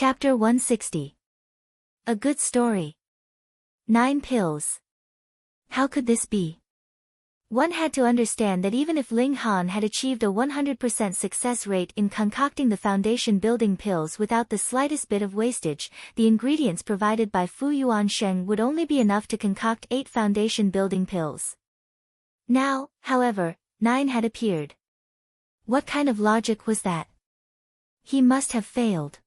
Chapter 160. A good story. 9 pills. How could this be? One had to understand that even if Ling Han had achieved a 100% success rate in concocting the foundation building pills without the slightest bit of wastage, the ingredients provided by Fu Yuansheng would only be enough to concoct 8 foundation building pills. Now, however, 9 had appeared. What kind of logic was that? He must have failed.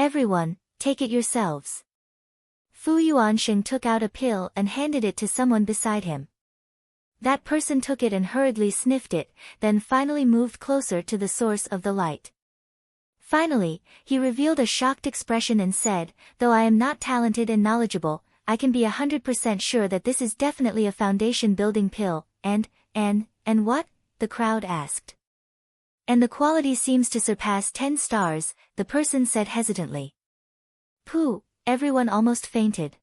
Everyone, take it yourselves. Fu Yuansheng took out a pill and handed it to someone beside him. That person took it and hurriedly sniffed it, then finally moved closer to the source of the light. Finally, he revealed a shocked expression and said, "Though I am not talented and knowledgeable, I can be 100% sure that this is definitely a foundation building pill, and what?" the crowd asked. "And the quality seems to surpass 10 stars, the person said hesitantly. Pooh, everyone almost fainted.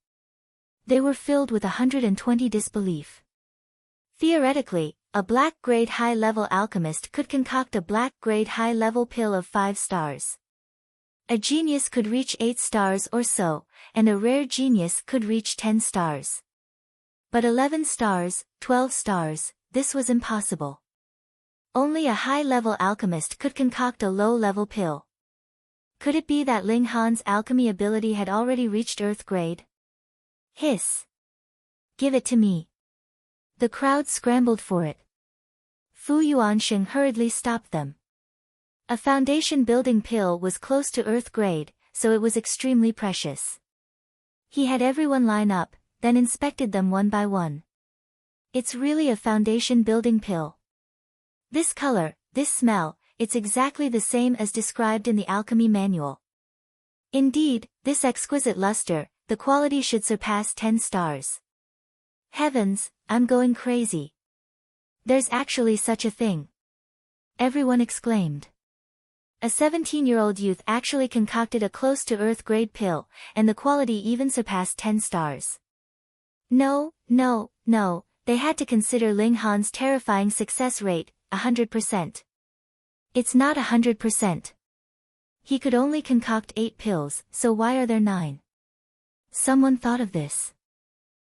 They were filled with 120 disbelief. Theoretically, a black-grade high-level alchemist could concoct a black-grade high-level pill of 5 stars. A genius could reach 8 stars or so, and a rare genius could reach 10 stars. But 11 stars, 12 stars, this was impossible. Only a high-level alchemist could concoct a low-level pill. Could it be that Ling Han's alchemy ability had already reached Earth grade? Hiss! Give it to me. The crowd scrambled for it. Fu Yuansheng hurriedly stopped them. A foundation building pill was close to Earth grade, so it was extremely precious. He had everyone line up, then inspected them one by one. It's really a foundation building pill. This color, this smell, it's exactly the same as described in the alchemy manual. Indeed, this exquisite luster, the quality should surpass 10 stars. Heavens, I'm going crazy. There's actually such a thing. Everyone exclaimed. A 17-year-old youth actually concocted a close-to-Earth grade pill, and the quality even surpassed 10 stars. No, they had to consider Ling Han's terrifying success rate, 100%. It's not 100%. He could only concoct 8 pills, so why are there 9? Someone thought of this.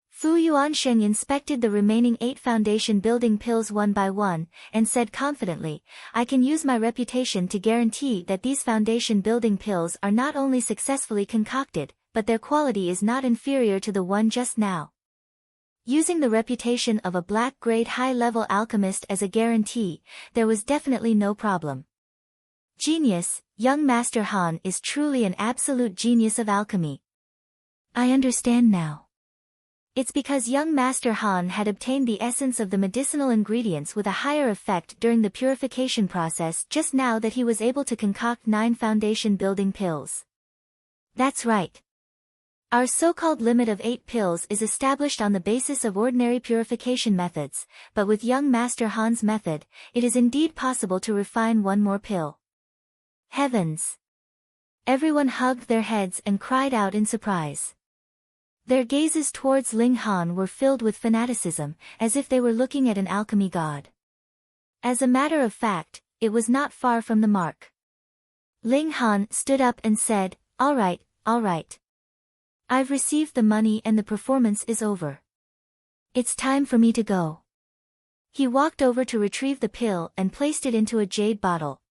Fu Yuansheng inspected the remaining 8 foundation building pills one by one, and said confidently, "I can use my reputation to guarantee that these foundation building pills are not only successfully concocted, but their quality is not inferior to the one just now." Using the reputation of a black-grade high-level alchemist as a guarantee, there was definitely no problem. Genius, young Master Han is truly an absolute genius of alchemy. I understand now. It's because young Master Han had obtained the essence of the medicinal ingredients with a higher effect during the purification process just now that he was able to concoct 9 foundation building pills. That's right. Our so-called limit of 8 pills is established on the basis of ordinary purification methods, but with young Master Han's method, it is indeed possible to refine 1 more pill. Heavens! Everyone hugged their heads and cried out in surprise. Their gazes towards Ling Han were filled with fanaticism, as if they were looking at an alchemy god. As a matter of fact, it was not far from the mark. Ling Han stood up and said, all right. I've received the money and the performance is over. It's time for me to go." He walked over to retrieve the pill and placed it into a jade bottle.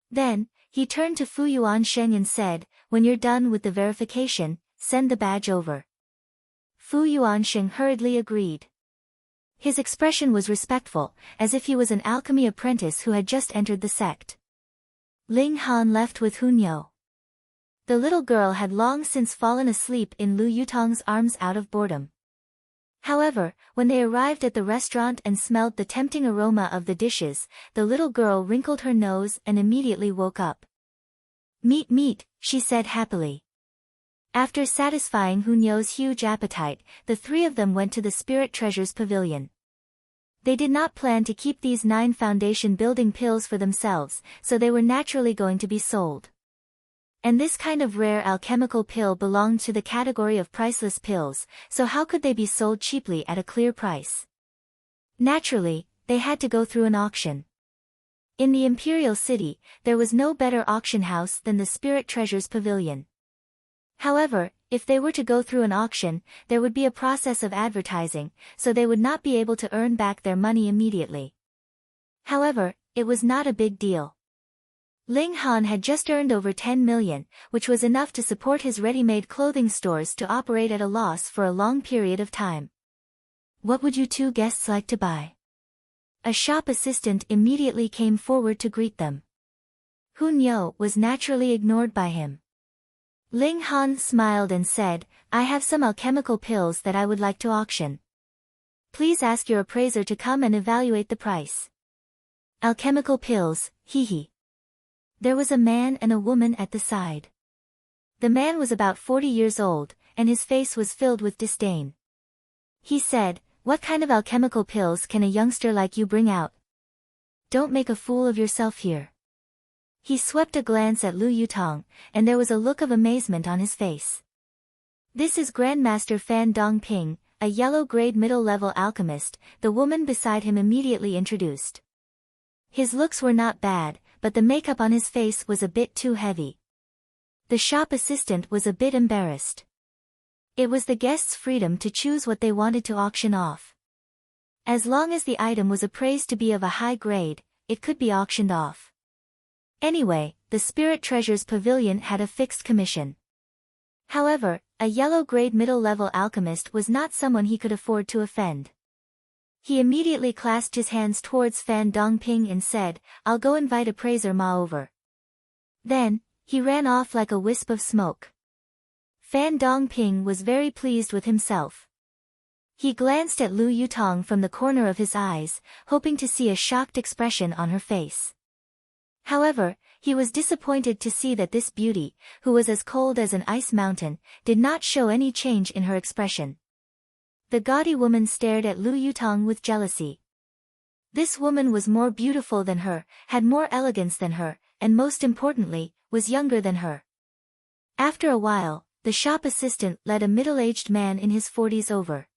Then, he turned to Fu Yuansheng and said, "When you're done with the verification, send the badge over." Fu Yuansheng hurriedly agreed. His expression was respectful, as if he was an alchemy apprentice who had just entered the sect. Ling Han left with Hunyou. The little girl had long since fallen asleep in Lu Yutong's arms out of boredom. However, when they arrived at the restaurant and smelled the tempting aroma of the dishes, the little girl wrinkled her nose and immediately woke up. Meat, she said happily. After satisfying Hunyou's huge appetite, the 3 of them went to the Spirit Treasures Pavilion. They did not plan to keep these 9 foundation building pills for themselves, so they were naturally going to be sold. And this kind of rare alchemical pill belonged to the category of priceless pills, so how could they be sold cheaply at a clear price? Naturally, they had to go through an auction. In the imperial city, there was no better auction house than the Spirit Treasures Pavilion. However, if they were to go through an auction, there would be a process of advertising, so they would not be able to earn back their money immediately. However, it was not a big deal. Ling Han had just earned over 10 million, which was enough to support his ready-made clothing stores to operate at a loss for a long period of time. What would you two guests like to buy? A shop assistant immediately came forward to greet them. Hun Yo was naturally ignored by him. Ling Han smiled and said, I have some alchemical pills that I would like to auction. Please ask your appraiser to come and evaluate the price. Alchemical pills, hee. There was a man and a woman at the side. The man was about 40 years old, and his face was filled with disdain. He said, What kind of alchemical pills can a youngster like you bring out? Don't make a fool of yourself here. He swept a glance at Lu Yutong, and there was a look of amazement on his face. This is Grandmaster Fan Dongping, a yellow-grade middle-level alchemist, the woman beside him immediately introduced. His looks were not bad, but the makeup on his face was a bit too heavy. The shop assistant was a bit embarrassed. It was the guests' freedom to choose what they wanted to auction off. As long as the item was appraised to be of a high grade, it could be auctioned off. Anyway, the Spirit Treasures Pavilion had a fixed commission. However, a yellow-grade middle-level alchemist was not someone he could afford to offend. He immediately clasped his hands towards Fan Dongping and said, I'll go invite appraiser Ma over. Then, he ran off like a wisp of smoke. Fan Dongping was very pleased with himself. He glanced at Lu Yutong from the corner of his eyes, hoping to see a shocked expression on her face. However, he was disappointed to see that this beauty, who was as cold as an ice mountain, did not show any change in her expression. The gaudy woman stared at Lu Yutong with jealousy. This woman was more beautiful than her, had more elegance than her, and most importantly, was younger than her. After a while, the shop assistant led a middle-aged man in his 40s over.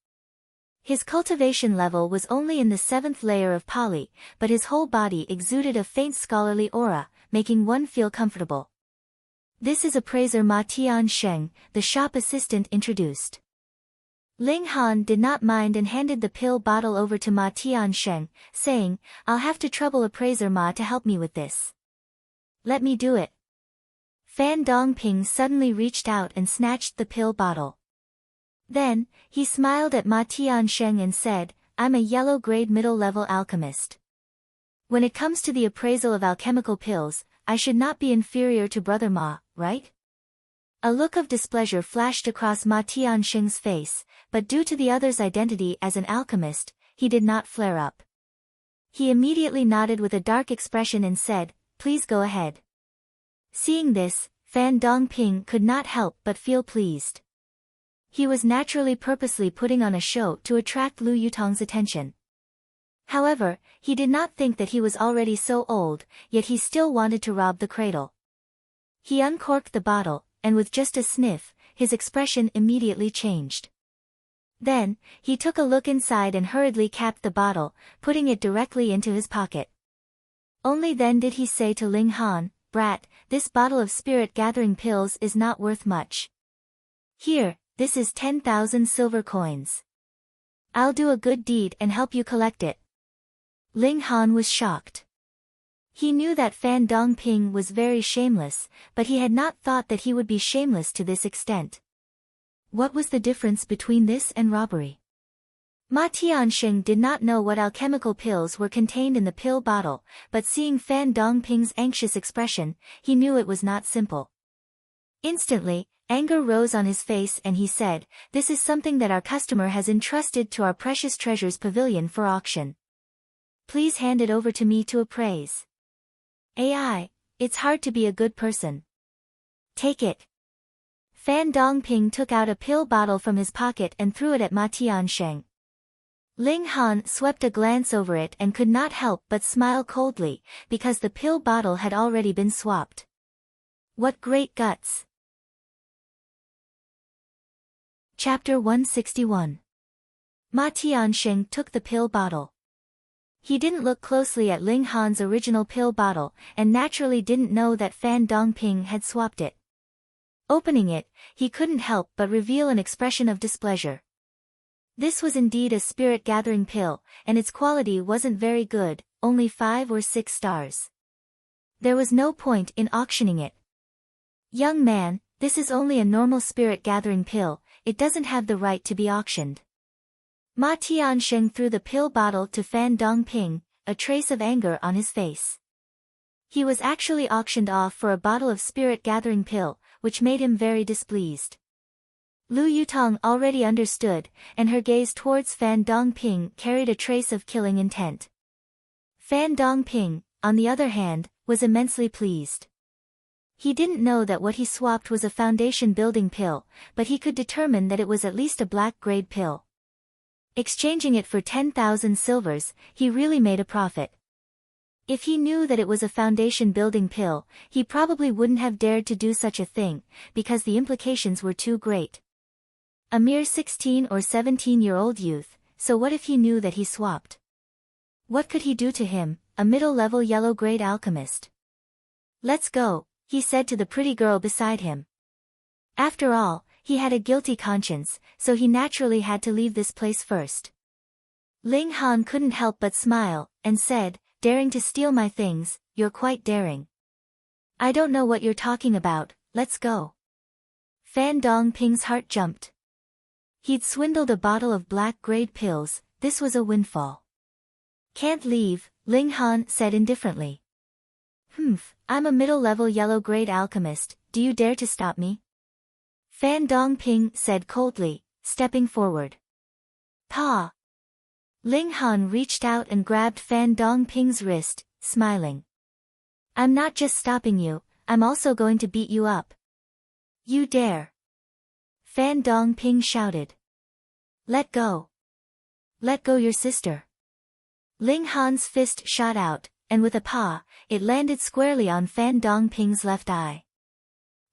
His cultivation level was only in the 7th layer of Pali, but his whole body exuded a faint scholarly aura, making one feel comfortable. This is appraiser Ma Tiansheng, the shop assistant introduced. Ling Han did not mind and handed the pill bottle over to Ma Tiansheng, saying, I'll have to trouble appraiser Ma to help me with this. Let me do it. Fan Dongping suddenly reached out and snatched the pill bottle. Then, he smiled at Ma Tiansheng and said, I'm a yellow-grade middle-level alchemist. When it comes to the appraisal of alchemical pills, I should not be inferior to Brother Ma, right? A look of displeasure flashed across Ma Tiansheng's face, but due to the other's identity as an alchemist, he did not flare up. He immediately nodded with a dark expression and said, Please go ahead. Seeing this, Fan Dongping could not help but feel pleased. He was naturally purposely putting on a show to attract Lu Yutong's attention. However, he did not think that he was already so old, yet he still wanted to rob the cradle. He uncorked the bottle, and with just a sniff, his expression immediately changed. Then, he took a look inside and hurriedly capped the bottle, putting it directly into his pocket. Only then did he say to Ling Han, Brat, this bottle of spirit-gathering pills is not worth much. Here, this is 10,000 silver coins. I'll do a good deed and help you collect it. Ling Han was shocked. He knew that Fan Dongping was very shameless, but he had not thought that he would be shameless to this extent. What was the difference between this and robbery? Ma Tiansheng did not know what alchemical pills were contained in the pill bottle, but seeing Fan Dongping's anxious expression, he knew it was not simple. Instantly, anger rose on his face and he said, This is something that our customer has entrusted to our precious treasures pavilion for auction. Please hand it over to me to appraise. AI, it's hard to be a good person. Take it. Fan Dongping took out a pill bottle from his pocket and threw it at Ma Tiansheng. Ling Han swept a glance over it and could not help but smile coldly, because the pill bottle had already been swapped. What great guts! Chapter 161. Ma Tiansheng took the pill bottle. He didn't look closely at Ling Han's original pill bottle, and naturally didn't know that Fan Dongping had swapped it. Opening it, he couldn't help but reveal an expression of displeasure. This was indeed a spirit-gathering pill, and its quality wasn't very good, only 5 or 6 stars. There was no point in auctioning it. Young man, this is only a normal spirit-gathering pill, it doesn't have the right to be auctioned. Ma Tiansheng threw the pill bottle to Fan Dongping, a trace of anger on his face. He was actually auctioned off for a bottle of spirit-gathering pill, which made him very displeased. Lu Yutong already understood, and her gaze towards Fan Dongping carried a trace of killing intent. Fan Dongping, on the other hand, was immensely pleased. He didn't know that what he swapped was a foundation-building pill, but he could determine that it was at least a black-grade pill. Exchanging it for 10,000 silvers, he really made a profit. If he knew that it was a foundation-building pill, he probably wouldn't have dared to do such a thing, because the implications were too great. A mere 16 or 17-year-old youth, so what if he knew that he swapped? What could he do to him, a middle-level yellow-grade alchemist? "Let's go," he said to the pretty girl beside him. After all, he had a guilty conscience, so he naturally had to leave this place first. Ling Han couldn't help but smile, and said, "Daring to steal my things, you're quite daring." "I don't know what you're talking about, let's go." Fan Dongping's heart jumped. He'd swindled a bottle of black-grade pills, this was a windfall. "Can't leave," Ling Han said indifferently. I'm a middle-level yellow-grade alchemist, do you dare to stop me?" Fan Dongping said coldly, stepping forward. "Pa!" Ling Han reached out and grabbed Fan Dongping's wrist, smiling. "I'm not just stopping you, I'm also going to beat you up." "You dare!" Fan Dongping shouted. "Let go! Let go your sister!" Ling Han's fist shot out, and with a paw, it landed squarely on Fan Dongping's left eye.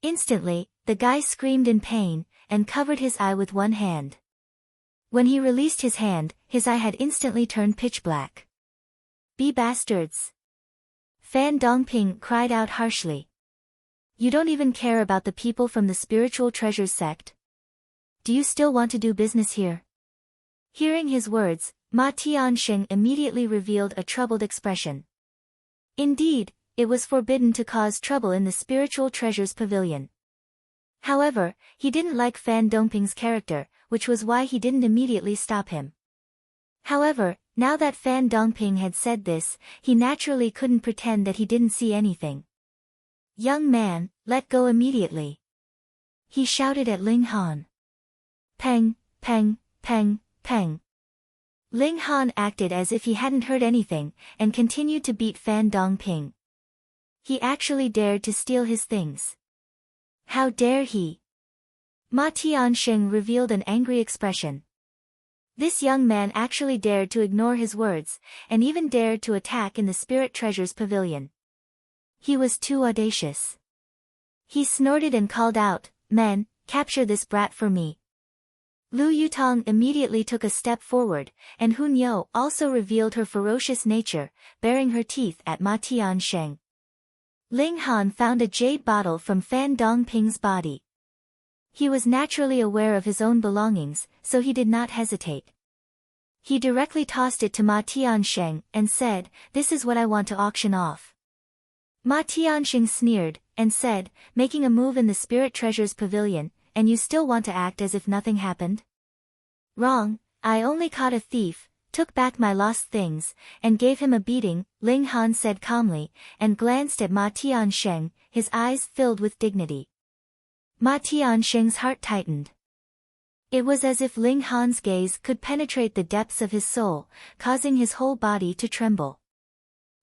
Instantly, the guy screamed in pain, and covered his eye with one hand. When he released his hand, his eye had instantly turned pitch black. "Be bastards!" Fan Dongping cried out harshly. "You don't even care about the people from the Spiritual Treasures sect? Do you still want to do business here?" Hearing his words, Ma Tiansheng immediately revealed a troubled expression. Indeed, it was forbidden to cause trouble in the Spiritual Treasures Pavilion. However, he didn't like Fan Dongping's character, which was why he didn't immediately stop him. However, now that Fan Dongping had said this, he naturally couldn't pretend that he didn't see anything. "Young man, let go immediately!" he shouted at Ling Han. Peng, peng, peng, peng. Ling Han acted as if he hadn't heard anything, and continued to beat Fan Dongping. He actually dared to steal his things. How dare he? Ma Tiansheng revealed an angry expression. This young man actually dared to ignore his words, and even dared to attack in the Spirit Treasures Pavilion. He was too audacious. He snorted and called out, "Men, capture this brat for me." Lu Yutong immediately took a step forward, and Hun Yo also revealed her ferocious nature, baring her teeth at Ma Tiansheng. Ling Han found a jade bottle from Fan Dongping's body. He was naturally aware of his own belongings, so he did not hesitate. He directly tossed it to Ma Tiansheng and said, "This is what I want to auction off." Ma Tiansheng sneered, and said, making a move in the Spirit Treasures Pavilion, "And you still want to act as if nothing happened?" "Wrong, I only caught a thief, took back my lost things, and gave him a beating," Ling Han said calmly, and glanced at Ma Tiansheng, his eyes filled with dignity. Ma Tiansheng's heart tightened. It was as if Ling Han's gaze could penetrate the depths of his soul, causing his whole body to tremble.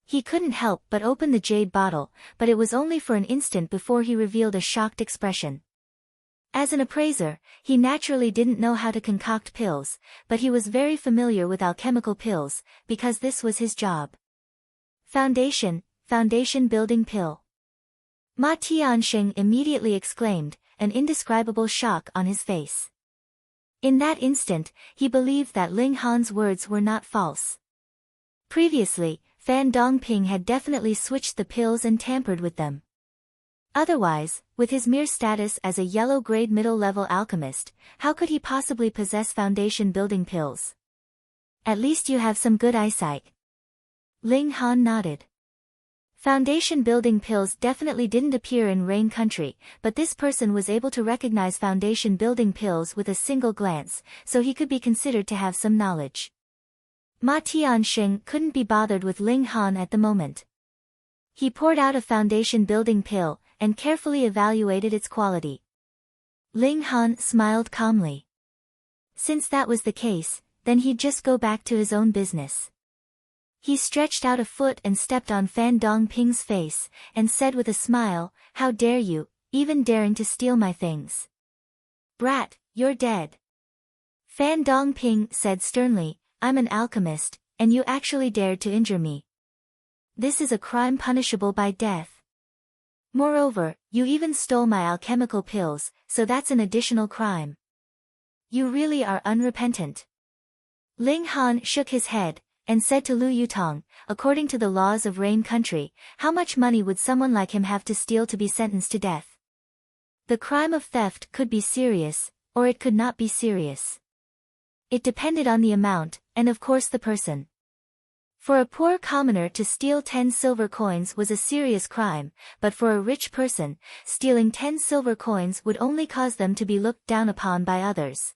He couldn't help but open the jade bottle, but it was only for an instant before he revealed a shocked expression. As an appraiser, he naturally didn't know how to concoct pills, but he was very familiar with alchemical pills, because this was his job. Foundation building pill. Ma Tiansheng immediately exclaimed, an indescribable shock on his face. In that instant, he believed that Ling Han's words were not false. Previously, Fan Dongping had definitely switched the pills and tampered with them. Otherwise, with his mere status as a yellow-grade middle-level alchemist, how could he possibly possess foundation-building pills? At least you have some good eyesight. Ling Han nodded. Foundation-building pills definitely didn't appear in Rain Country, but this person was able to recognize foundation-building pills with a single glance, so he could be considered to have some knowledge. Ma Tianxing couldn't be bothered with Ling Han at the moment. He poured out a foundation-building pill, and carefully evaluated its quality. Ling Han smiled calmly. Since that was the case, then he'd just go back to his own business. He stretched out a foot and stepped on Fan Dongping's face, and said with a smile, "How dare you, even daring to steal my things? Brat, you're dead." Fan Dongping said sternly, "I'm an alchemist, and you actually dared to injure me. This is a crime punishable by death. Moreover, you even stole my alchemical pills, so that's an additional crime. You really are unrepentant." Ling Han shook his head, and said to Lu Yutong, "According to the laws of Rain Country, how much money would someone like him have to steal to be sentenced to death? The crime of theft could be serious, or it could not be serious. It depended on the amount, and of course the person. For a poor commoner to steal 10 silver coins was a serious crime, but for a rich person, stealing 10 silver coins would only cause them to be looked down upon by others.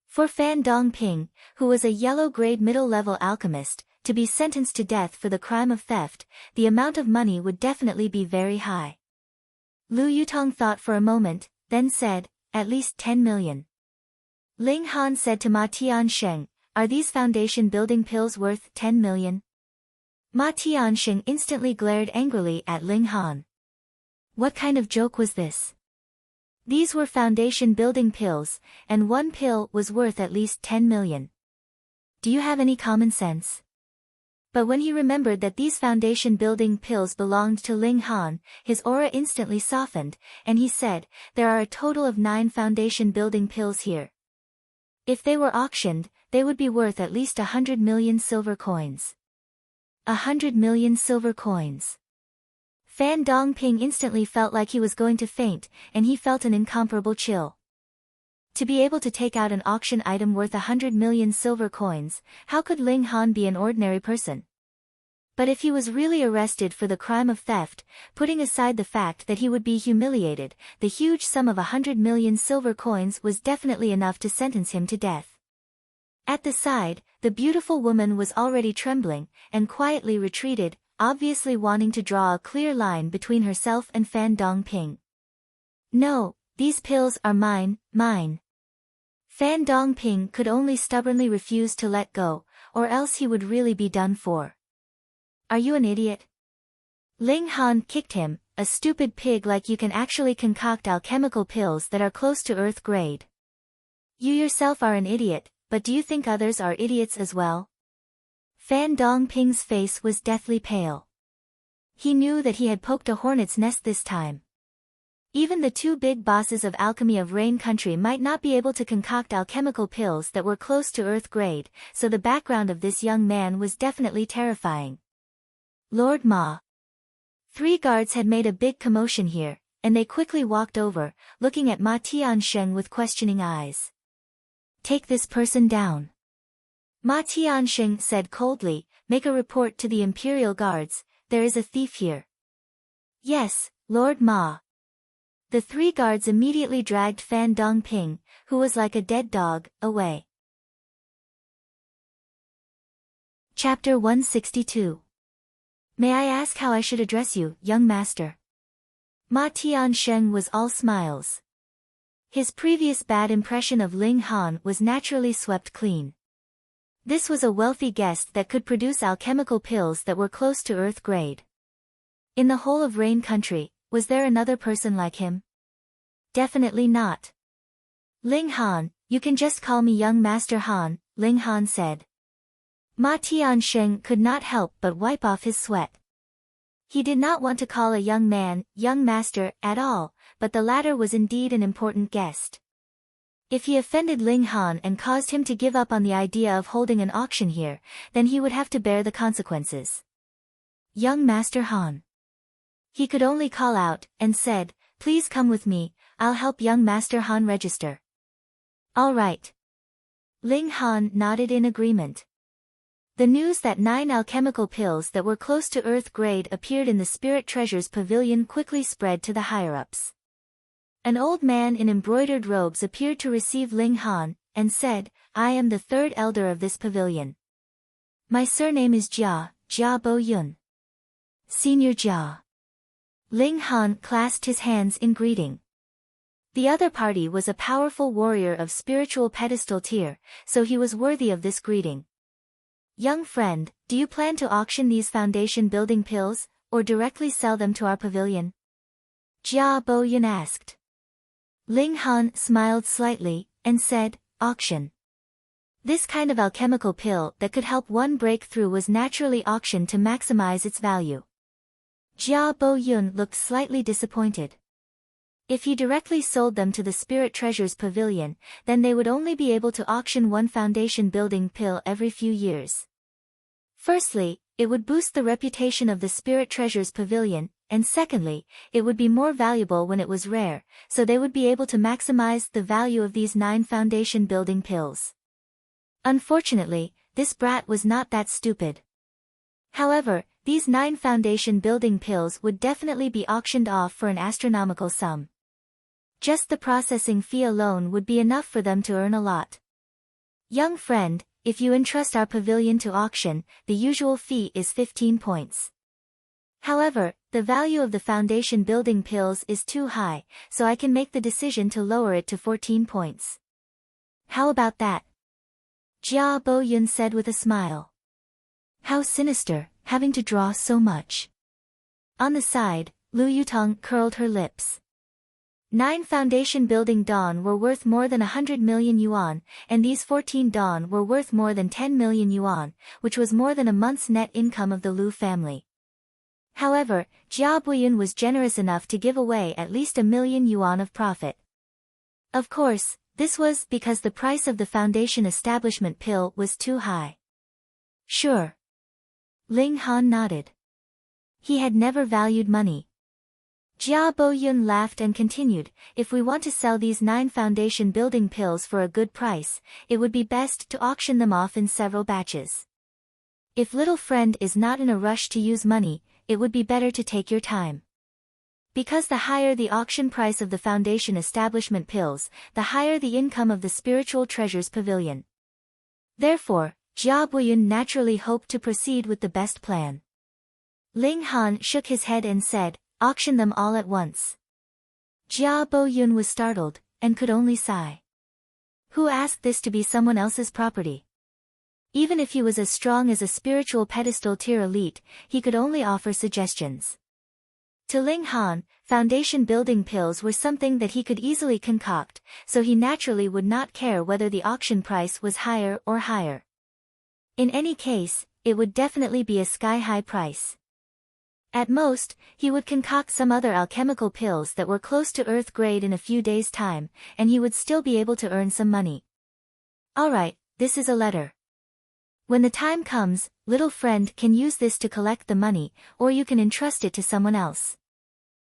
For Fan Dongping, who was a yellow-grade middle-level alchemist, to be sentenced to death for the crime of theft, the amount of money would definitely be very high." Lu Yutong thought for a moment, then said, "At least 10 million. Ling Han said to Ma Tianxing, "Are these foundation-building pills worth 10 million? Ma Tianxing instantly glared angrily at Ling Han. What kind of joke was this? These were foundation-building pills, and one pill was worth at least 10 million. Do you have any common sense?" But when he remembered that these foundation-building pills belonged to Ling Han, his aura instantly softened, and he said, "There are a total of 9 foundation-building pills here. If they were auctioned, they would be worth at least 100 million silver coins." 100 million silver coins. Fan Dongping instantly felt like he was going to faint, and he felt an incomparable chill. To be able to take out an auction item worth 100 million silver coins, how could Ling Han be an ordinary person? But if he was really arrested for the crime of theft, putting aside the fact that he would be humiliated, the huge sum of 100 million silver coins was definitely enough to sentence him to death. At the side, the beautiful woman was already trembling, and quietly retreated, obviously wanting to draw a clear line between herself and Fan Dongping. "No, these pills are mine, mine." Fan Dongping could only stubbornly refuse to let go, or else he would really be done for. "Are you an idiot?" Ling Han kicked him, "A stupid pig like you can actually concoct alchemical pills that are close to earth grade. You yourself are an idiot, but do you think others are idiots as well?" Fan Dongping's face was deathly pale. He knew that he had poked a hornet's nest this time. Even the 2 big bosses of alchemy of Rain Country might not be able to concoct alchemical pills that were close to earth grade, so the background of this young man was definitely terrifying. "Lord Ma." 3 guards had made a big commotion here, and they quickly walked over, looking at Ma Tianxing with questioning eyes. "Take this person down." Ma Tianxing said coldly, "Make a report to the Imperial Guards, there is a thief here." "Yes, Lord Ma." The 3 guards immediately dragged Fan Dongping, who was like a dead dog, away. Chapter 162. "May I ask how I should address you, young master?" Ma Tianxing was all smiles. His previous bad impression of Ling Han was naturally swept clean. This was a wealthy guest that could produce alchemical pills that were close to earth grade. In the whole of Rain Country, was there another person like him? Definitely not. "Ling Han, you can just call me young Master Han," Ling Han said. Ma Tianxing could not help but wipe off his sweat. He did not want to call a young man, young master, at all, but the latter was indeed an important guest. If he offended Ling Han and caused him to give up on the idea of holding an auction here, then he would have to bear the consequences. Young Master Han. He could only call out, and said, "Please come with me, I'll help young Master Han register." All right. Ling Han nodded in agreement. The news that 9 alchemical pills that were close to Earth grade appeared in the Spirit Treasures Pavilion quickly spread to the higher-ups. An old man in embroidered robes appeared to receive Ling Han, and said, "I am the 3rd elder of this pavilion. My surname is Jia Bo Yun. Senior Jia." Ling Han clasped his hands in greeting. The other party was a powerful warrior of spiritual pedestal tier, so he was worthy of this greeting. "Young friend, do you plan to auction these foundation building pills, or directly sell them to our pavilion?" Jia Bo Yun asked. Ling Han smiled slightly, and said, "Auction." This kind of alchemical pill that could help one break through was naturally auctioned to maximize its value. Jia Bo Yun looked slightly disappointed. If he directly sold them to the Spirit Treasures Pavilion, then they would only be able to auction one foundation building pill every few years. Firstly, it would boost the reputation of the Spirit Treasures Pavilion, and secondly, it would be more valuable when it was rare, so they would be able to maximize the value of these 9 foundation building pills. Unfortunately, this brat was not that stupid. However, these 9 foundation building pills would definitely be auctioned off for an astronomical sum. Just the processing fee alone would be enough for them to earn a lot. "Young friend, if you entrust our pavilion to auction, the usual fee is 15 points. However, the value of the foundation building pills is too high, so I can make the decision to lower it to 14 points. How about that?" Jia Bo Yun said with a smile. How sinister, having to draw so much. On the side, Lu Yutong curled her lips. 9 foundation building dawn were worth more than 100 million yuan, and these 14 dawn were worth more than 10 million yuan, which was more than a month's net income of the Lu family. However, Jia Boyun was generous enough to give away at least 1 million yuan of profit. Of course, this was because the price of the foundation establishment pill was too high. Sure. Ling Han nodded. He had never valued money. Jia Boyun laughed and continued, "If we want to sell these 9 foundation building pills for a good price, it would be best to auction them off in several batches. If little friend is not in a rush to use money, it would be better to take your time. Because the higher the auction price of the foundation establishment pills, the higher the income of the Spiritual Treasures Pavilion." Therefore, Jia Boyun naturally hoped to proceed with the best plan. Ling Han shook his head and said, "Auction them all at once." Jia Boyun was startled, and could only sigh. Who asked this to be someone else's property? Even if he was as strong as a spiritual pedestal tier elite, he could only offer suggestions. To Ling Han, foundation building pills were something that he could easily concoct, so he naturally would not care whether the auction price was higher or higher. In any case, it would definitely be a sky-high price. At most, he would concoct some other alchemical pills that were close to Earth grade in a few days' time, and he would still be able to earn some money. Alright, this is a letter. When the time comes, little friend can use this to collect the money, or you can entrust it to someone else.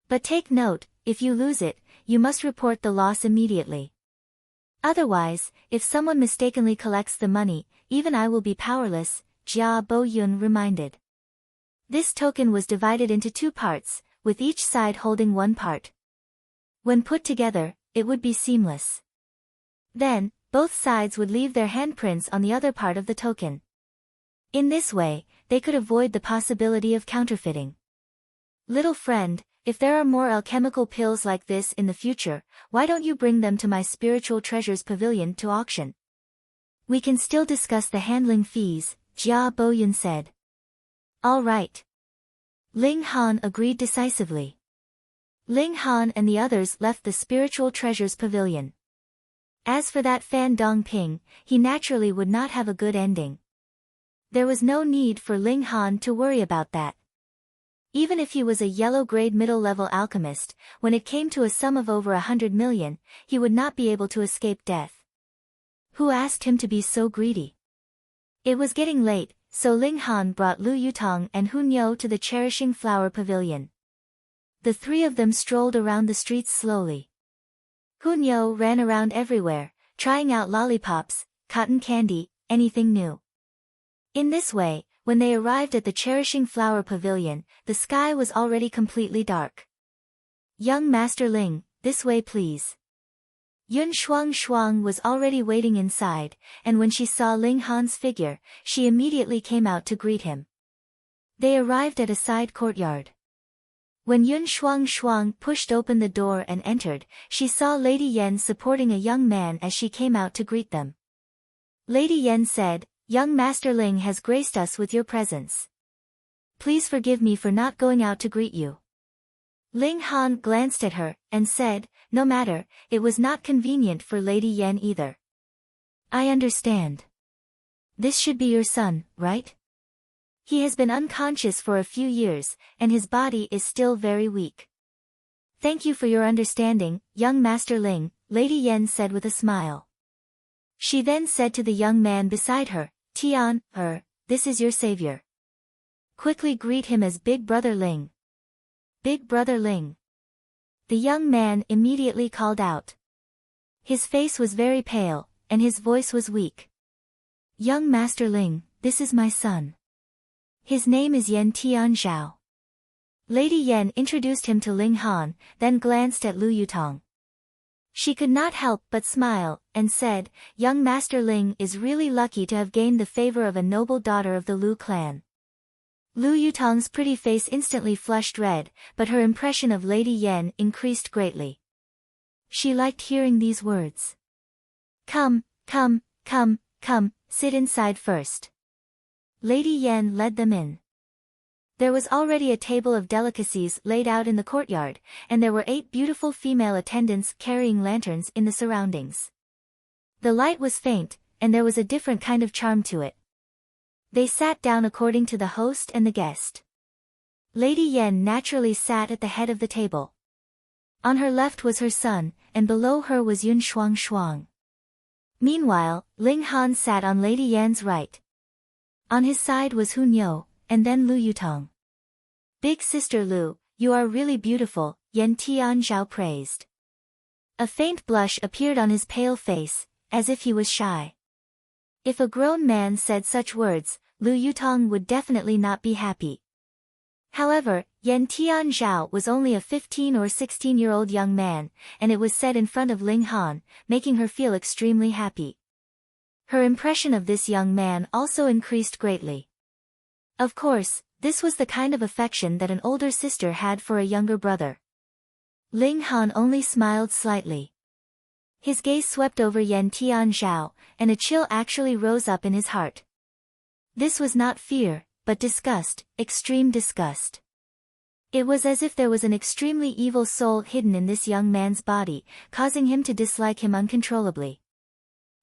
But take note, if you lose it, you must report the loss immediately. Otherwise, if someone mistakenly collects the money, even I will be powerless, Jia Boyun reminded. This token was divided into 2 parts, with each side holding 1 part. When put together, it would be seamless. Then, both sides would leave their handprints on the other part of the token. In this way, they could avoid the possibility of counterfeiting. Little friend, if there are more alchemical pills like this in the future, why don't you bring them to my Spiritual Treasures Pavilion to auction? We can still discuss the handling fees, Jia Boyun said. All right. Ling Han agreed decisively. Ling Han and the others left the Spiritual Treasures Pavilion. As for that Fan Dongping, he naturally would not have a good ending. There was no need for Ling Han to worry about that. Even if he was a yellow-grade middle-level alchemist, when it came to a sum of over 100 million, he would not be able to escape death. Who asked him to be so greedy? It was getting late, so Ling Han brought Lu Yutong and Hun Yo to the Cherishing Flower Pavilion. The three of them strolled around the streets slowly. Hun Yo ran around everywhere, trying out lollipops, cotton candy, anything new. In this way, when they arrived at the Cherishing Flower Pavilion, the sky was already completely dark. "Young Master Ling, this way please." Yun Shuang was already waiting inside, and when she saw Ling Han's figure, she immediately came out to greet him. They arrived at a side courtyard. When Yun Shuang pushed open the door and entered, she saw Lady Yan supporting a young man as she came out to greet them. Lady Yan said, "Young Master Ling has graced us with your presence. Please forgive me for not going out to greet you." Ling Han glanced at her, and said, "No matter, it was not convenient for Lady Yan either." "I understand. This should be your son, right? He has been unconscious for a few years, and his body is still very weak." "Thank you for your understanding, young Master Ling," Lady Yan said with a smile. She then said to the young man beside her, "Tian, this is your savior. Quickly greet him as Big Brother Ling." "Big Brother Ling." The young man immediately called out. His face was very pale, and his voice was weak. "Young Master Ling, this is my son. His name is Yan Tianzhao." Lady Yan introduced him to Ling Han, then glanced at Lu Yutong. She could not help but smile, and said, "Young Master Ling is really lucky to have gained the favor of a noble daughter of the Lu clan." Lu Yutong's pretty face instantly flushed red, but her impression of Lady Yan increased greatly. She liked hearing these words. Come, sit inside first." Lady Yan led them in. There was already a table of delicacies laid out in the courtyard, and there were 8 beautiful female attendants carrying lanterns in the surroundings. The light was faint, and there was a different kind of charm to it. They sat down according to the host and the guest. Lady Yan naturally sat at the head of the table. On her left was her son, and below her was Yun Shuang. Meanwhile, Ling Han sat on Lady Yan's right. On his side was Hun Yo, and then Lu Yutong. "Big Sister Lu, you are really beautiful," Yan Tianzhao praised. A faint blush appeared on his pale face, as if he was shy. If a grown man said such words, Lu Yutong would definitely not be happy. However, Yan Tianzhao was only a 15 or 16-year-old young man, and it was said in front of Ling Han, making her feel extremely happy. Her impression of this young man also increased greatly. Of course, this was the kind of affection that an older sister had for a younger brother. Ling Han only smiled slightly. His gaze swept over Yan Tianzhao, and a chill actually rose up in his heart. This was not fear, but disgust, extreme disgust. It was as if there was an extremely evil soul hidden in this young man's body, causing him to dislike him uncontrollably.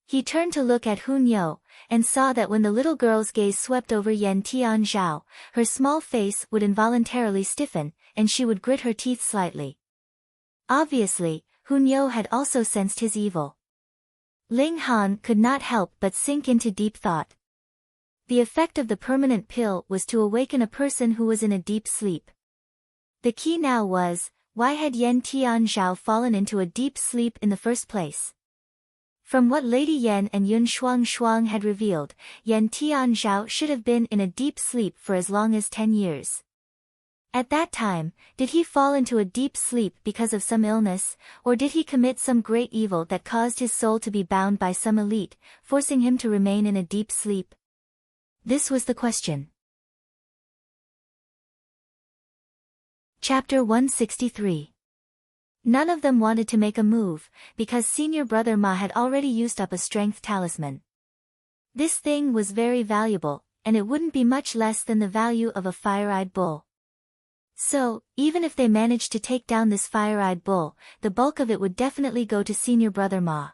He turned to look at Hun Yo, and saw that when the little girl's gaze swept over Yan Tianzhao, her small face would involuntarily stiffen, and she would grit her teeth slightly. Obviously, Hun Yo had also sensed his evil. Ling Han could not help but sink into deep thought. The effect of the permanent pill was to awaken a person who was in a deep sleep. The key now was, why had Yan Tianzhao fallen into a deep sleep in the first place? From what Lady Yan and Yun Shuang had revealed, Yan Tianzhao should have been in a deep sleep for as long as 10 years. At that time, did he fall into a deep sleep because of some illness, or did he commit some great evil that caused his soul to be bound by some elite, forcing him to remain in a deep sleep? This was the question. Chapter 163. None of them wanted to make a move, because senior brother Ma had already used up a strength talisman. This thing was very valuable, and it wouldn't be much less than the value of a fire-eyed bull. So, even if they managed to take down this fire-eyed bull, the bulk of it would definitely go to senior brother Ma.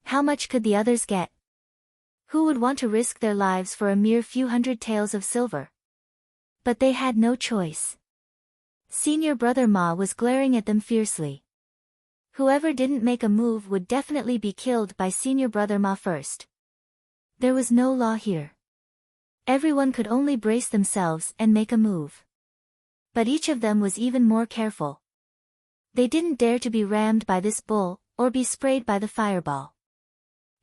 How much could the others get? Who would want to risk their lives for a mere few hundred taels of silver? But they had no choice. Senior brother Ma was glaring at them fiercely. Whoever didn't make a move would definitely be killed by senior brother Ma first. There was no law here. Everyone could only brace themselves and make a move. But each of them was even more careful. They didn't dare to be rammed by this bull, or be sprayed by the fireball.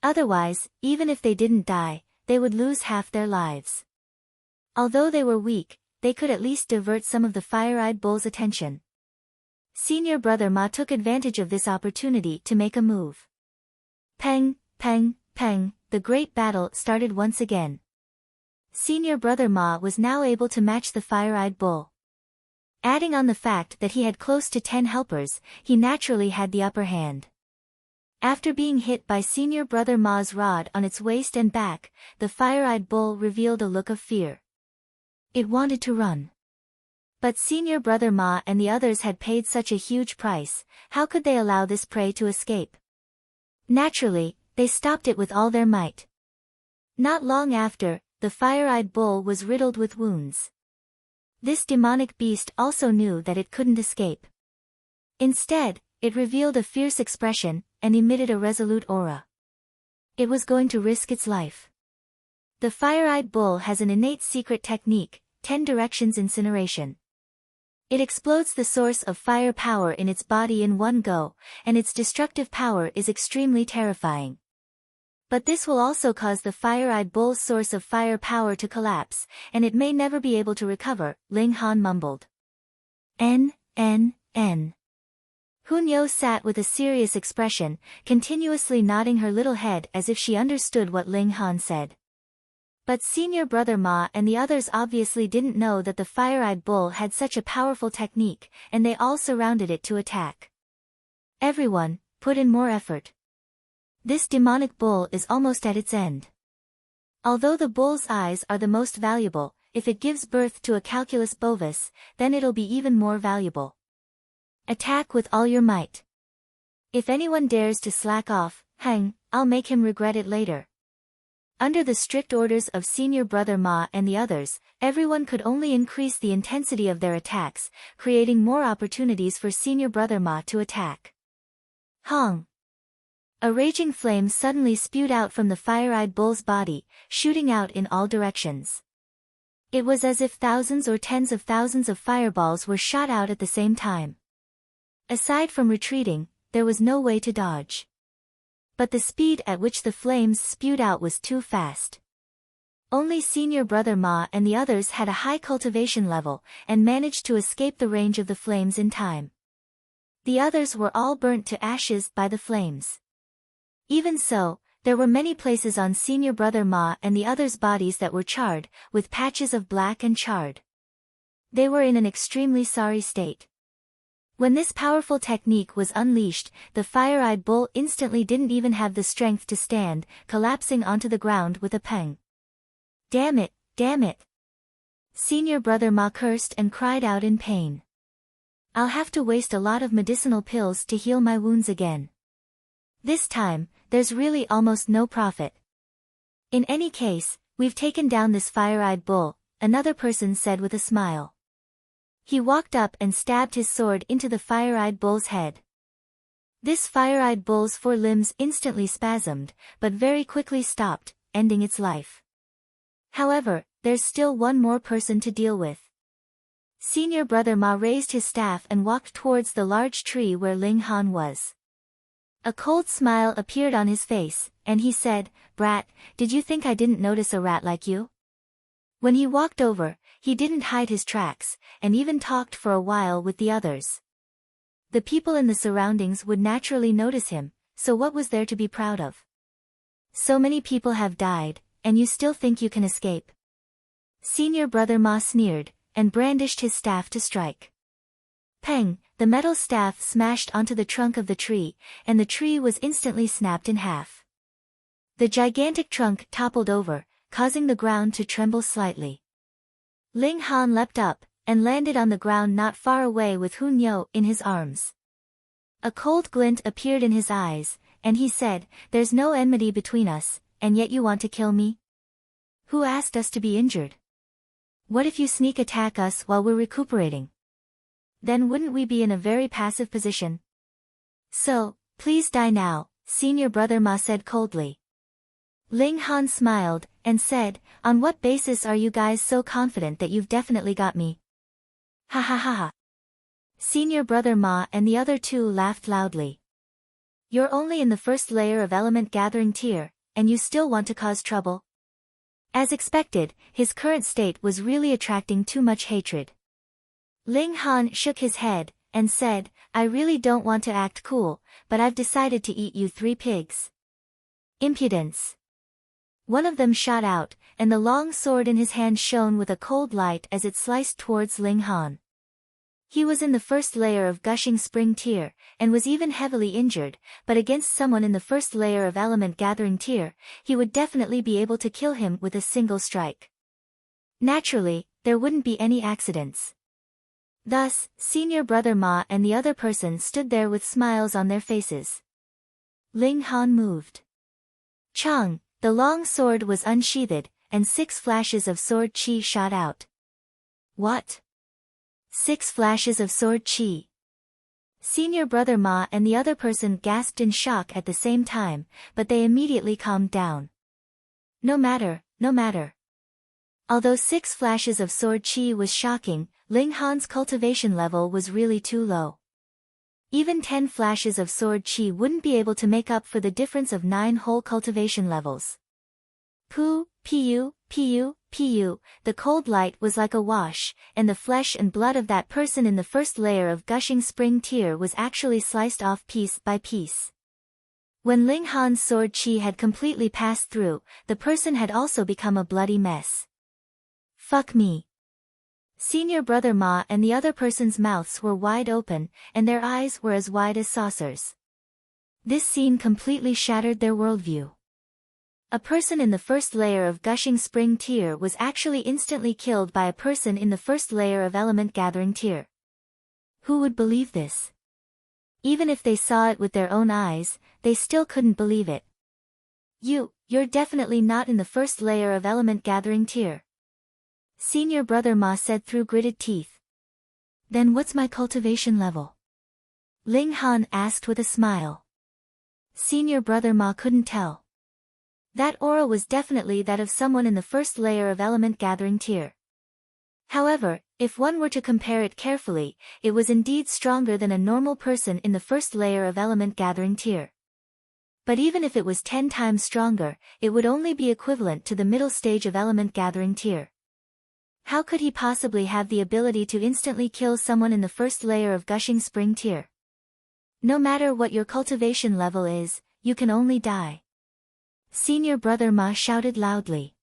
Otherwise, even if they didn't die, they would lose half their lives. Although they were weak, they could at least divert some of the fire-eyed bull's attention. Senior brother Ma took advantage of this opportunity to make a move. Peng, peng, peng, the great battle started once again. Senior brother Ma was now able to match the fire-eyed bull. Adding on the fact that he had close to 10 helpers, he naturally had the upper hand. After being hit by senior brother Ma's rod on its waist and back, the fire-eyed bull revealed a look of fear. It wanted to run. But senior brother Ma and the others had paid such a huge price, how could they allow this prey to escape? Naturally, they stopped it with all their might. Not long after, the fire-eyed bull was riddled with wounds. This demonic beast also knew that it couldn't escape. Instead, it revealed a fierce expression, and emitted a resolute aura. It was going to risk its life. The fire-eyed bull has an innate secret technique, 10 directions incineration. It explodes the source of fire power in its body in one go, and its destructive power is extremely terrifying. But this will also cause the fire-eyed bull's source of fire power to collapse, and it may never be able to recover, Ling Han mumbled. N. Hunyo sat with a serious expression, continuously nodding her little head as if she understood what Ling Han said. But senior brother Ma and the others obviously didn't know that the fire-eyed bull had such a powerful technique, and they all surrounded it to attack. Everyone, put in more effort. This demonic bull is almost at its end. Although the bull's eyes are the most valuable, if it gives birth to a calculus bovis, then it'll be even more valuable. Attack with all your might. If anyone dares to slack off, I'll make him regret it later. Under the strict orders of senior brother Ma and the others, everyone could only increase the intensity of their attacks, creating more opportunities for senior brother Ma to attack. Hong! A raging flame suddenly spewed out from the fire-eyed bull's body, shooting out in all directions. It was as if thousands or tens of thousands of fireballs were shot out at the same time. Aside from retreating, there was no way to dodge. But the speed at which the flames spewed out was too fast. Only senior brother Ma and the others had a high cultivation level, and managed to escape the range of the flames in time. The others were all burnt to ashes by the flames. Even so, there were many places on senior brother Ma and the others' bodies that were charred, with patches of black and charred. They were in an extremely sorry state. When this powerful technique was unleashed, the fire-eyed bull instantly didn't even have the strength to stand, collapsing onto the ground with a pang. Damn it! Senior brother Ma cursed and cried out in pain. I'll have to waste a lot of medicinal pills to heal my wounds again. This time, there's really almost no profit. In any case, we've taken down this fire-eyed bull, another person said with a smile. He walked up and stabbed his sword into the fire-eyed bull's head. This fire-eyed bull's 4 limbs instantly spasmed, but very quickly stopped, ending its life. However, there's still one more person to deal with. Senior brother Ma raised his staff and walked towards the large tree where Ling Han was. A cold smile appeared on his face, and he said, "Brat, did you think I didn't notice a rat like you?" When he walked over, he didn't hide his tracks, and even talked for a while with the others. The people in the surroundings would naturally notice him, so what was there to be proud of? So many people have died, and you still think you can escape? Senior brother Ma sneered, and brandished his staff to strike. Peng, the metal staff smashed onto the trunk of the tree, and the tree was instantly snapped in half. The gigantic trunk toppled over, causing the ground to tremble slightly. Ling Han leapt up, and landed on the ground not far away with Hunyo in his arms. A cold glint appeared in his eyes, and he said, "There's no enmity between us, and yet you want to kill me? Who asked us to be injured? What if you sneak attack us while we're recuperating?" then wouldn't we be in a very passive position? So, please die now, senior brother Ma said coldly. Ling Han smiled, and said, on what basis are you guys so confident that you've definitely got me? Ha ha ha ha. Senior brother Ma and the other two laughed loudly. You're only in the first layer of element gathering tier, and you still want to cause trouble? As expected, his current state was really attracting too much hatred. Ling Han shook his head, and said, I really don't want to act cool, but I've decided to eat you 3 pigs. Impudence. One of them shot out, and the long sword in his hand shone with a cold light as it sliced towards Ling Han. He was in the first layer of gushing spring tier, and was even heavily injured, but against someone in the first layer of element gathering tier, he would definitely be able to kill him with a single strike. Naturally, there wouldn't be any accidents. Thus, senior brother Ma and the other person stood there with smiles on their faces. Ling Han moved. Chang, the long sword was unsheathed, and 6 flashes of sword chi shot out. What? 6 flashes of sword chi. Senior brother Ma and the other person gasped in shock at the same time, but they immediately calmed down. No matter, no matter. Although 6 flashes of sword chi was shocking, Ling Han's cultivation level was really too low. Even 10 flashes of sword chi wouldn't be able to make up for the difference of 9 whole cultivation levels. Pu, the cold light was like a wash, and the flesh and blood of that person in the first layer of gushing spring tier was actually sliced off piece by piece. When Ling Han's sword chi had completely passed through, the person had also become a bloody mess. Fuck me. Senior brother Ma and the other person's mouths were wide open, and their eyes were as wide as saucers. This scene completely shattered their worldview. A person in the first layer of gushing spring tier was actually instantly killed by a person in the first layer of element gathering tier. Who would believe this? Even if they saw it with their own eyes, they still couldn't believe it. You're definitely not in the first layer of element gathering tier. Senior brother Ma said through gritted teeth. Then what's my cultivation level? Ling Han asked with a smile. Senior brother Ma couldn't tell. That aura was definitely that of someone in the first layer of element gathering tier. However, if one were to compare it carefully, it was indeed stronger than a normal person in the first layer of element gathering tier. But even if it was 10 times stronger, it would only be equivalent to the middle stage of element gathering tier. How could he possibly have the ability to instantly kill someone in the first layer of gushing spring tier? No matter what your cultivation level is, you can only die. Senior brother Ma shouted loudly.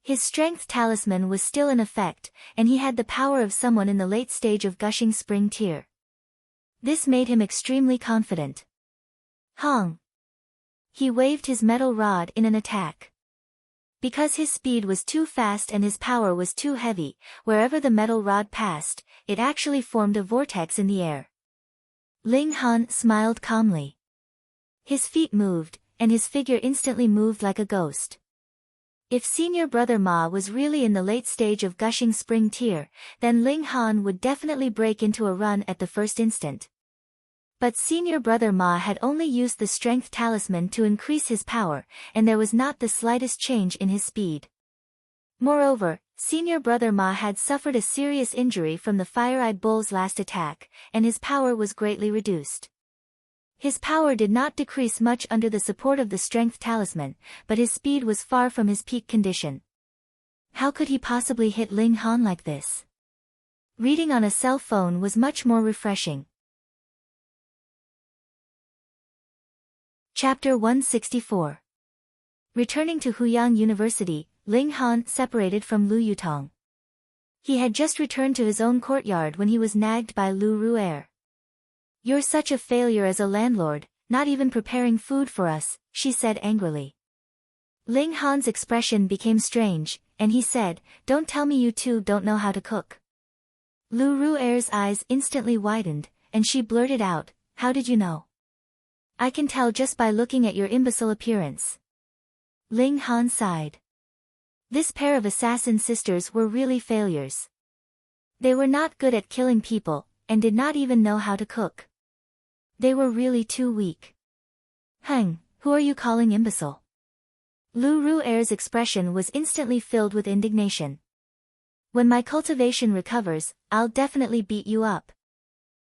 His strength talisman was still in effect, and he had the power of someone in the late stage of gushing spring tier. This made him extremely confident. Hong! He waved his metal rod in an attack. Because his speed was too fast and his power was too heavy, wherever the metal rod passed, it actually formed a vortex in the air. Ling Han smiled calmly. His feet moved, and his figure instantly moved like a ghost. If senior brother Ma was really in the late stage of gushing spring tier, then Ling Han would definitely break into a run at the first instant. But senior brother Ma had only used the strength talisman to increase his power, and there was not the slightest change in his speed. Moreover, senior brother Ma had suffered a serious injury from the fire-eyed bull's last attack, and his power was greatly reduced. His power did not decrease much under the support of the strength talisman, but his speed was far from his peak condition. How could he possibly hit Ling Han like this? Reading on a cell phone was much more refreshing. Chapter 164. Returning to Huyang University, Ling Han separated from Lu Yutong. He had just returned to his own courtyard when he was nagged by Lu Ru'er. You're such a failure as a landlord, not even preparing food for us, she said angrily. Ling Han's expression became strange, and he said, don't tell me you two don't know how to cook. Lu Ru'er's eyes instantly widened, and she blurted out, how did you know? I can tell just by looking at your imbecile appearance. Ling Han sighed. This pair of assassin sisters were really failures. They were not good at killing people, and did not even know how to cook. They were really too weak. Who are you calling imbecile? Lu Ru'er's expression was instantly filled with indignation. When my cultivation recovers, I'll definitely beat you up.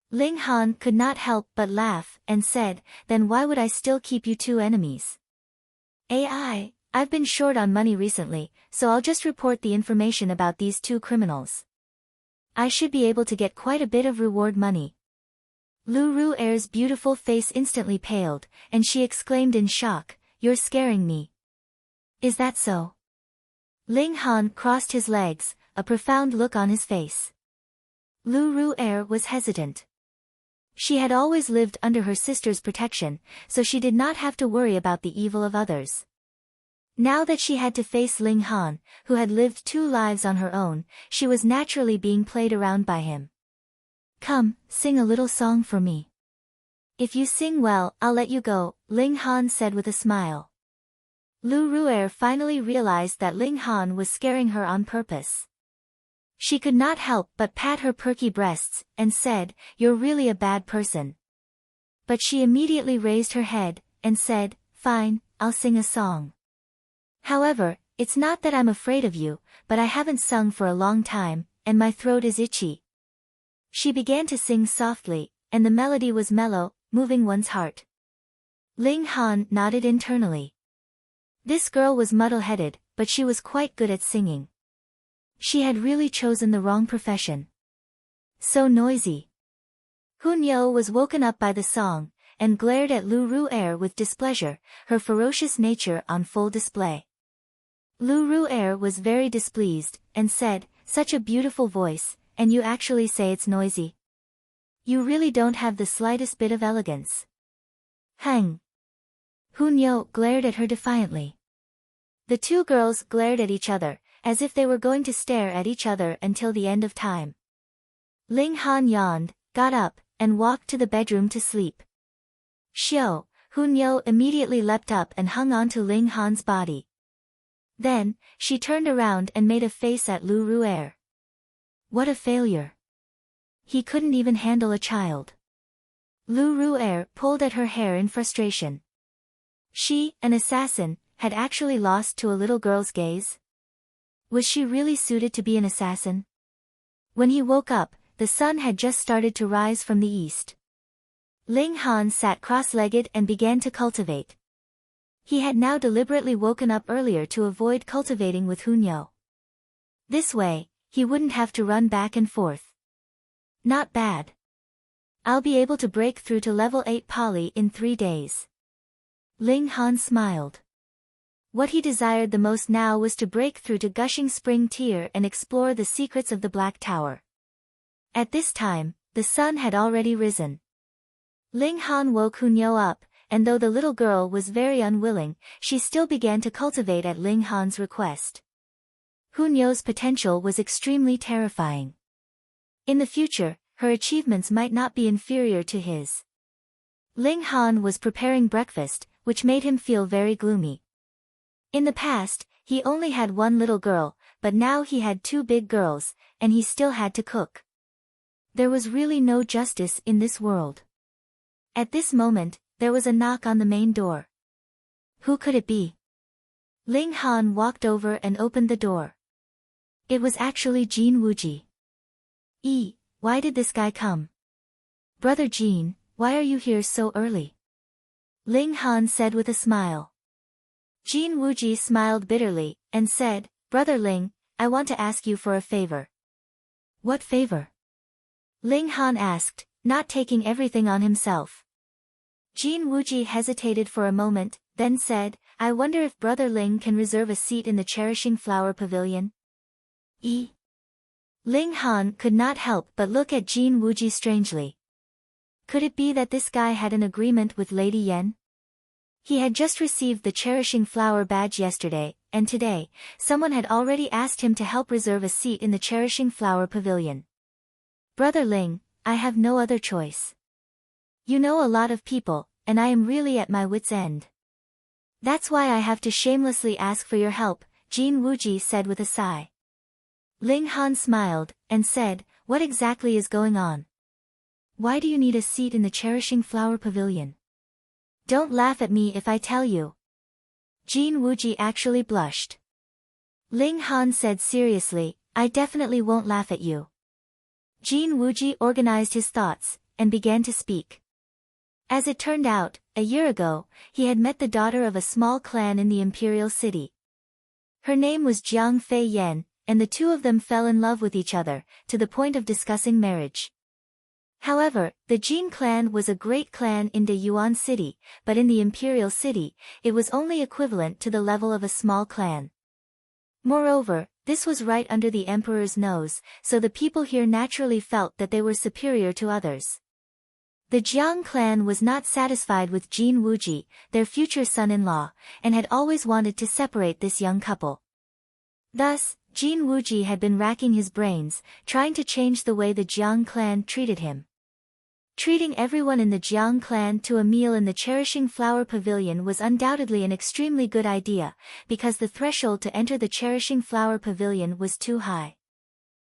Ling Han could not help but laugh, and said, then why would I still keep you two enemies? I've been short on money recently, so I'll just report the information about these two criminals. I should be able to get quite a bit of reward money. Lu Ru'er's beautiful face instantly paled, and she exclaimed in shock, you're scaring me. Is that so? Ling Han crossed his legs, a profound look on his face. Lu Ru'er was hesitant. She had always lived under her sister's protection, so she did not have to worry about the evil of others. Now that she had to face Ling Han, who had lived two lives on her own, she was naturally being played around by him. Come, sing a little song for me. If you sing well, I'll let you go, Ling Han said with a smile. Lu Ru'er finally realized that Ling Han was scaring her on purpose. She could not help but pat her perky breasts, and said, you're really a bad person. But she immediately raised her head, and said, fine, I'll sing a song. However, it's not that I'm afraid of you, but I haven't sung for a long time, and my throat is itchy. She began to sing softly, and the melody was mellow, moving one's heart. Ling Han nodded internally. This girl was muddle-headed, but she was quite good at singing. She had really chosen the wrong profession. So noisy. Hunyo was woken up by the song, and glared at Lu Ru'er with displeasure, her ferocious nature on full display. Lu Ru'er was very displeased, and said, such a beautiful voice, and you actually say it's noisy. You really don't have the slightest bit of elegance. Hunyo glared at her defiantly. The two girls glared at each other, as if they were going to stare at each other until the end of time. Ling Han yawned, got up, and walked to the bedroom to sleep. Hunyo immediately leapt up and hung onto Ling Han's body. Then, she turned around and made a face at Lu Ru'er. What a failure. He couldn't even handle a child. Lu Ru'er pulled at her hair in frustration. She, an assassin, had actually lost to a little girl's gaze? Was she really suited to be an assassin? When he woke up, the sun had just started to rise from the east. Ling Han sat cross-legged and began to cultivate. He had now deliberately woken up earlier to avoid cultivating with Hunyo. This way, he wouldn't have to run back and forth. Not bad. I'll be able to break through to level 8 poly in 3 days. Ling Han smiled. What he desired the most now was to break through to Gushing Spring Tier and explore the secrets of the Black Tower. At this time, the sun had already risen. Ling Han woke Hunyo up, and though the little girl was very unwilling, she still began to cultivate at Ling Han's request. Hunyo's potential was extremely terrifying. In the future, her achievements might not be inferior to his. Ling Han was preparing breakfast, which made him feel very gloomy. In the past, he only had one little girl, but now he had 2 big girls, and he still had to cook. There was really no justice in this world. At this moment, there was a knock on the main door. Who could it be? Ling Han walked over and opened the door. It was actually Jin Wuji. Why did this guy come? Brother Jin, why are you here so early? Ling Han said with a smile. Jin Wuji smiled bitterly, and said, Brother Ling, I want to ask you for a favor. What favor? Ling Han asked, not taking everything on himself. Jin Wuji hesitated for a moment, then said, I wonder if Brother Ling can reserve a seat in the Cherishing Flower Pavilion? Ling Han could not help but look at Jin Wuji strangely. Could it be that this guy had an agreement with Lady Yen? He had just received the Cherishing Flower badge yesterday, and today, someone had already asked him to help reserve a seat in the Cherishing Flower Pavilion. Brother Ling, I have no other choice. You know a lot of people, and I am really at my wit's end. That's why I have to shamelessly ask for your help, Jin Wuji said with a sigh. Ling Han smiled, and said, what exactly is going on? Why do you need a seat in the cherishing flower pavilion? Don't laugh at me if I tell you. Jin Wuji actually blushed. Ling Han said seriously, I definitely won't laugh at you. Jin Wuji organized his thoughts, and began to speak. As it turned out, a year ago, he had met the daughter of a small clan in the imperial city. Her name was Jiang Fei Yan, and the two of them fell in love with each other, to the point of discussing marriage. However, the Jin clan was a great clan in the Yuan city, but in the imperial city, it was only equivalent to the level of a small clan. Moreover, this was right under the emperor's nose, so the people here naturally felt that they were superior to others. The Jiang clan was not satisfied with Jin Wuji, their future son-in-law, and had always wanted to separate this young couple. Thus, Jin Wuji had been racking his brains, trying to change the way the Jiang clan treated him. Treating everyone in the Jiang clan to a meal in the Cherishing Flower Pavilion was undoubtedly an extremely good idea, because the threshold to enter the Cherishing Flower Pavilion was too high.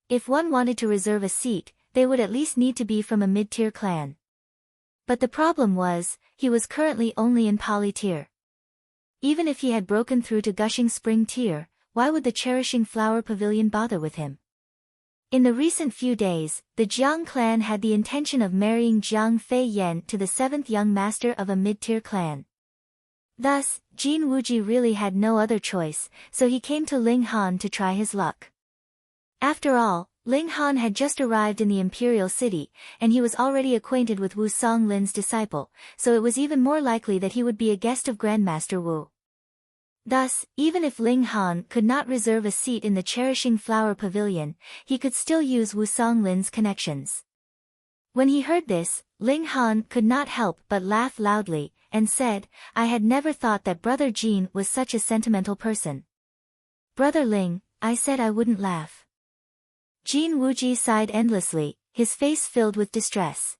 If one wanted to reserve a seat, they would at least need to be from a mid-tier clan. But the problem was, he was currently only in poly-tier. Even if he had broken through to Gushing Spring tier, why would the Cherishing Flower Pavilion bother with him? In the recent few days, the Jiang clan had the intention of marrying Jiang Fei Yan to the 7th young master of a mid-tier clan. Thus, Jin Wuji really had no other choice, so he came to Ling Han to try his luck. After all, Ling Han had just arrived in the imperial city, and he was already acquainted with Wu Songlin's disciple, so it was even more likely that he would be a guest of Grandmaster Wu. Thus, even if Ling Han could not reserve a seat in the Cherishing Flower Pavilion, he could still use Wu Songlin's connections. When he heard this, Ling Han could not help but laugh loudly, and said, I had never thought that Brother Jin was such a sentimental person. Brother Ling, I said I wouldn't laugh. Jin Wuji sighed endlessly, his face filled with distress.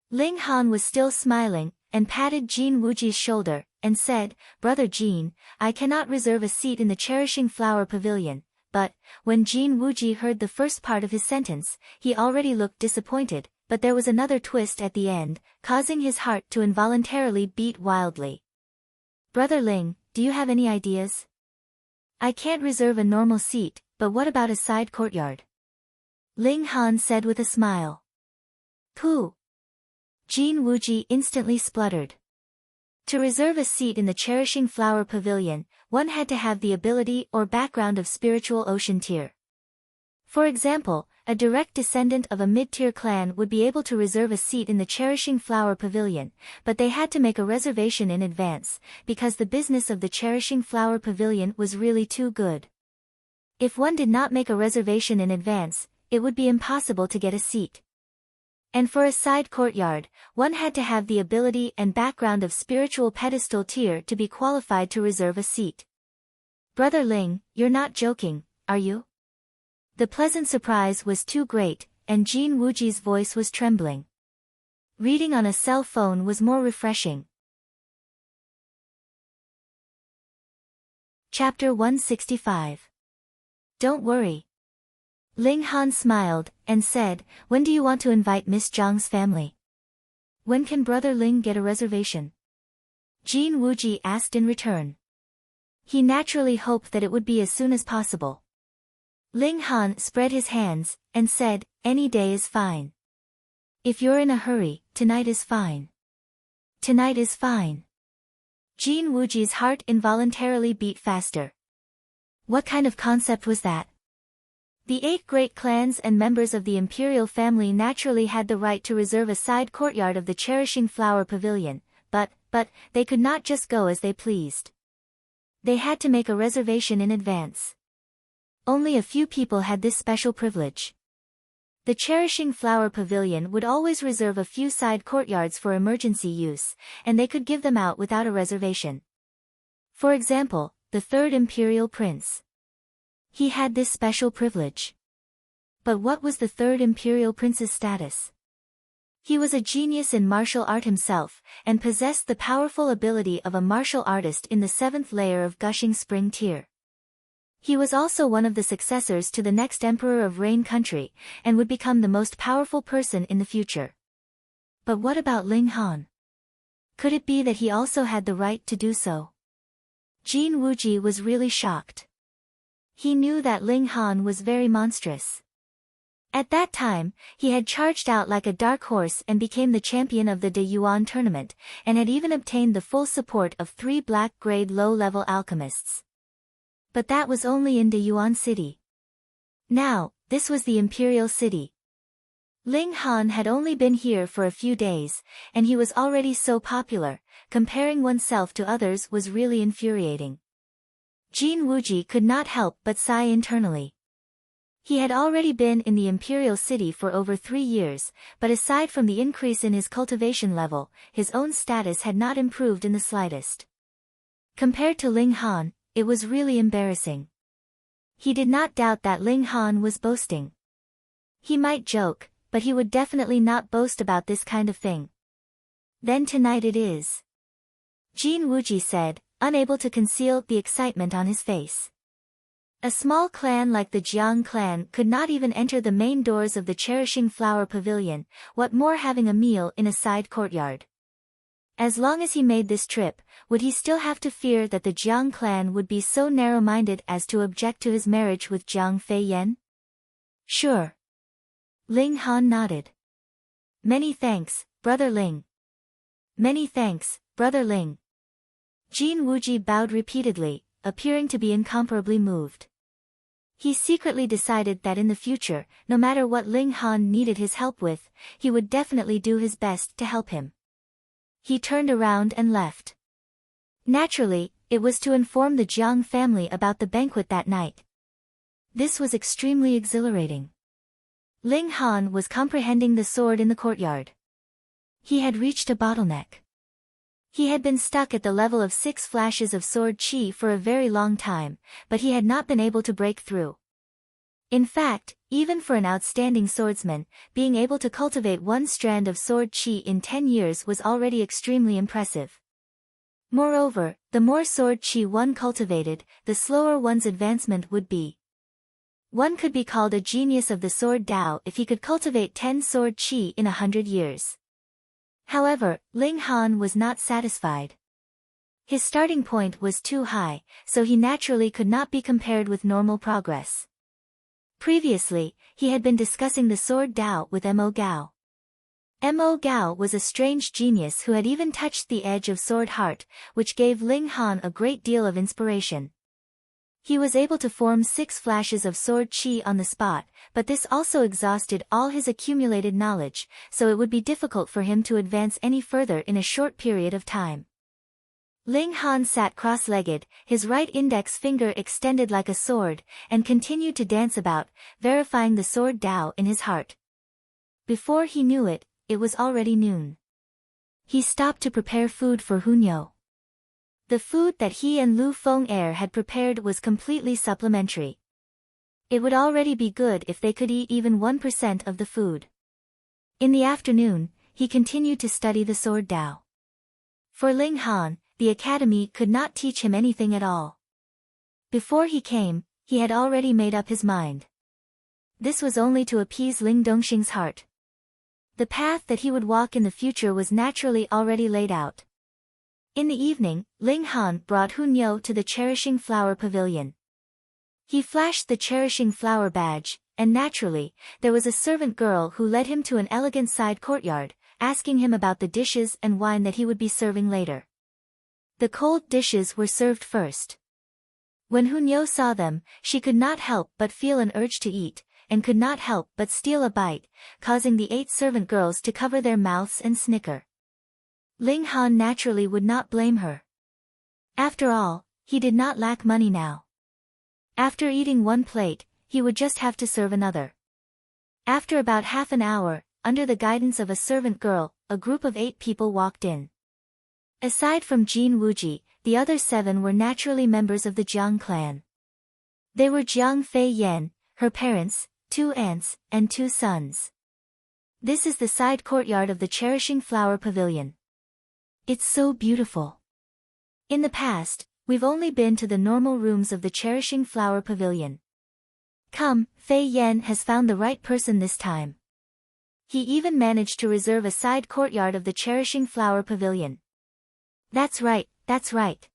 Ling Han was still smiling, and patted Jin Wuji's shoulder, and said, Brother Jin, I cannot reserve a seat in the Cherishing Flower Pavilion, but, when Jin Wuji heard the first part of his sentence, he already looked disappointed, but there was another twist at the end, causing his heart to involuntarily beat wildly. Brother Ling, do you have any ideas? I can't reserve a normal seat, but what about a side courtyard? Ling Han said with a smile. Pooh! Jin Wuji instantly spluttered. To reserve a seat in the Cherishing Flower Pavilion, one had to have the ability or background of spiritual ocean tier. For example, a direct descendant of a mid-tier clan would be able to reserve a seat in the Cherishing Flower Pavilion, but they had to make a reservation in advance, because the business of the Cherishing Flower Pavilion was really too good. If one did not make a reservation in advance, it would be impossible to get a seat. And for a side courtyard, one had to have the ability and background of spiritual pedestal tier to be qualified to reserve a seat. Brother Ling, you're not joking, are you? The pleasant surprise was too great, and Jin Wuji's voice was trembling. Reading on a cell phone was more refreshing. Chapter 165. Don't worry. Ling Han smiled, and said, when do you want to invite Miss Zhang's family? When can Brother Ling get a reservation? Jin Wuji asked in return. He naturally hoped that it would be as soon as possible. Ling Han spread his hands, and said, any day is fine. If you're in a hurry, tonight is fine. Tonight is fine. Jin Wuji's heart involuntarily beat faster. What kind of concept was that? The 8 great clans and members of the imperial family naturally had the right to reserve a side courtyard of the Cherishing Flower Pavilion, but they could not just go as they pleased. They had to make a reservation in advance. Only a few people had this special privilege. The Cherishing Flower Pavilion would always reserve a few side courtyards for emergency use, and they could give them out without a reservation. For example, the 3rd Imperial Prince. He had this special privilege. But what was the 3rd Imperial Prince's status? He was a genius in martial art himself, and possessed the powerful ability of a martial artist in the 7th layer of Gushing Spring tier. He was also one of the successors to the next emperor of Rain Country, and would become the most powerful person in the future. But what about Ling Han? Could it be that he also had the right to do so? Jin Wuji was really shocked. He knew that Ling Han was very monstrous. At that time, he had charged out like a dark horse and became the champion of the De Yuan tournament, and had even obtained the full support of 3 black-grade low-level alchemists. But that was only in De Yuan City. Now, this was the Imperial City. Ling Han had only been here for a few days, and he was already so popular, comparing oneself to others was really infuriating. Jin Wuji could not help but sigh internally. He had already been in the Imperial City for over 3 years, but aside from the increase in his cultivation level, his own status had not improved in the slightest. Compared to Ling Han, it was really embarrassing. He did not doubt that Ling Han was boasting. He might joke, but he would definitely not boast about this kind of thing. Then tonight it is. Jin Wuji said, unable to conceal the excitement on his face. A small clan like the Jiang clan could not even enter the main doors of the Cherishing Flower Pavilion, what more having a meal in a side courtyard. As long as he made this trip, would he still have to fear that the Jiang clan would be so narrow-minded as to object to his marriage with Jiang Feiyan? Sure. Ling Han nodded. Many thanks, Brother Ling. Many thanks, Brother Ling. Jin Wuji bowed repeatedly, appearing to be incomparably moved. He secretly decided that in the future, no matter what Ling Han needed his help with, he would definitely do his best to help him. He turned around and left. Naturally, it was to inform the Jiang family about the banquet that night. This was extremely exhilarating. Ling Han was comprehending the sword in the courtyard. He had reached a bottleneck. He had been stuck at the level of 6 flashes of sword chi for a very long time, but he had not been able to break through. In fact, even for an outstanding swordsman, being able to cultivate 1 strand of sword chi in 10 years was already extremely impressive. Moreover, the more sword chi one cultivated, the slower one's advancement would be. One could be called a genius of the sword Dao if he could cultivate 10 sword chi in 100 years. However, Ling Han was not satisfied. His starting point was too high, so he naturally could not be compared with normal progress. Previously, he had been discussing the sword Dao with Mo Gao. Mo Gao was a strange genius who had even touched the edge of sword heart, which gave Ling Han a great deal of inspiration. He was able to form 6 flashes of sword chi on the spot, but this also exhausted all his accumulated knowledge, so it would be difficult for him to advance any further in a short period of time. Ling Han sat cross-legged, his right index finger extended like a sword, and continued to dance about, verifying the sword Dao in his heart. Before he knew it, it was already noon. He stopped to prepare food for Hunyou. The food that he and Lu Feng-er had prepared was completely supplementary. It would already be good if they could eat even 1% of the food. In the afternoon, he continued to study the sword Dao. For Ling Han, the academy could not teach him anything at all. Before he came, he had already made up his mind. This was only to appease Ling Dongxing's heart. The path that he would walk in the future was naturally already laid out. In the evening, Ling Han brought Hunyou to the Cherishing Flower Pavilion. He flashed the Cherishing Flower badge, and naturally, there was a servant girl who led him to an elegant side courtyard, asking him about the dishes and wine that he would be serving later. The cold dishes were served first. When Hunyou saw them, she could not help but feel an urge to eat, and could not help but steal a bite, causing the 8 servant girls to cover their mouths and snicker. Ling Han naturally would not blame her. After all, he did not lack money now. After eating 1 plate, he would just have to serve another. After about half an hour, under the guidance of a servant girl, a group of 8 people walked in. Aside from Jin Wuji, the other 7 were naturally members of the Jiang clan. They were Jiang Feiyan, her parents, 2 aunts, and 2 sons. This is the side courtyard of the Cherishing Flower Pavilion. It's so beautiful. In the past, we've only been to the normal rooms of the Cherishing Flower Pavilion. Come, Fei Yan has found the right person this time. He even managed to reserve a side courtyard of the Cherishing Flower Pavilion. That's right, that's right.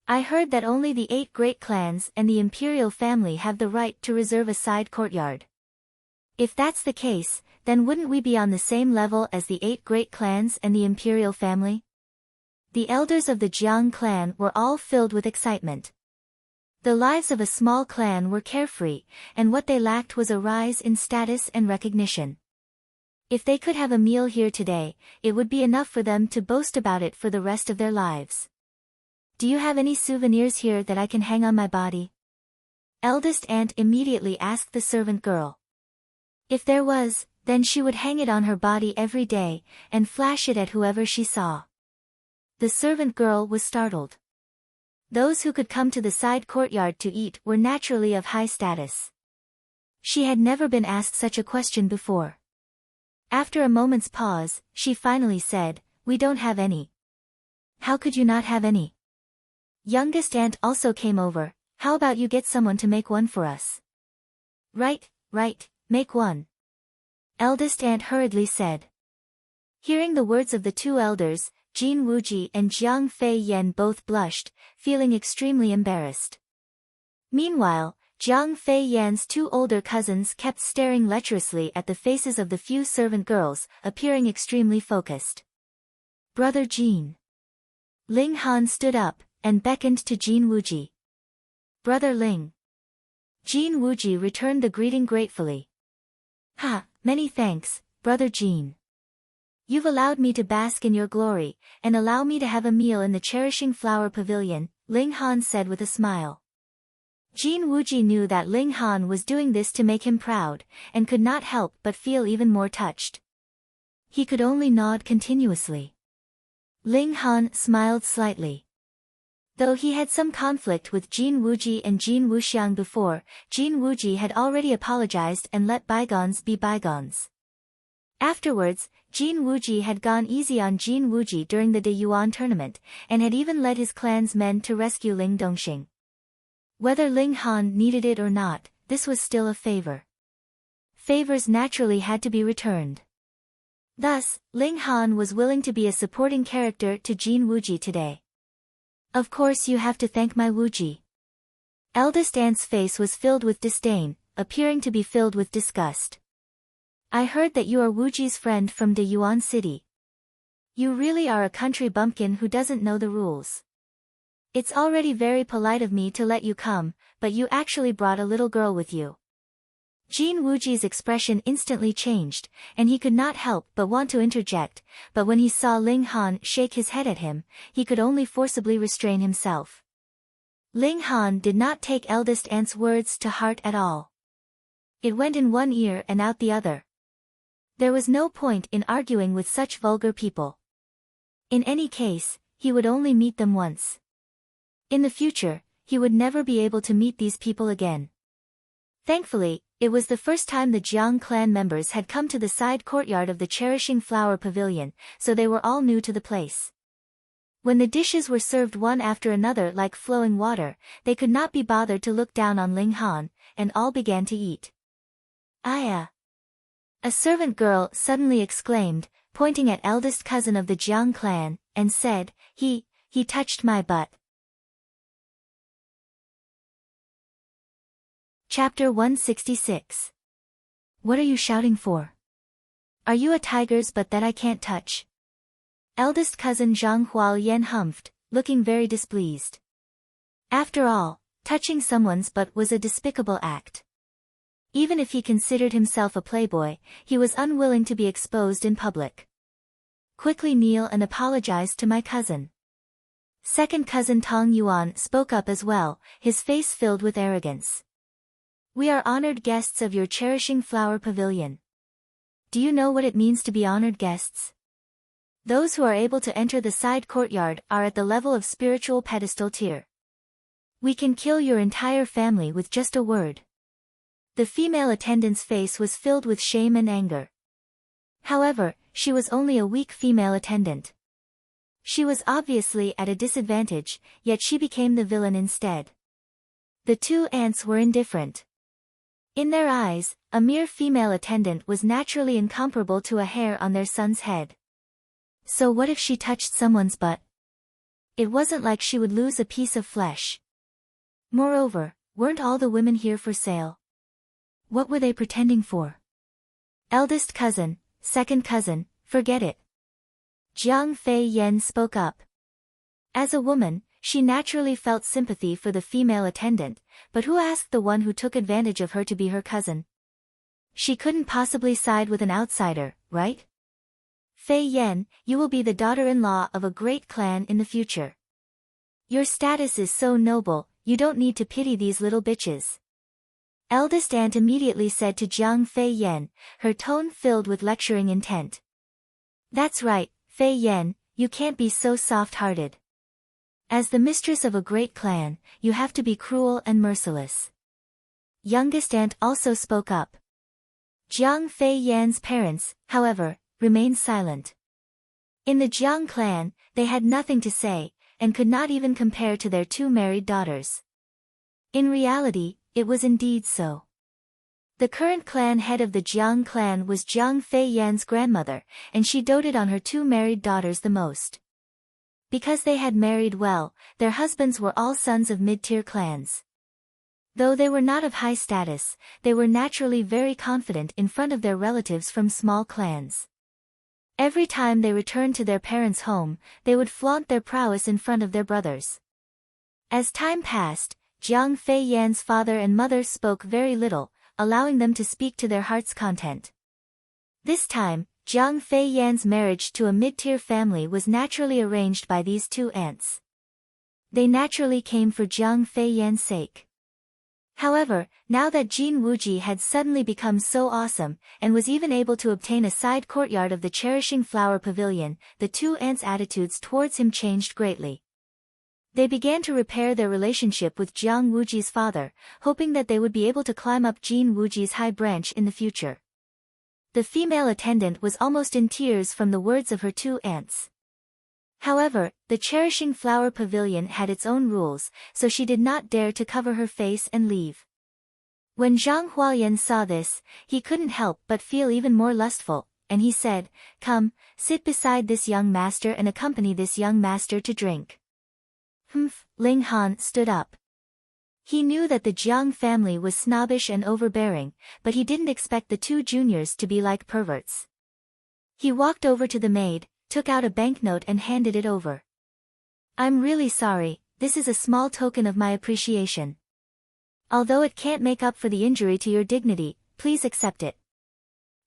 I heard that only the 8 great clans and the imperial family have the right to reserve a side courtyard. If that's the case, then wouldn't we be on the same level as the 8 great clans and the imperial family? The elders of the Jiang clan were all filled with excitement. The lives of a small clan were carefree, and what they lacked was a rise in status and recognition. If they could have a meal here today, it would be enough for them to boast about it for the rest of their lives. Do you have any souvenirs here that I can hang on my body? Eldest aunt immediately asked the servant girl. If there was, then she would hang it on her body every day, and flash it at whoever she saw. The servant girl was startled. Those who could come to the side courtyard to eat were naturally of high status. She had never been asked such a question before. After a moment's pause, she finally said, "We don't have any." "How could you not have any?" Youngest aunt also came over. "How about you get someone to make one for us?" Right, make one," eldest aunt hurriedly said. Hearing the words of the 2 elders, Jin Wuji and Jiang Fei Yan both blushed, feeling extremely embarrassed. Meanwhile, Jiang Fei Yan's 2 older cousins kept staring lecherously at the faces of the few servant girls, appearing extremely focused. "Brother Jin." Ling Han stood up, and beckoned to Jin Wuji. "Brother Ling." Jin Wuji returned the greeting gratefully. Many thanks, Brother Jin. You've allowed me to bask in your glory, and allow me to have a meal in the Cherishing Flower Pavilion, Ling Han said with a smile. Jin Wuji knew that Ling Han was doing this to make him proud, and could not help but feel even more touched. He could only nod continuously. Ling Han smiled slightly. Though he had some conflict with Jin Wuji and Jin Wuxiang before, Jin Wuji had already apologized and let bygones be bygones. Afterwards, Jin Wuji had gone easy on Jin Wuji during the De Yuan tournament, and had even led his clan's men to rescue Ling Dongxing. Whether Ling Han needed it or not, this was still a favor. Favors naturally had to be returned. Thus, Ling Han was willing to be a supporting character to Jin Wuji today. "Of course you have to thank my Wuji." Eldest aunt's face was filled with disdain, appearing to be filled with disgust. "I heard that you are Wuji's friend from De Yuan City. You really are a country bumpkin who doesn't know the rules. It's already very polite of me to let you come, but you actually brought a little girl with you." Jin Wuji's expression instantly changed, and he could not help but want to interject, but when he saw Ling Han shake his head at him, he could only forcibly restrain himself. Ling Han did not take eldest aunt's words to heart at all. It went in one ear and out the other. There was no point in arguing with such vulgar people. In any case, he would only meet them once. In the future, he would never be able to meet these people again. Thankfully, it was the first time the Jiang clan members had come to the side courtyard of the Cherishing Flower Pavilion, so they were all new to the place. When the dishes were served one after another like flowing water, they could not be bothered to look down on Ling Han, and all began to eat. "Aya!" A servant girl suddenly exclaimed, pointing at eldest cousin of the Jiang clan, and said, He touched my butt." Chapter 166. What are you shouting for? Are you a tiger's butt that I can't touch? Eldest cousin Zhang Hualyan humphed, looking very displeased. After all, touching someone's butt was a despicable act. Even if he considered himself a playboy, he was unwilling to be exposed in public. "Quickly kneel and apologize to my cousin." Second cousin Tong Yuan spoke up as well, his face filled with arrogance. "We are honored guests of your Cherishing Flower Pavilion. Do you know what it means to be honored guests? Those who are able to enter the side courtyard are at the level of spiritual pedestal tier. We can kill your entire family with just a word." The female attendant's face was filled with shame and anger. However, she was only a weak female attendant. She was obviously at a disadvantage, yet she became the villain instead. The 2 aunts were indifferent. In their eyes, a mere female attendant was naturally incomparable to a hair on their son's head. So what if she touched someone's butt? It wasn't like she would lose a piece of flesh. Moreover, weren't all the women here for sale? What were they pretending for? Eldest cousin, second cousin, forget it. Jiang Fei Yan spoke up. As a woman, she naturally felt sympathy for the female attendant, but who asked the one who took advantage of her to be her cousin? She couldn't possibly side with an outsider, right? Fei Yan, you will be the daughter-in-law of a great clan in the future. Your status is so noble, you don't need to pity these little bitches. Eldest aunt immediately said to Jiang Fei Yan, her tone filled with lecturing intent. That's right, Fei Yan, you can't be so soft-hearted. As the mistress of a great clan, you have to be cruel and merciless. Youngest aunt also spoke up. Jiang Fei Yan's parents, however, remained silent. In the Jiang clan, they had nothing to say, and could not even compare to their two married daughters. In reality, it was indeed so. The current clan head of the Jiang clan was Jiang Fei Yan's grandmother, and she doted on her two married daughters the most. Because they had married well, their husbands were all sons of mid-tier clans. Though they were not of high status, they were naturally very confident in front of their relatives from small clans. Every time they returned to their parents' home, they would flaunt their prowess in front of their brothers. As time passed, Jiang Fei Yan's father and mother spoke very little, allowing them to speak to their heart's content. This time, Jiang Fei Yan's marriage to a mid-tier family was naturally arranged by these two aunts. They naturally came for Jiang Fei Yan's sake. However, now that Jin Wuji had suddenly become so awesome, and was even able to obtain a side courtyard of the Cherishing Flower Pavilion, the two aunts' attitudes towards him changed greatly. They began to repair their relationship with Jiang Wuji's father, hoping that they would be able to climb up Jin Wuji's high branch in the future. The female attendant was almost in tears from the words of her two aunts. However, the Cherishing Flower Pavilion had its own rules, so she did not dare to cover her face and leave. When Zhang Huayan saw this, he couldn't help but feel even more lustful, and he said, "Come, sit beside this young master and accompany this young master to drink." Humph, Ling Han stood up. He knew that the Jiang family was snobbish and overbearing, but he didn't expect the two juniors to be like perverts. He walked over to the maid, took out a banknote and handed it over. "I'm really sorry, this is a small token of my appreciation. Although it can't make up for the injury to your dignity, please accept it."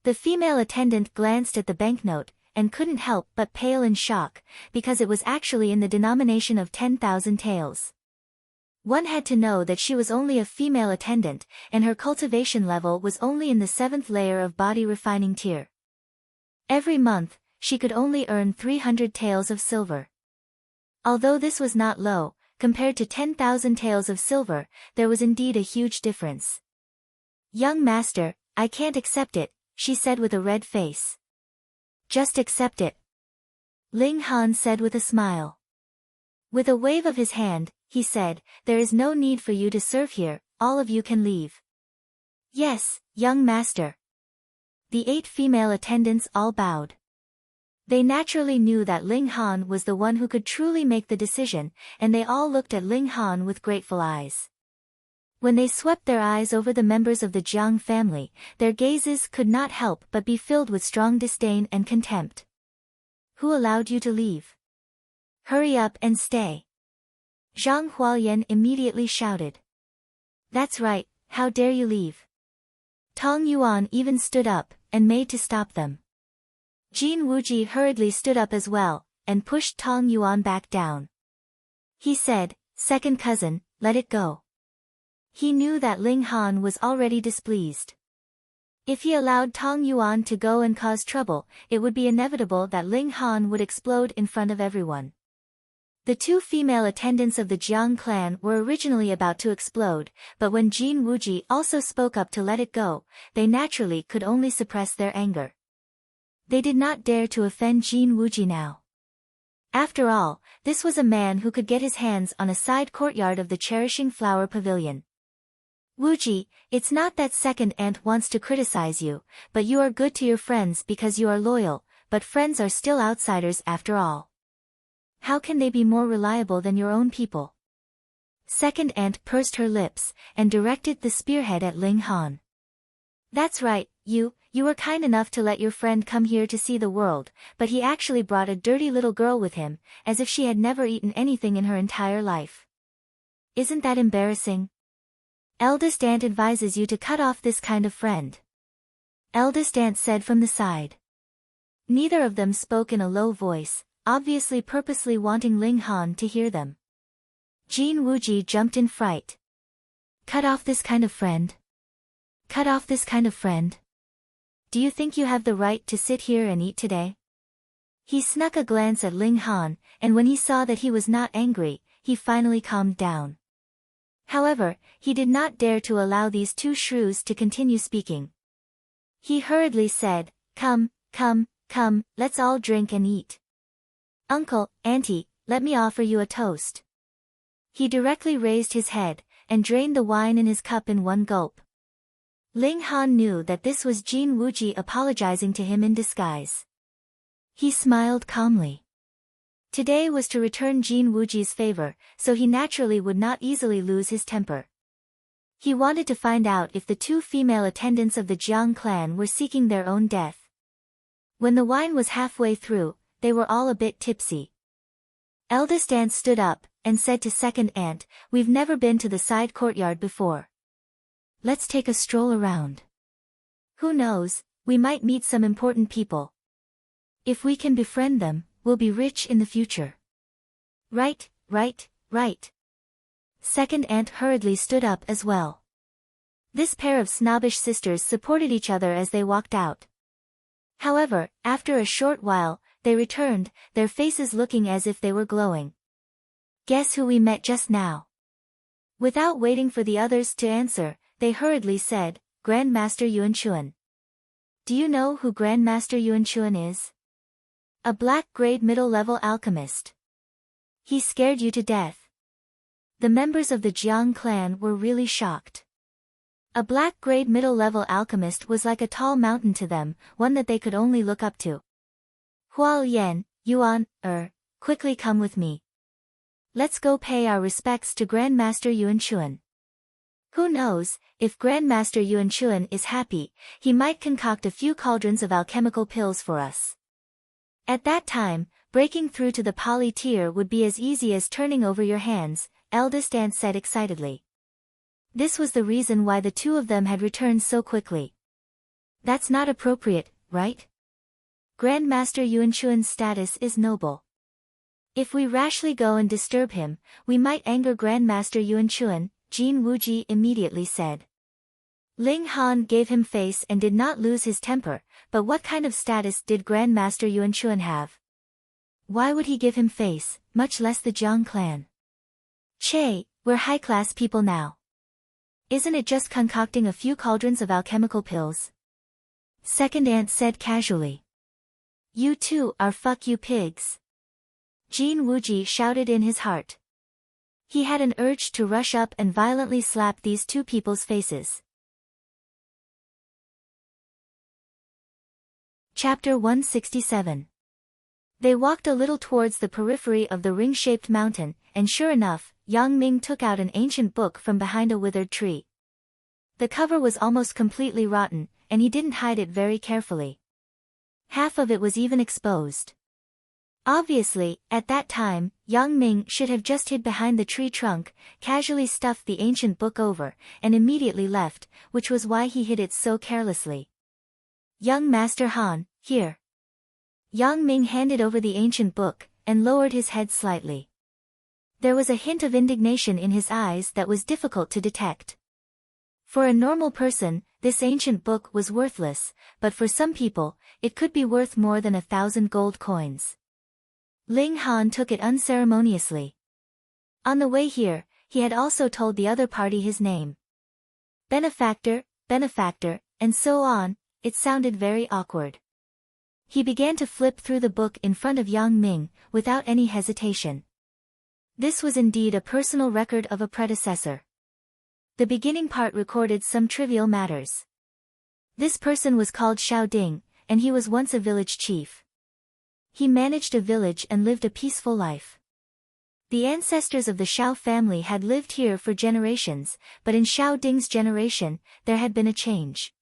The female attendant glanced at the banknote, and couldn't help but pale in shock, because it was actually in the denomination of 10,000 taels. One had to know that she was only a female attendant, and her cultivation level was only in the 7th layer of body refining tier. Every month, she could only earn 300 taels of silver. Although this was not low, compared to 10,000 taels of silver, there was indeed a huge difference. "Young master, I can't accept it," she said with a red face. "Just accept it," Ling Han said with a smile. With a wave of his hand, he said, "There is no need for you to serve here, all of you can leave." "Yes, young master." The 8 female attendants all bowed. They naturally knew that Ling Han was the one who could truly make the decision, and they all looked at Ling Han with grateful eyes. When they swept their eyes over the members of the Jiang family, their gazes could not help but be filled with strong disdain and contempt. "Who allowed you to leave? Hurry up and stay!" Zhang Huayan immediately shouted. "That's right, how dare you leave?" Tong Yuan even stood up, and made to stop them. Jin Wuji hurriedly stood up as well, and pushed Tong Yuan back down. He said, "Second cousin, let it go." He knew that Ling Han was already displeased. If he allowed Tong Yuan to go and cause trouble, it would be inevitable that Ling Han would explode in front of everyone. The 2 female attendants of the Jiang clan were originally about to explode, but when Jin Wuji also spoke up to let it go, they naturally could only suppress their anger. They did not dare to offend Jin Wuji now. After all, this was a man who could get his hands on a side courtyard of the Cherishing Flower Pavilion. Wuji, it's not that second aunt wants to criticize you, but you are good to your friends because you are loyal, but friends are still outsiders after all. How can they be more reliable than your own people? Second aunt pursed her lips, and directed the spearhead at Ling Han. That's right, you were kind enough to let your friend come here to see the world, but he actually brought a dirty little girl with him, as if she had never eaten anything in her entire life. Isn't that embarrassing? Eldest aunt advises you to cut off this kind of friend. Eldest aunt said from the side. Neither of them spoke in a low voice, obviously purposely wanting Ling Han to hear them. Jin Wuji jumped in fright. Cut off this kind of friend? Cut off this kind of friend? Do you think you have the right to sit here and eat today? He snuck a glance at Ling Han, and when he saw that he was not angry, he finally calmed down. However, he did not dare to allow these two shrews to continue speaking. He hurriedly said, Come, let's all drink and eat. Uncle, auntie, let me offer you a toast. He directly raised his head, and drained the wine in his cup in one gulp. Ling Han knew that this was Jin Wuji apologizing to him in disguise. He smiled calmly. Today was to return Jin Wuji's favor, so he naturally would not easily lose his temper. He wanted to find out if the two female attendants of the Jiang clan were seeking their own death. When the wine was halfway through, they were all a bit tipsy. Eldest aunt stood up, and said to second aunt, We've never been to the side courtyard before. Let's take a stroll around. Who knows, we might meet some important people. If we can befriend them, we'll be rich in the future. Right. Second aunt hurriedly stood up as well. This pair of snobbish sisters supported each other as they walked out. However, after a short while, they returned, their faces looking as if they were glowing. Guess who we met just now? Without waiting for the others to answer, they hurriedly said, Grandmaster Yuan Chuan. Do you know who Grandmaster Yuan Chuan is? A black-grade middle-level alchemist. He scared you to death. The members of the Jiang clan were really shocked. A black-grade middle-level alchemist was like a tall mountain to them, one that they could only look up to. Hualian, Yuan, quickly come with me. Let's go pay our respects to Grandmaster Yuan Chuan. Who knows, if Grandmaster Yuan Chuan is happy, he might concoct a few cauldrons of alchemical pills for us. At that time, breaking through to the poly tier would be as easy as turning over your hands, eldest aunt said excitedly. This was the reason why the two of them had returned so quickly. That's not appropriate, right? Grandmaster Yuan Chuan's status is noble. If we rashly go and disturb him, we might anger Grandmaster Yuan Chuan, Jin Wuji immediately said. Ling Han gave him face and did not lose his temper, but what kind of status did Grandmaster Yuan Chuan have? Why would he give him face, much less the Jiang clan? Che, we're high-class people now. Isn't it just concocting a few cauldrons of alchemical pills? Second aunt said casually. You two are fuck you pigs. Jin Wuji shouted in his heart. He had an urge to rush up and violently slap these two people's faces. Chapter 167. They walked a little towards the periphery of the ring-shaped mountain, and sure enough, Yang Ming took out an ancient book from behind a withered tree. The cover was almost completely rotten, and he didn't hide it very carefully. Half of it was even exposed. Obviously, at that time, Yang Ming should have just hid behind the tree trunk, casually stuffed the ancient book over, and immediately left, which was why he hid it so carelessly. Young Master Han, here. Yang Ming handed over the ancient book, and lowered his head slightly. There was a hint of indignation in his eyes that was difficult to detect. For a normal person, this ancient book was worthless, but for some people, it could be worth more than 1,000 gold coins. Ling Han took it unceremoniously. On the way here, he had also told the other party his name. Benefactor, and so on. It sounded very awkward. He began to flip through the book in front of Yang Ming, without any hesitation. This was indeed a personal record of a predecessor. The beginning part recorded some trivial matters. This person was called Xiao Ding, and he was once a village chief. He managed a village and lived a peaceful life. The ancestors of the Xiao family had lived here for generations, but in Xiao Ding's generation, there had been a change.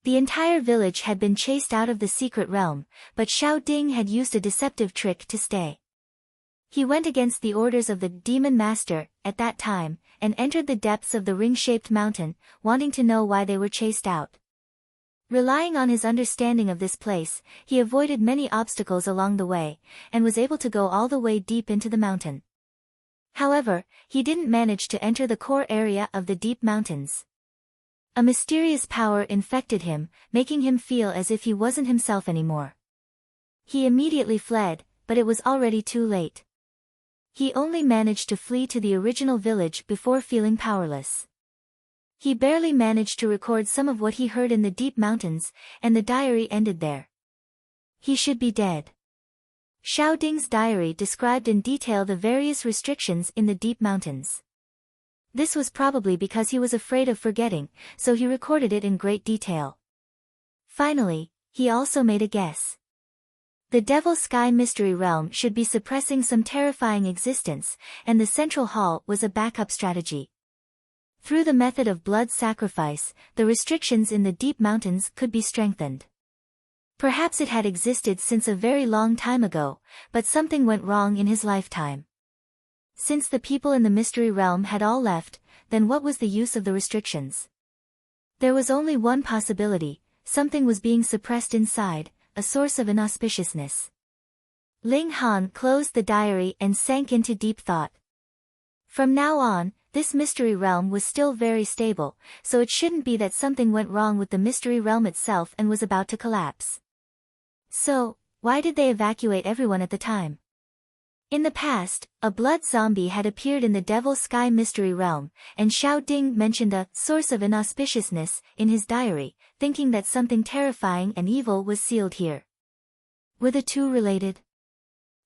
The entire village had been chased out of the secret realm, but Xiao Ding had used a deceptive trick to stay. He went against the orders of the demon master, at that time, and entered the depths of the ring-shaped mountain, wanting to know why they were chased out. Relying on his understanding of this place, he avoided many obstacles along the way, and was able to go all the way deep into the mountain. However, he didn't manage to enter the core area of the deep mountains. A mysterious power infected him, making him feel as if he wasn't himself anymore. He immediately fled, but it was already too late. He only managed to flee to the original village before feeling powerless. He barely managed to record some of what he heard in the deep mountains, and the diary ended there. He should be dead. Xiao Ding's diary described in detail the various restrictions in the deep mountains. This was probably because he was afraid of forgetting, so he recorded it in great detail. Finally, he also made a guess. The Devil Sky Mystery Realm should be suppressing some terrifying existence, and the Central Hall was a backup strategy. Through the method of blood sacrifice, the restrictions in the deep mountains could be strengthened. Perhaps it had existed since a very long time ago, but something went wrong in his lifetime. Since the people in the Mystery Realm had all left, then what was the use of the restrictions? There was only one possibility: something was being suppressed inside, a source of inauspiciousness. Ling Han closed the diary and sank into deep thought. From now on, this Mystery Realm was still very stable, so it shouldn't be that something went wrong with the Mystery Realm itself and was about to collapse. So, why did they evacuate everyone at the time? In the past, a blood zombie had appeared in the Devil Sky Mystery Realm, and Xiao Ding mentioned a source of inauspiciousness in his diary, thinking that something terrifying and evil was sealed here. Were the two related?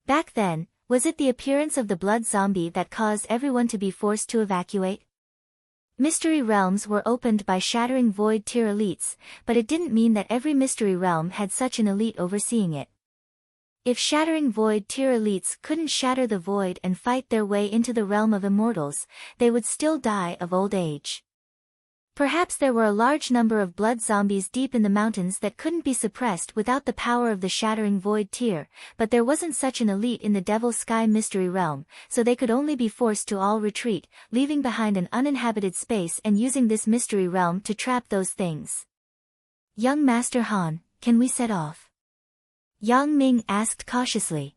Back then, was it the appearance of the blood zombie that caused everyone to be forced to evacuate? Mystery realms were opened by shattering void tier elites, but it didn't mean that every mystery realm had such an elite overseeing it. If shattering void tier elites couldn't shatter the void and fight their way into the realm of immortals, they would still die of old age. Perhaps there were a large number of blood zombies deep in the mountains that couldn't be suppressed without the power of the shattering void tier, but there wasn't such an elite in the Devil Sky Mystery Realm, so they could only be forced to all retreat, leaving behind an uninhabited space and using this mystery realm to trap those things. Young Master Han, can we set off? Yang Ming asked cautiously.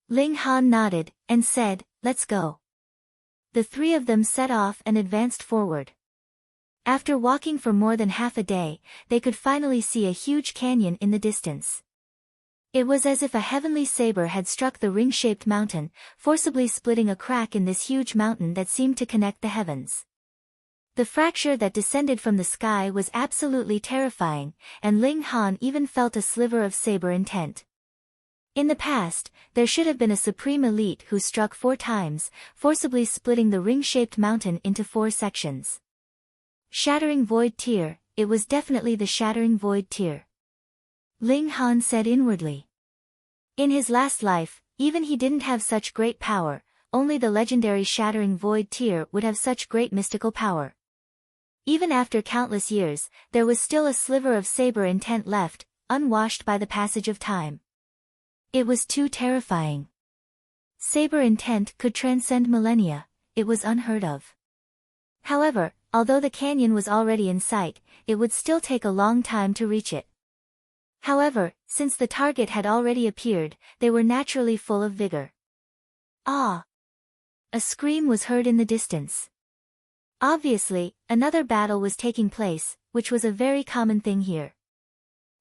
Ling Han nodded, and said, let's go. The three of them set off and advanced forward. After walking for more than half a day, they could finally see a huge canyon in the distance. It was as if a heavenly saber had struck the ring-shaped mountain, forcibly splitting a crack in this huge mountain that seemed to connect the heavens. The fracture that descended from the sky was absolutely terrifying, and Ling Han even felt a sliver of saber intent. In the past, there should have been a supreme elite who struck 4 times, forcibly splitting the ring-shaped mountain into 4 sections. Shattering Void Tier, it was definitely the Shattering Void Tier. Ling Han said inwardly. In his last life, even he didn't have such great power, only the legendary Shattering Void Tier would have such great mystical power. Even after countless years, there was still a sliver of saber intent left, unwashed by the passage of time. It was too terrifying. Saber intent could transcend millennia, it was unheard of. However, although the canyon was already in sight, it would still take a long time to reach it. However, since the target had already appeared, they were naturally full of vigor. Ah! A scream was heard in the distance. Obviously, another battle was taking place, which was a very common thing here.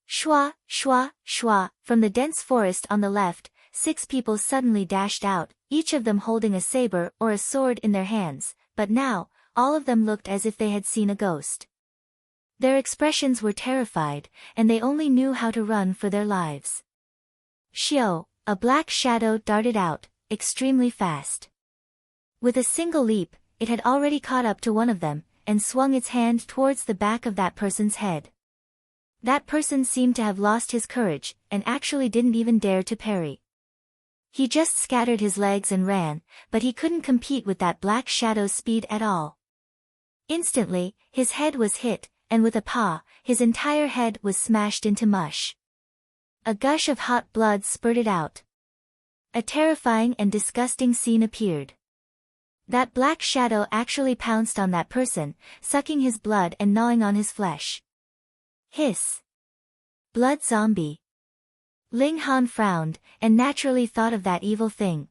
Shwa, shwa, shwa, from the dense forest on the left, 6 people suddenly dashed out, each of them holding a saber or a sword in their hands, but now, all of them looked as if they had seen a ghost. Their expressions were terrified, and they only knew how to run for their lives. Xiao, a black shadow darted out, extremely fast. With a single leap, it had already caught up to one of them, and swung its hand towards the back of that person's head. That person seemed to have lost his courage, and actually didn't even dare to parry. He just scattered his legs and ran, but he couldn't compete with that black shadow's speed at all. Instantly, his head was hit, and with a paw, his entire head was smashed into mush. A gush of hot blood spurted out. A terrifying and disgusting scene appeared. That black shadow actually pounced on that person, sucking his blood and gnawing on his flesh. Hiss! Blood zombie. Ling Han frowned, and naturally thought of that evil thing.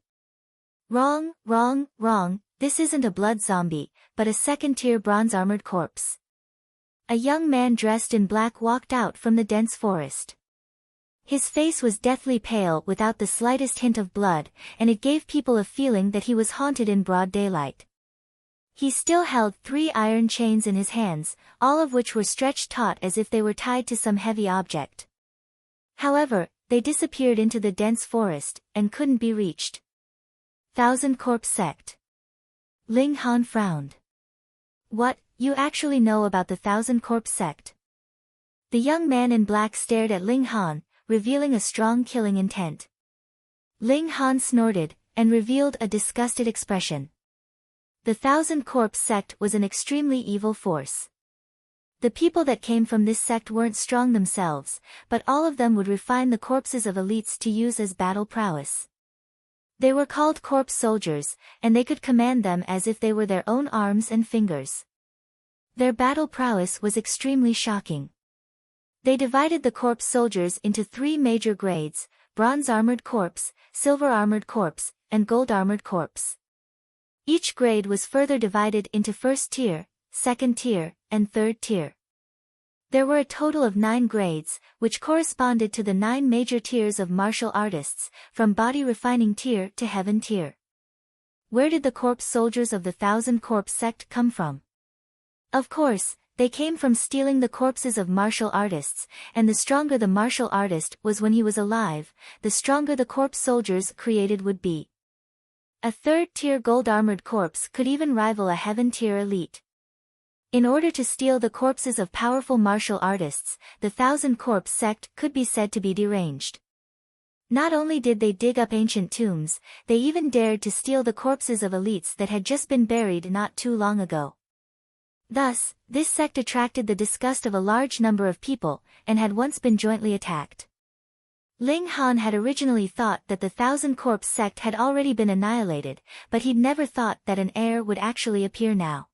Wrong, wrong, wrong, this isn't a blood zombie, but a second-tier bronze-armored corpse. A young man dressed in black walked out from the dense forest. His face was deathly pale without the slightest hint of blood, and it gave people a feeling that he was haunted in broad daylight. He still held 3 iron chains in his hands, all of which were stretched taut as if they were tied to some heavy object. However, they disappeared into the dense forest, and couldn't be reached. Thousand Corpse Sect. Ling Han frowned. What, you actually know about the Thousand Corpse Sect? The young man in black stared at Ling Han, revealing a strong killing intent. Ling Han snorted, and revealed a disgusted expression. The Thousand Corpse Sect was an extremely evil force. The people that came from this sect weren't strong themselves, but all of them would refine the corpses of elites to use as battle prowess. They were called corpse soldiers, and they could command them as if they were their own arms and fingers. Their battle prowess was extremely shocking. They divided the corpse soldiers into 3 major grades: bronze-armored corpse, silver-armored corpse, and gold-armored corpse. Each grade was further divided into first tier, second tier, and third tier. There were a total of 9 grades, which corresponded to the 9 major tiers of martial artists, from body refining tier to heaven tier. Where did the corpse soldiers of the Thousand Corpse Sect come from? Of course, they came from stealing the corpses of martial artists, and the stronger the martial artist was when he was alive, the stronger the corpse soldiers created would be. A third-tier gold-armored corpse could even rival a heaven-tier elite. In order to steal the corpses of powerful martial artists, the Thousand Corpse Sect could be said to be deranged. Not only did they dig up ancient tombs, they even dared to steal the corpses of elites that had just been buried not too long ago. Thus, this sect attracted the disgust of a large number of people, and had once been jointly attacked. Ling Han had originally thought that the Thousand Corpse Sect had already been annihilated, but he'd never thought that an heir would actually appear now.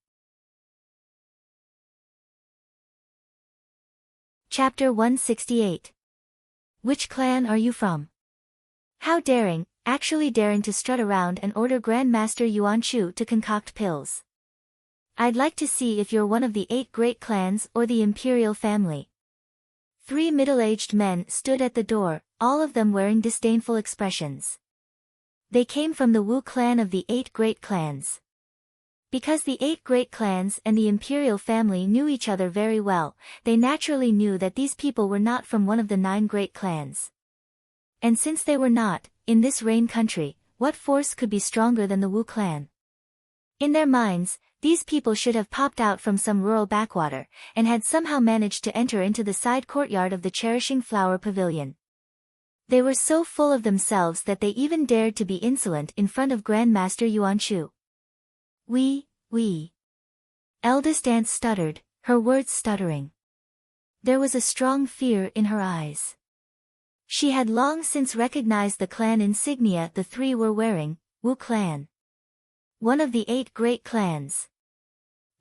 Chapter 168. Which clan are you from? How daring, actually daring to strut around and order Grandmaster Yuan Shu to concoct pills. I'd like to see if you're one of the 8 great clans or the imperial family. 3 middle-aged men stood at the door, all of them wearing disdainful expressions. They came from the Wu clan of the 8 great clans. Because the 8 great clans and the imperial family knew each other very well, they naturally knew that these people were not from one of the 9 great clans. And since they were not, in this Rain country, what force could be stronger than the Wu clan? In their minds, these people should have popped out from some rural backwater, and had somehow managed to enter into the side courtyard of the Cherishing Flower Pavilion. They were so full of themselves that they even dared to be insolent in front of Grandmaster Yuan Shu. We. Eldest aunt stuttered, her words stuttering. There was a strong fear in her eyes. She had long since recognized the clan insignia the 3 were wearing, Wu clan. One of the 8 great clans.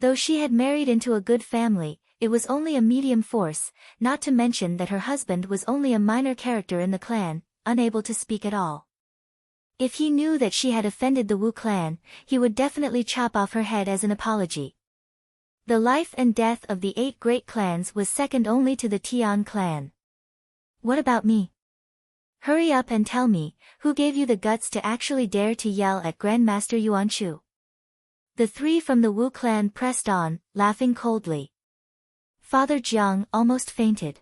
Though she had married into a good family, it was only a medium force, not to mention that her husband was only a minor character in the clan, unable to speak at all. If he knew that she had offended the Wu clan, he would definitely chop off her head as an apology. The life and death of the 8 great clans was second only to the Tian clan. What about me? Hurry up and tell me, who gave you the guts to actually dare to yell at Grandmaster Yuan Shu? The 3 from the Wu clan pressed on, laughing coldly. Father Jiang almost fainted.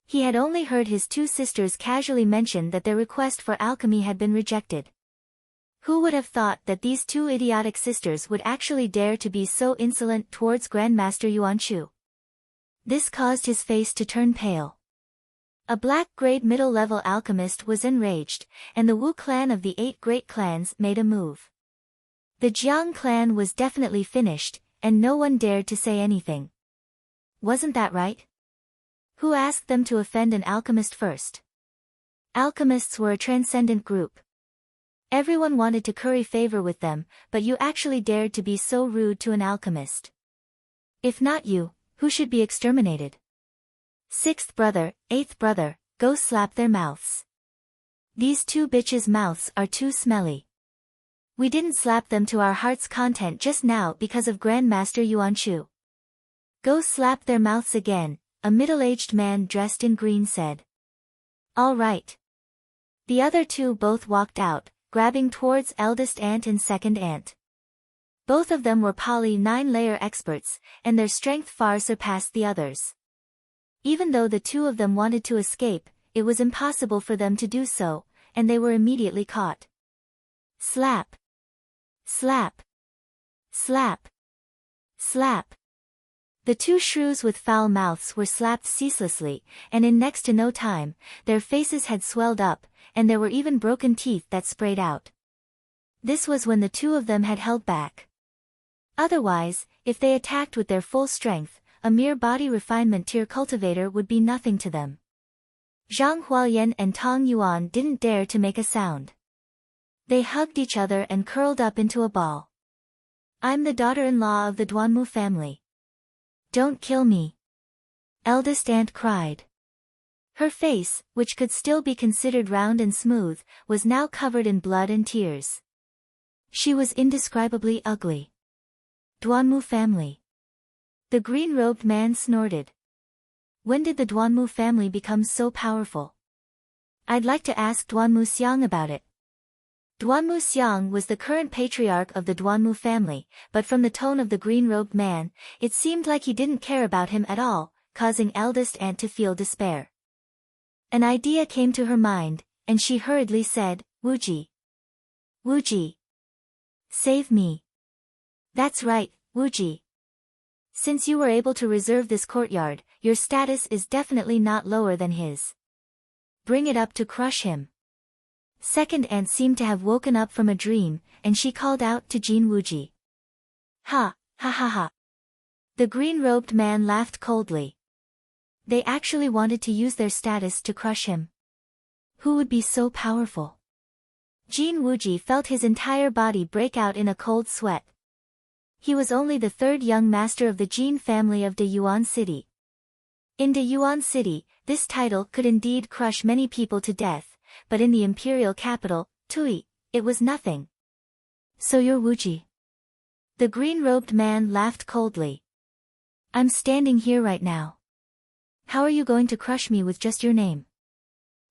He had only heard his 2 sisters casually mention that their request for alchemy had been rejected. Who would have thought that these two idiotic sisters would actually dare to be so insolent towards Grandmaster Yuan Shu? This caused his face to turn pale. A black-grade middle-level alchemist was enraged, and the Wu clan of the 8 great clans made a move. The Jiang clan was definitely finished, and no one dared to say anything. Wasn't that right? Who asked them to offend an alchemist first? Alchemists were a transcendent group. Everyone wanted to curry favor with them, but you actually dared to be so rude to an alchemist. If not you, who should be exterminated? 6th brother, 8th brother, go slap their mouths. These two bitches' mouths are too smelly. We didn't slap them to our heart's content just now because of Grandmaster Yuan Shu. Go slap their mouths again, a middle-aged man dressed in green said. All right. The other two both walked out, grabbing towards eldest aunt and second aunt. Both of them were Poly 9-layer experts, and their strength far surpassed the others. Even though the two of them wanted to escape, it was impossible for them to do so, and they were immediately caught. Slap. Slap. Slap. Slap. The two shrews with foul mouths were slapped ceaselessly, and in next to no time, their faces had swelled up, and there were even broken teeth that sprayed out. This was when the two of them had held back. Otherwise, if they attacked with their full strength, a mere body refinement tier cultivator would be nothing to them. Zhang Huayan and Tong Yuan didn't dare to make a sound. They hugged each other and curled up into a ball. I'm the daughter-in-law of the Duanmu family. Don't kill me. Eldest aunt cried. Her face, which could still be considered round and smooth, was now covered in blood and tears. She was indescribably ugly. Duanmu family. The green-robed man snorted. When did the Duanmu family become so powerful? I'd like to ask Duanmu Xiang about it. Duanmu Xiang was the current patriarch of the Duanmu family, but from the tone of the green-robed man, it seemed like he didn't care about him at all, causing eldest aunt to feel despair. An idea came to her mind, and she hurriedly said, Wuji. Wuji. Save me. That's right, Wuji. Since you were able to reserve this courtyard, your status is definitely not lower than his. Bring it up to crush him. Second aunt seemed to have woken up from a dream, and she called out to Jin Wuji. Ha, ha ha ha. The green-robed man laughed coldly. They actually wanted to use their status to crush him. Who would be so powerful? Jin Wuji felt his entire body break out in a cold sweat. He was only the 3rd young master of the Jin family of De Yuan City. In De Yuan City, this title could indeed crush many people to death, but in the imperial capital, Tui, it was nothing. So you're Wuji? The green-robed man laughed coldly. I'm standing here right now. How are you going to crush me with just your name?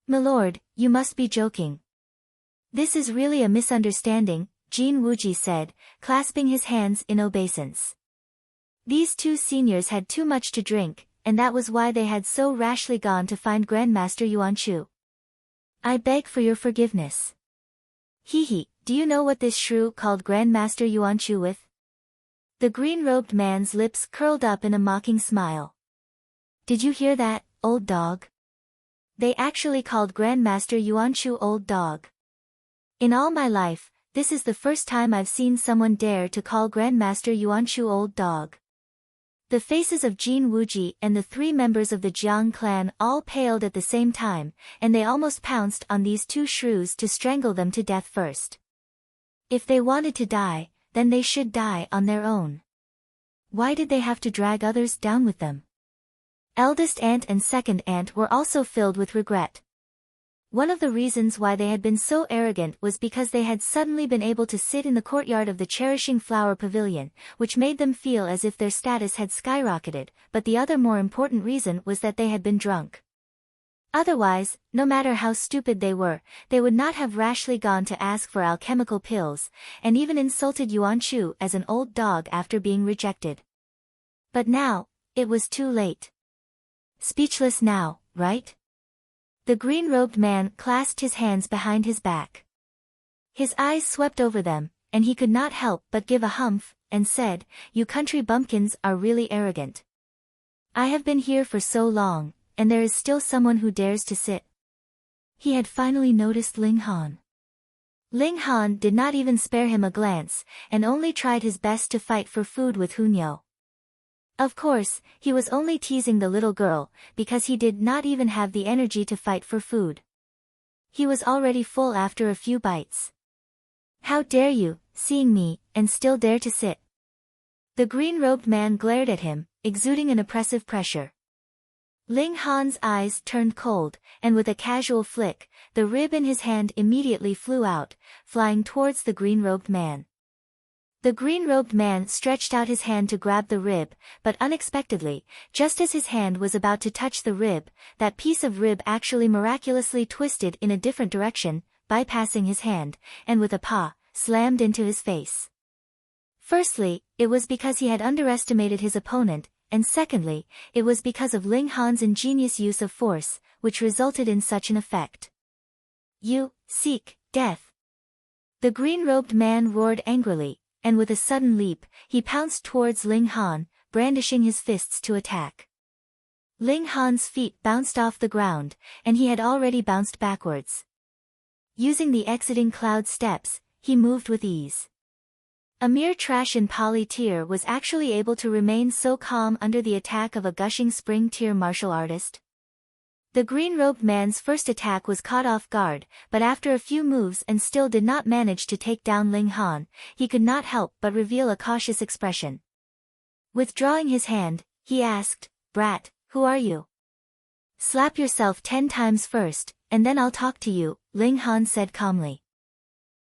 Milord, you must be joking. This is really a misunderstanding, Jin Wuji said, clasping his hands in obeisance. These two seniors had too much to drink, and that was why they had so rashly gone to find Grandmaster Yuan Shu. I beg for your forgiveness. Hee, do you know what this shrew called Grandmaster Yuan Shu with? The green-robed man's lips curled up in a mocking smile. Did you hear that, old dog? They actually called Grandmaster Yuan Shu old dog. In all my life, this is the first time I've seen someone dare to call Grandmaster Yuan Shu old dog. The faces of Jin Wuji and the 3 members of the Jiang clan all paled at the same time, and they almost pounced on these two shrews to strangle them to death first. If they wanted to die, then they should die on their own. Why did they have to drag others down with them? Eldest aunt and second aunt were also filled with regret. One of the reasons why they had been so arrogant was because they had suddenly been able to sit in the courtyard of the Cherishing Flower Pavilion, which made them feel as if their status had skyrocketed, but the other more important reason was that they had been drunk. Otherwise, no matter how stupid they were, they would not have rashly gone to ask for alchemical pills, and even insulted Yuan Shu as an old dog after being rejected. But now, it was too late. Speechless now, right? The green-robed man clasped his hands behind his back. His eyes swept over them, and he could not help but give a humph, and said, "You country bumpkins are really arrogant. I have been here for so long, and there is still someone who dares to sit." He had finally noticed Ling Han. Ling Han did not even spare him a glance, and only tried his best to fight for food with Hunyo. Of course, he was only teasing the little girl, because he did not even have the energy to fight for food. He was already full after a few bites. "How dare you, seeing me, and still dare to sit?" The green-robed man glared at him, exuding an oppressive pressure. Ling Han's eyes turned cold, and with a casual flick, the rib in his hand immediately flew out, flying towards the green-robed man. The green-robed man stretched out his hand to grab the rib, but unexpectedly, just as his hand was about to touch the rib, that piece of rib actually miraculously twisted in a different direction, bypassing his hand, and with a paw, slammed into his face. Firstly, it was because he had underestimated his opponent, and secondly, it was because of Ling Han's ingenious use of force, which resulted in such an effect. "You seek death!" The green-robed man roared angrily, and with a sudden leap, he pounced towards Ling Han, brandishing his fists to attack. Ling Han's feet bounced off the ground, and he had already bounced backwards. Using the exiting cloud steps, he moved with ease. A mere trash in poly tier was actually able to remain so calm under the attack of a gushing spring tier martial artist. The green-robed man's first attack was caught off guard, but after a few moves and still did not manage to take down Ling Han, he could not help but reveal a cautious expression. Withdrawing his hand, he asked, "Brat, who are you?" "Slap yourself 10 times first, and then I'll talk to you," Ling Han said calmly.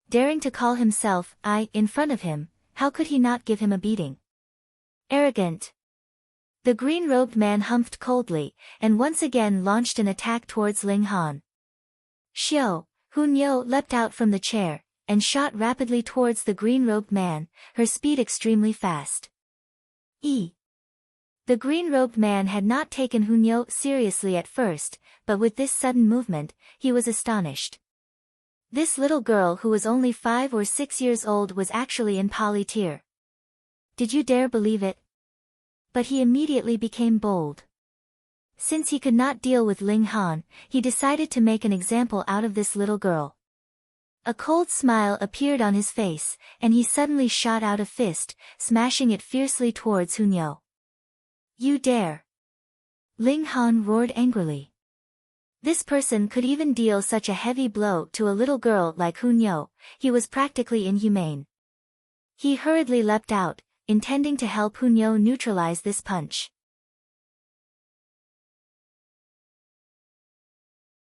Daring to call himself I in front of him, how could he not give him a beating? Arrogant. The green-robed man humphed coldly, and once again launched an attack towards Ling Han. Xiao, Hunyo leapt out from the chair, and shot rapidly towards the green-robed man, her speed extremely fast. The green-robed man had not taken Hunyo seriously at first, but with this sudden movement, he was astonished. This little girl who was only 5 or 6 years old was actually in poly tier. Did you dare believe it? But he immediately became bold. Since he could not deal with Ling Han, he decided to make an example out of this little girl. A cold smile appeared on his face, and he suddenly shot out a fist, smashing it fiercely towards Hunyo. "You dare!" Ling Han roared angrily. This person could even deal such a heavy blow to a little girl like Hunyo. He was practically inhumane. He hurriedly leapt out, intending to help Hunyo neutralize this punch.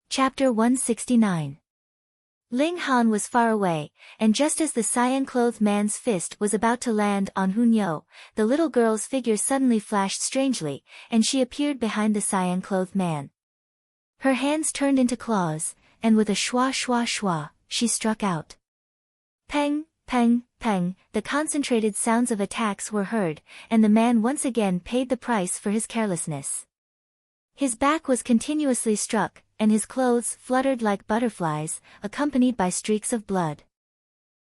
Chapter 169. Ling Han was far away, and just as the cyan-clothed man's fist was about to land on Hunyo, the little girl's figure suddenly flashed strangely, and she appeared behind the cyan-clothed man. Her hands turned into claws, and with a schwa schwa schwa, she struck out. Peng, peng, peng, the concentrated sounds of attacks were heard, and the man once again paid the price for his carelessness. His back was continuously struck, and his clothes fluttered like butterflies, accompanied by streaks of blood.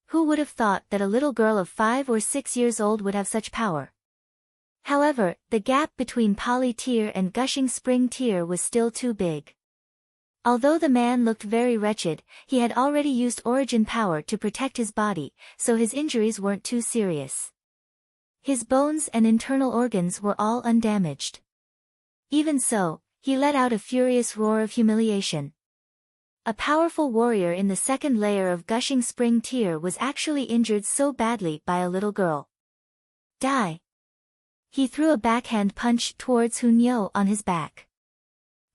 Who would have thought that a little girl of 5 or 6 years old would have such power? However, the gap between poly tier and gushing spring tier was still too big. Although the man looked very wretched, he had already used origin power to protect his body, so his injuries weren't too serious. His bones and internal organs were all undamaged. Even so, he let out a furious roar of humiliation. A powerful warrior in the second layer of gushing spring tier was actually injured so badly by a little girl. Die! He threw a backhand punch towards Hunyo on his back.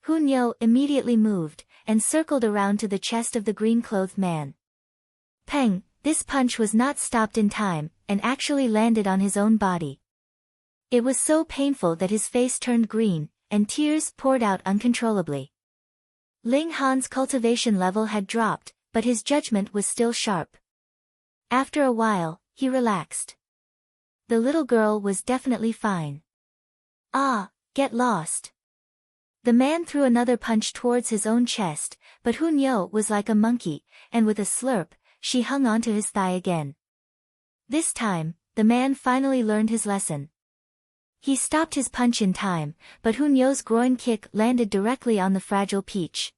Hunyo immediately moved, and circled around to the chest of the green-clothed man. Peng, this punch was not stopped in time, and actually landed on his own body. It was so painful that his face turned green, and tears poured out uncontrollably. Ling Han's cultivation level had dropped, but his judgment was still sharp. After a while, he relaxed. The little girl was definitely fine. Ah, get lost. The man threw another punch towards his own chest, but Hunyo was like a monkey, and with a slurp, she hung onto his thigh again. This time, the man finally learned his lesson. He stopped his punch in time, but Hunyo's groin kick landed directly on the fragile peach.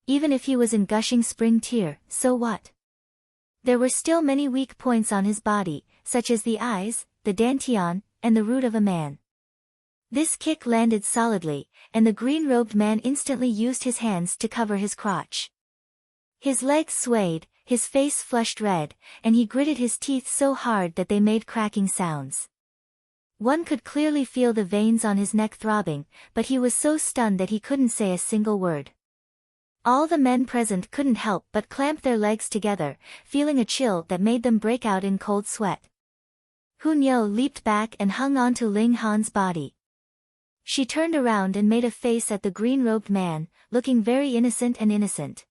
Even if he was in gushing spring tear, so what? There were still many weak points on his body, such as the eyes, the dantian, and the root of a man. This kick landed solidly, and the green-robed man instantly used his hands to cover his crotch. His legs swayed, his face flushed red, and he gritted his teeth so hard that they made cracking sounds. One could clearly feel the veins on his neck throbbing, but he was so stunned that he couldn't say a single word. All the men present couldn't help but clamp their legs together, feeling a chill that made them break out in cold sweat. Hunyo leaped back and hung on to Ling Han's body. She turned around and made a face at the green-robed man, looking very innocent and innocent.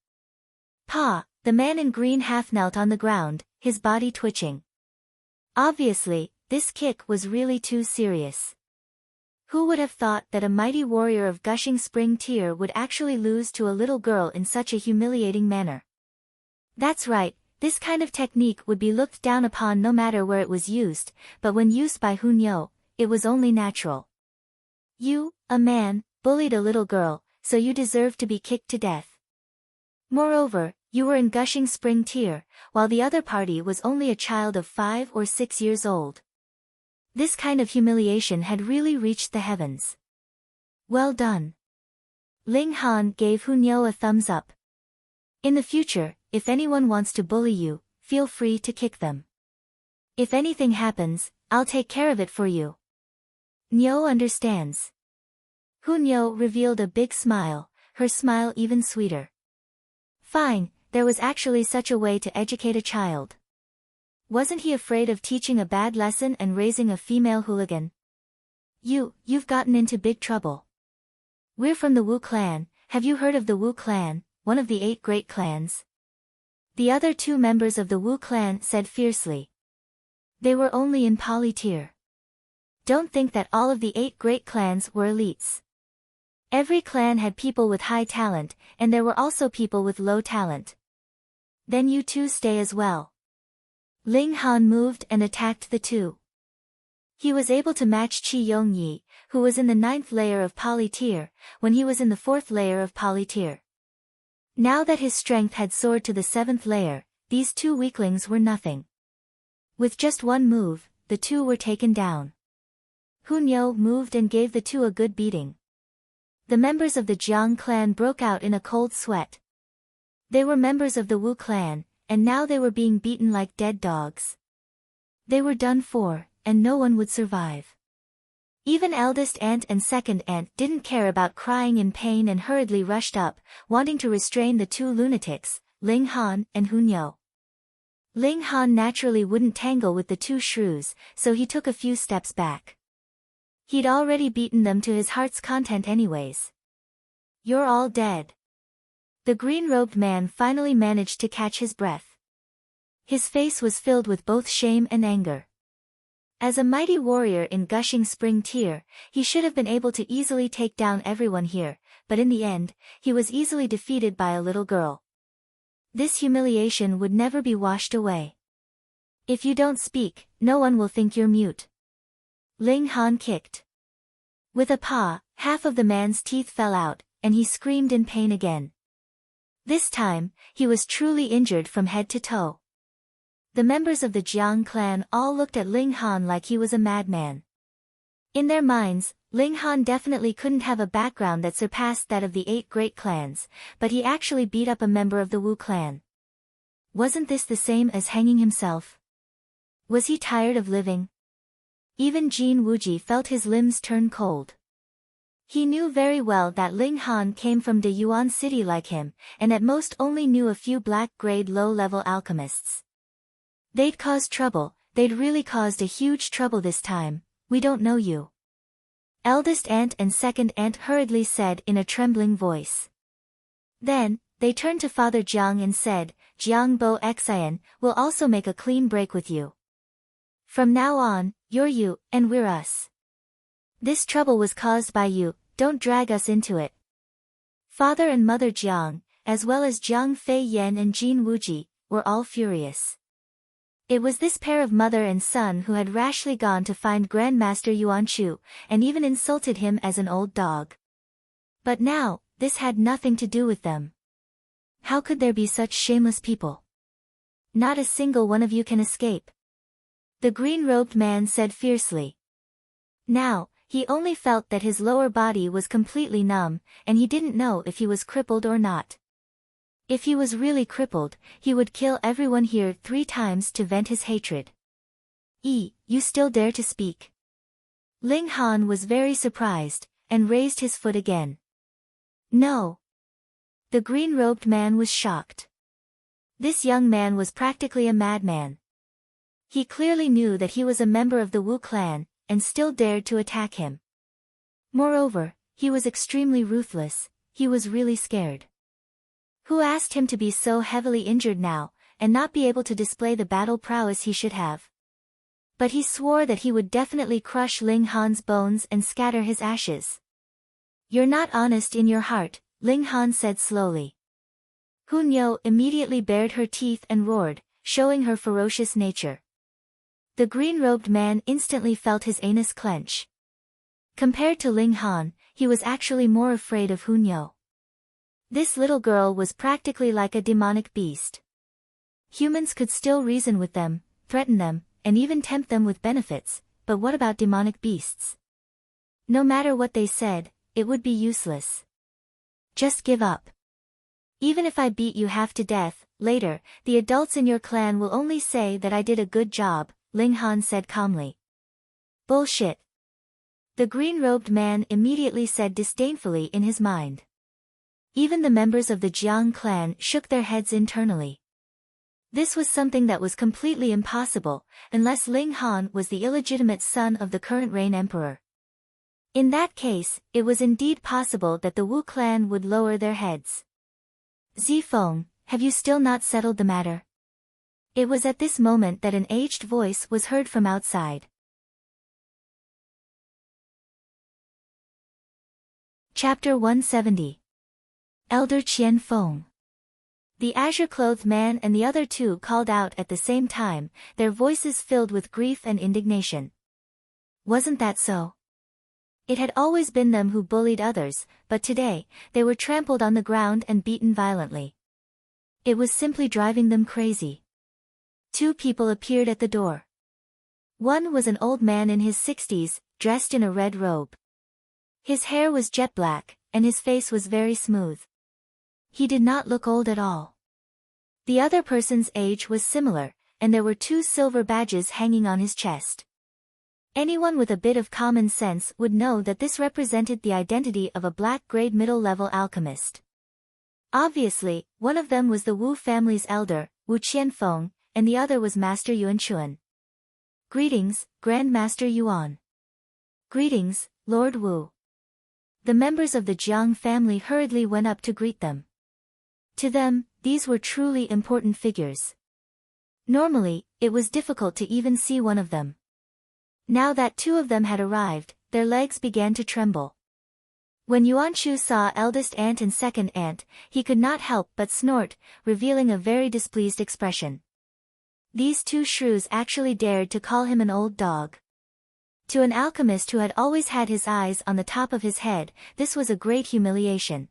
Pa, the man in green half knelt on the ground, his body twitching. Obviously, this kick was really too serious. Who would have thought that a mighty warrior of gushing spring tear would actually lose to a little girl in such a humiliating manner? That's right, this kind of technique would be looked down upon no matter where it was used, but when used by Hunyo, it was only natural. You, a man, bullied a little girl, so you deserve to be kicked to death. Moreover, you were in gushing spring tear, while the other party was only a child of 5 or 6 years old. This kind of humiliation had really reached the heavens. Well done. Ling Han gave Hunyo a thumbs up. In the future, if anyone wants to bully you, feel free to kick them. If anything happens, I'll take care of it for you. Nyo understands. Hunyo revealed a big smile, her smile even sweeter. Fine, there was actually such a way to educate a child. Wasn't he afraid of teaching a bad lesson and raising a female hooligan? You've gotten into big trouble. We're from the Wu clan. Have you heard of the Wu clan, one of the 8 great clans? The other 2 members of the Wu clan said fiercely. They were only in poly tier. Don't think that all of the 8 great clans were elites. Every clan had people with high talent, and there were also people with low talent. Then you 2 stay as well. Ling Han moved and attacked the 2. He was able to match Qi Yongyi, who was in the 9th layer of poly tier, when he was in the 4th layer of poly tier. Now that his strength had soared to the 7th layer, these 2 weaklings were nothing. With just one move, the 2 were taken down. Hunyo moved and gave the 2 a good beating. The members of the Jiang clan broke out in a cold sweat. They were members of the Wu clan, and now they were being beaten like dead dogs. They were done for, and no one would survive. Even eldest aunt and second aunt didn't care about crying in pain and hurriedly rushed up, wanting to restrain the 2 lunatics, Ling Han and Hunyo. Ling Han naturally wouldn't tangle with the 2 shrews, so he took a few steps back. He'd already beaten them to his heart's content anyways. You're all dead. The green-robed man finally managed to catch his breath. His face was filled with both shame and anger. As a mighty warrior in gushing spring tear, he should have been able to easily take down everyone here, but in the end, he was easily defeated by a little girl. This humiliation would never be washed away. If you don't speak, no one will think you're mute. Ling Han kicked. With a paw, half of the man's teeth fell out, and he screamed in pain again. This time, he was truly injured from head to toe. The members of the Jiang clan all looked at Ling Han like he was a madman. In their minds, Ling Han definitely couldn't have a background that surpassed that of the 8 great clans, but he actually beat up a member of the Wu clan. Wasn't this the same as hanging himself? Was he tired of living? Even Jin Wuji felt his limbs turn cold. He knew very well that Ling Han came from De Yuan City like him, and at most only knew a few black-grade low-level alchemists. They'd caused trouble, they'd really caused a huge trouble this time. We don't know you. Eldest aunt and second aunt hurriedly said in a trembling voice. Then, they turned to Father Jiang and said, Jiang Bo Xian will also make a clean break with you. From now on, you're you, and we're us. This trouble was caused by you, don't drag us into it. Father and Mother Jiang, as well as Jiang Fei Yan and Jin Wuji, were were all furious. It was this pair of mother and son who had rashly gone to find Grandmaster Yuan Shu, and even insulted him as an old dog. But now, this had nothing to do with them. How could there be such shameless people? Not a single one of you can escape. The green-robed man said fiercely. Now, he only felt that his lower body was completely numb, and he didn't know if he was crippled or not. If he was really crippled, he would kill everyone here 3 times to vent his hatred. You still dare to speak? Ling Han was very surprised, and raised his foot again. No. The green-robed man was shocked. This young man was practically a madman. He clearly knew that he was a member of the Wu clan, and still dared to attack him. Moreover, he was extremely ruthless. He was really scared. Who asked him to be so heavily injured now, and not be able to display the battle prowess he should have? But he swore that he would definitely crush Ling Han's bones and scatter his ashes. You're not honest in your heart, Ling Han said slowly. Hunyo immediately bared her teeth and roared, showing her ferocious nature. The green-robed man instantly felt his anus clench. Compared to Ling Han, he was actually more afraid of Hunyo. This little girl was practically like a demonic beast. Humans could still reason with them, threaten them, and even tempt them with benefits, but what about demonic beasts? No matter what they said, it would be useless. Just give up. Even if I beat you half to death, later, the adults in your clan will only say that I did a good job, Ling Han said calmly. Bullshit. The green-robed man immediately said disdainfully in his mind. Even the members of the Jiang clan shook their heads internally. This was something that was completely impossible, unless Ling Han was the illegitimate son of the current reign emperor. In that case, it was indeed possible that the Wu clan would lower their heads. Zifeng, have you still not settled the matter? It was at this moment that an aged voice was heard from outside. Chapter 170. Elder Qian Feng. The azure-clothed man and the other 2 called out at the same time, their voices filled with grief and indignation. Wasn't that so? It had always been them who bullied others, but today, they were trampled on the ground and beaten violently. It was simply driving them crazy. 2 people appeared at the door. One was an old man in his 60s, dressed in a red robe. His hair was jet black, and his face was very smooth. He did not look old at all. The other person's age was similar, and there were 2 silver badges hanging on his chest. Anyone with a bit of common sense would know that this represented the identity of a black-grade middle-level alchemist. Obviously, one of them was the Wu family's elder, Wu Qianfeng, and the other was Master Yuan Chuan. Greetings, Grandmaster Yuan. Greetings, Lord Wu. The members of the Jiang family hurriedly went up to greet them. To them, these were truly important figures. Normally, it was difficult to even see one of them. Now that 2 of them had arrived, their legs began to tremble. When Yuan Shu saw eldest aunt and second aunt, he could not help but snort, revealing a very displeased expression. These 2 shrews actually dared to call him an old dog. To an alchemist who had always had his eyes on the top of his head, this was a great humiliation.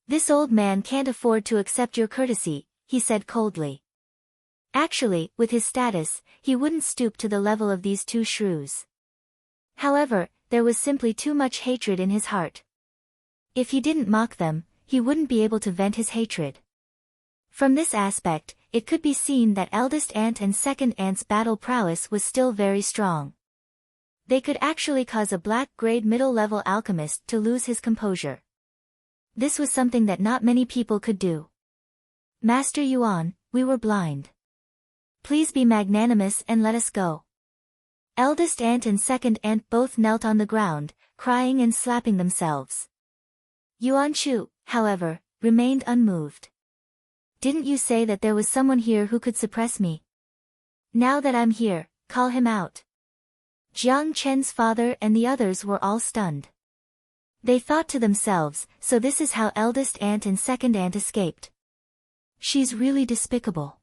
This old man can't afford to accept your courtesy, he said coldly. Actually, with his status, he wouldn't stoop to the level of these 2 shrews. However, there was simply too much hatred in his heart. If he didn't mock them, he wouldn't be able to vent his hatred. From this aspect, it could be seen that eldest aunt and second aunt's battle prowess was still very strong. They could actually cause a black-grade middle-level alchemist to lose his composure. This was something that not many people could do. Master Yuan, we were blind. Please be magnanimous and let us go. Eldest aunt and second aunt both knelt on the ground, crying and slapping themselves. Yuan Shu, however, remained unmoved. Didn't you say that there was someone here who could suppress me? Now that I'm here, call him out. Jiang Chen's father and the others were all stunned. They thought to themselves, so this is how eldest aunt and second aunt escaped. She's really despicable.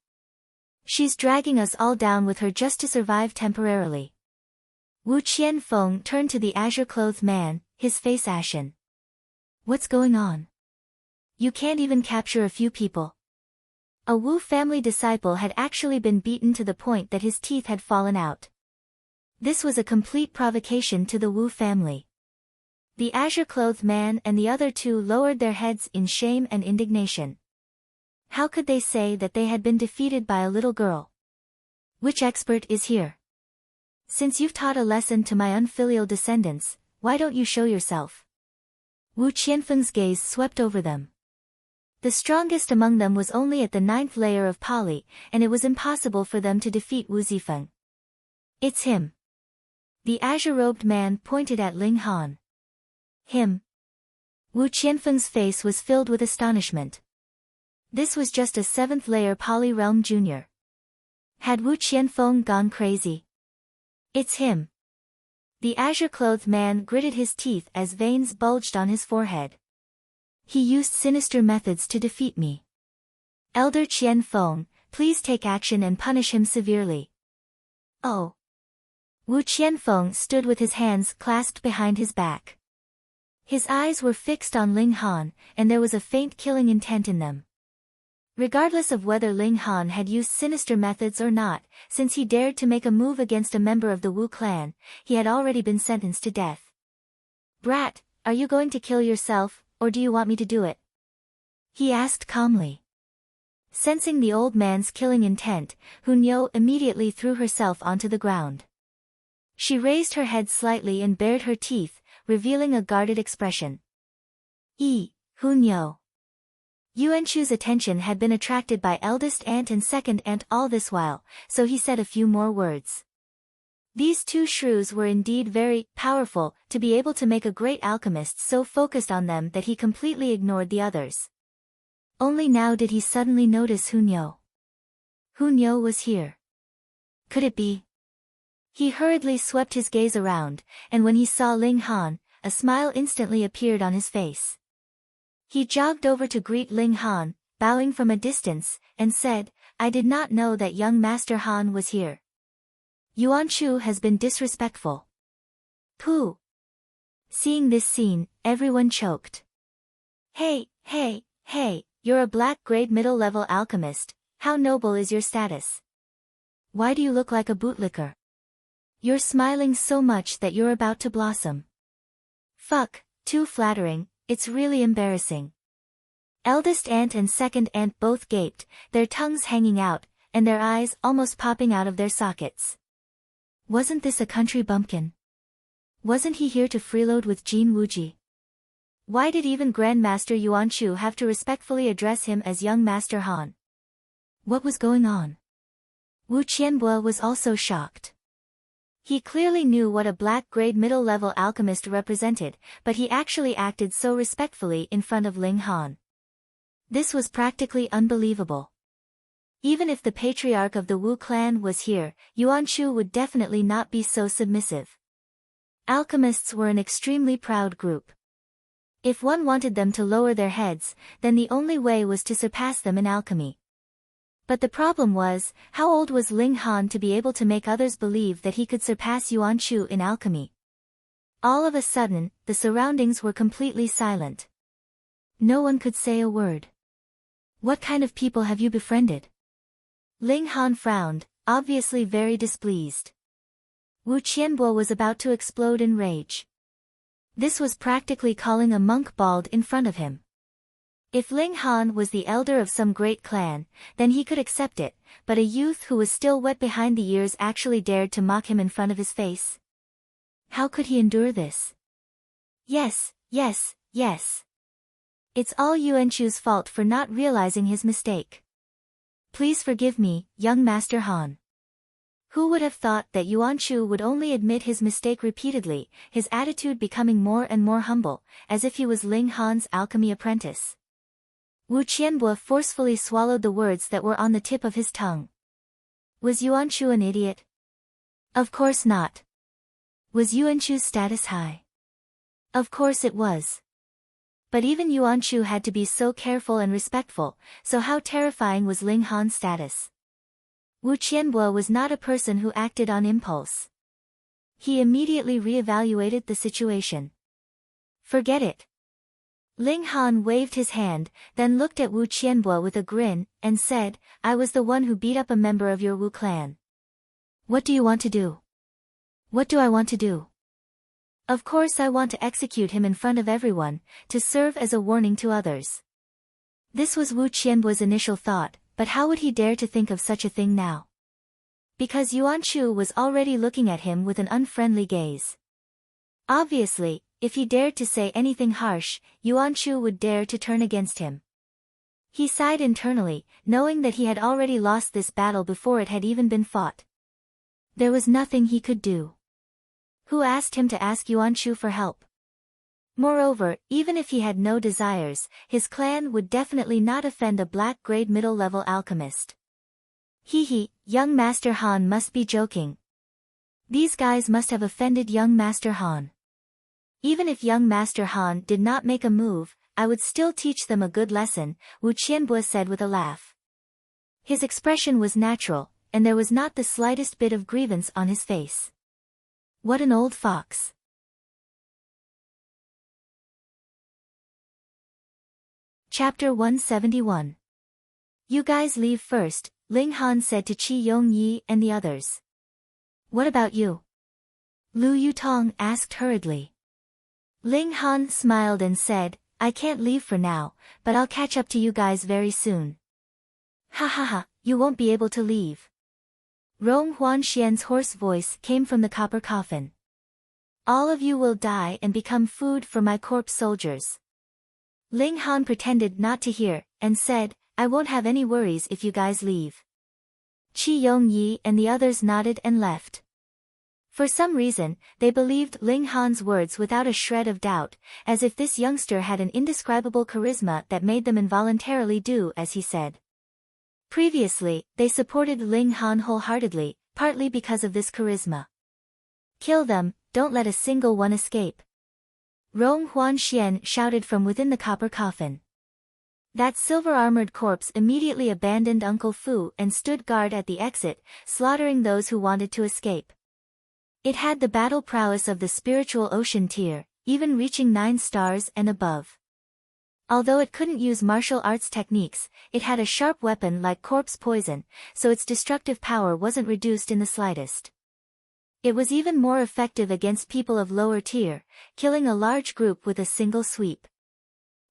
She's dragging us all down with her just to survive temporarily. Wu Qianfeng turned to the azure-clothed man, his face ashen. What's going on? You can't even capture a few people. A Wu family disciple had actually been beaten to the point that his teeth had fallen out. This was a complete provocation to the Wu family. The azure-clothed man and the other two lowered their heads in shame and indignation. How could they say that they had been defeated by a little girl? Which expert is here? Since you've taught a lesson to my unfilial descendants, why don't you show yourself? Wu Qianfeng's gaze swept over them. The strongest among them was only at the 9th layer of Pali, and it was impossible for them to defeat Wu Zifeng. It's him. The azure-robed man pointed at Ling Han. Him. Wu Qianfeng's face was filled with astonishment. This was just a 7th layer Pali realm junior. Had Wu Qianfeng gone crazy? It's him. The azure-clothed man gritted his teeth as veins bulged on his forehead. He used sinister methods to defeat me. Elder Qianfeng, please take action and punish him severely. Oh. Wu Qianfeng stood with his hands clasped behind his back. His eyes were fixed on Ling Han, and there was a faint killing intent in them. Regardless of whether Ling Han had used sinister methods or not, since he dared to make a move against a member of the Wu clan, he had already been sentenced to death. Brat, are you going to kill yourself, or do you want me to do it? He asked calmly. Sensing the old man's killing intent, Hunyo immediately threw herself onto the ground. She raised her head slightly and bared her teeth, revealing a guarded expression. Hunyo. Yuanchu's attention had been attracted by eldest aunt and second aunt all this while, so he said a few more words. These two shrews were indeed very powerful to be able to make a great alchemist so focused on them that he completely ignored the others. Only now did he suddenly notice Hunyo. Hunyo was here. Could it be? He hurriedly swept his gaze around, and when he saw Ling Han, a smile instantly appeared on his face. He jogged over to greet Ling Han, bowing from a distance, and said, I did not know that young Master Han was here. Yuanchu has been disrespectful. Pooh. Seeing this scene, everyone choked. Hey, you're a black-grade middle-level alchemist, how noble is your status? Why do you look like a bootlicker? You're smiling so much that you're about to blossom. Fuck, too flattering. It's really embarrassing. Eldest aunt and second aunt both gaped, their tongues hanging out, and their eyes almost popping out of their sockets. Wasn't this a country bumpkin? Wasn't he here to freeload with Jin Wuji? Why did even Grandmaster Yuanchu have to respectfully address him as young Master Han? What was going on? Wu Qianbo was also shocked. He clearly knew what a black-grade middle-level alchemist represented, but he actually acted so respectfully in front of Ling Han. This was practically unbelievable. Even if the patriarch of the Wu clan was here, Yuanchu would definitely not be so submissive. Alchemists were an extremely proud group. If one wanted them to lower their heads, then the only way was to surpass them in alchemy. But the problem was, how old was Ling Han to be able to make others believe that he could surpass Yuanchu in alchemy? All of a sudden, the surroundings were completely silent. No one could say a word. What kind of people have you befriended? Ling Han frowned, obviously very displeased. Wu Qianbo was about to explode in rage. This was practically calling a monk bald in front of him. If Ling Han was the elder of some great clan, then he could accept it, but a youth who was still wet behind the ears actually dared to mock him in front of his face. How could he endure this? Yes. It's all Yuanchu's fault for not realizing his mistake. Please forgive me, young Master Han. Who would have thought that Yuanchu would only admit his mistake repeatedly, his attitude becoming more and more humble, as if he was Ling Han's alchemy apprentice? Wu Qianbo forcefully swallowed the words that were on the tip of his tongue. Was Yuanchu an idiot? Of course not. Was Yuanchu's status high? Of course it was. But even Yuanchu had to be so careful and respectful, so how terrifying was Ling Han's status? Wu Qianbo was not a person who acted on impulse. He immediately reevaluated the situation. Forget it. Ling Han waved his hand, then looked at Wu Qianbo with a grin, and said, I was the one who beat up a member of your Wu clan. What do you want to do? What do I want to do? Of course I want to execute him in front of everyone, to serve as a warning to others. This was Wu Qianbo's initial thought, but how would he dare to think of such a thing now? Because Yuan Shu was already looking at him with an unfriendly gaze. Obviously, if he dared to say anything harsh, Yuan Shu would dare to turn against him. He sighed internally, knowing that he had already lost this battle before it had even been fought. There was nothing he could do. Who asked him to ask Yuan Shu for help? Moreover, even if he had no desires, his clan would definitely not offend a black-grade middle-level alchemist. Hee, young Master Han must be joking. These guys must have offended young Master Han. Even if young Master Han did not make a move, I would still teach them a good lesson, Wu Qianbo said with a laugh. His expression was natural, and there was not the slightest bit of grievance on his face. What an old fox. Chapter 171. You guys leave first, Ling Han said to Qi Yongyi and the others. What about you? Lu Yutong asked hurriedly. Ling Han smiled and said, I can't leave for now, but I'll catch up to you guys very soon. Ha ha ha, you won't be able to leave. Rong Huanxian's hoarse voice came from the copper coffin. All of you will die and become food for my corpse soldiers. Ling Han pretended not to hear, and said, I won't have any worries if you guys leave. Qi Yongyi and the others nodded and left. For some reason, they believed Ling Han's words without a shred of doubt, as if this youngster had an indescribable charisma that made them involuntarily do as he said. Previously, they supported Ling Han wholeheartedly, partly because of this charisma. Kill them, don't let a single one escape. Rong Huanxian shouted from within the copper coffin. That silver-armored corpse immediately abandoned Uncle Fu and stood guard at the exit, slaughtering those who wanted to escape. It had the battle prowess of the spiritual ocean tier, even reaching 9 stars and above. Although it couldn't use martial arts techniques, it had a sharp weapon like corpse poison, so its destructive power wasn't reduced in the slightest. It was even more effective against people of lower tier, killing a large group with a single sweep.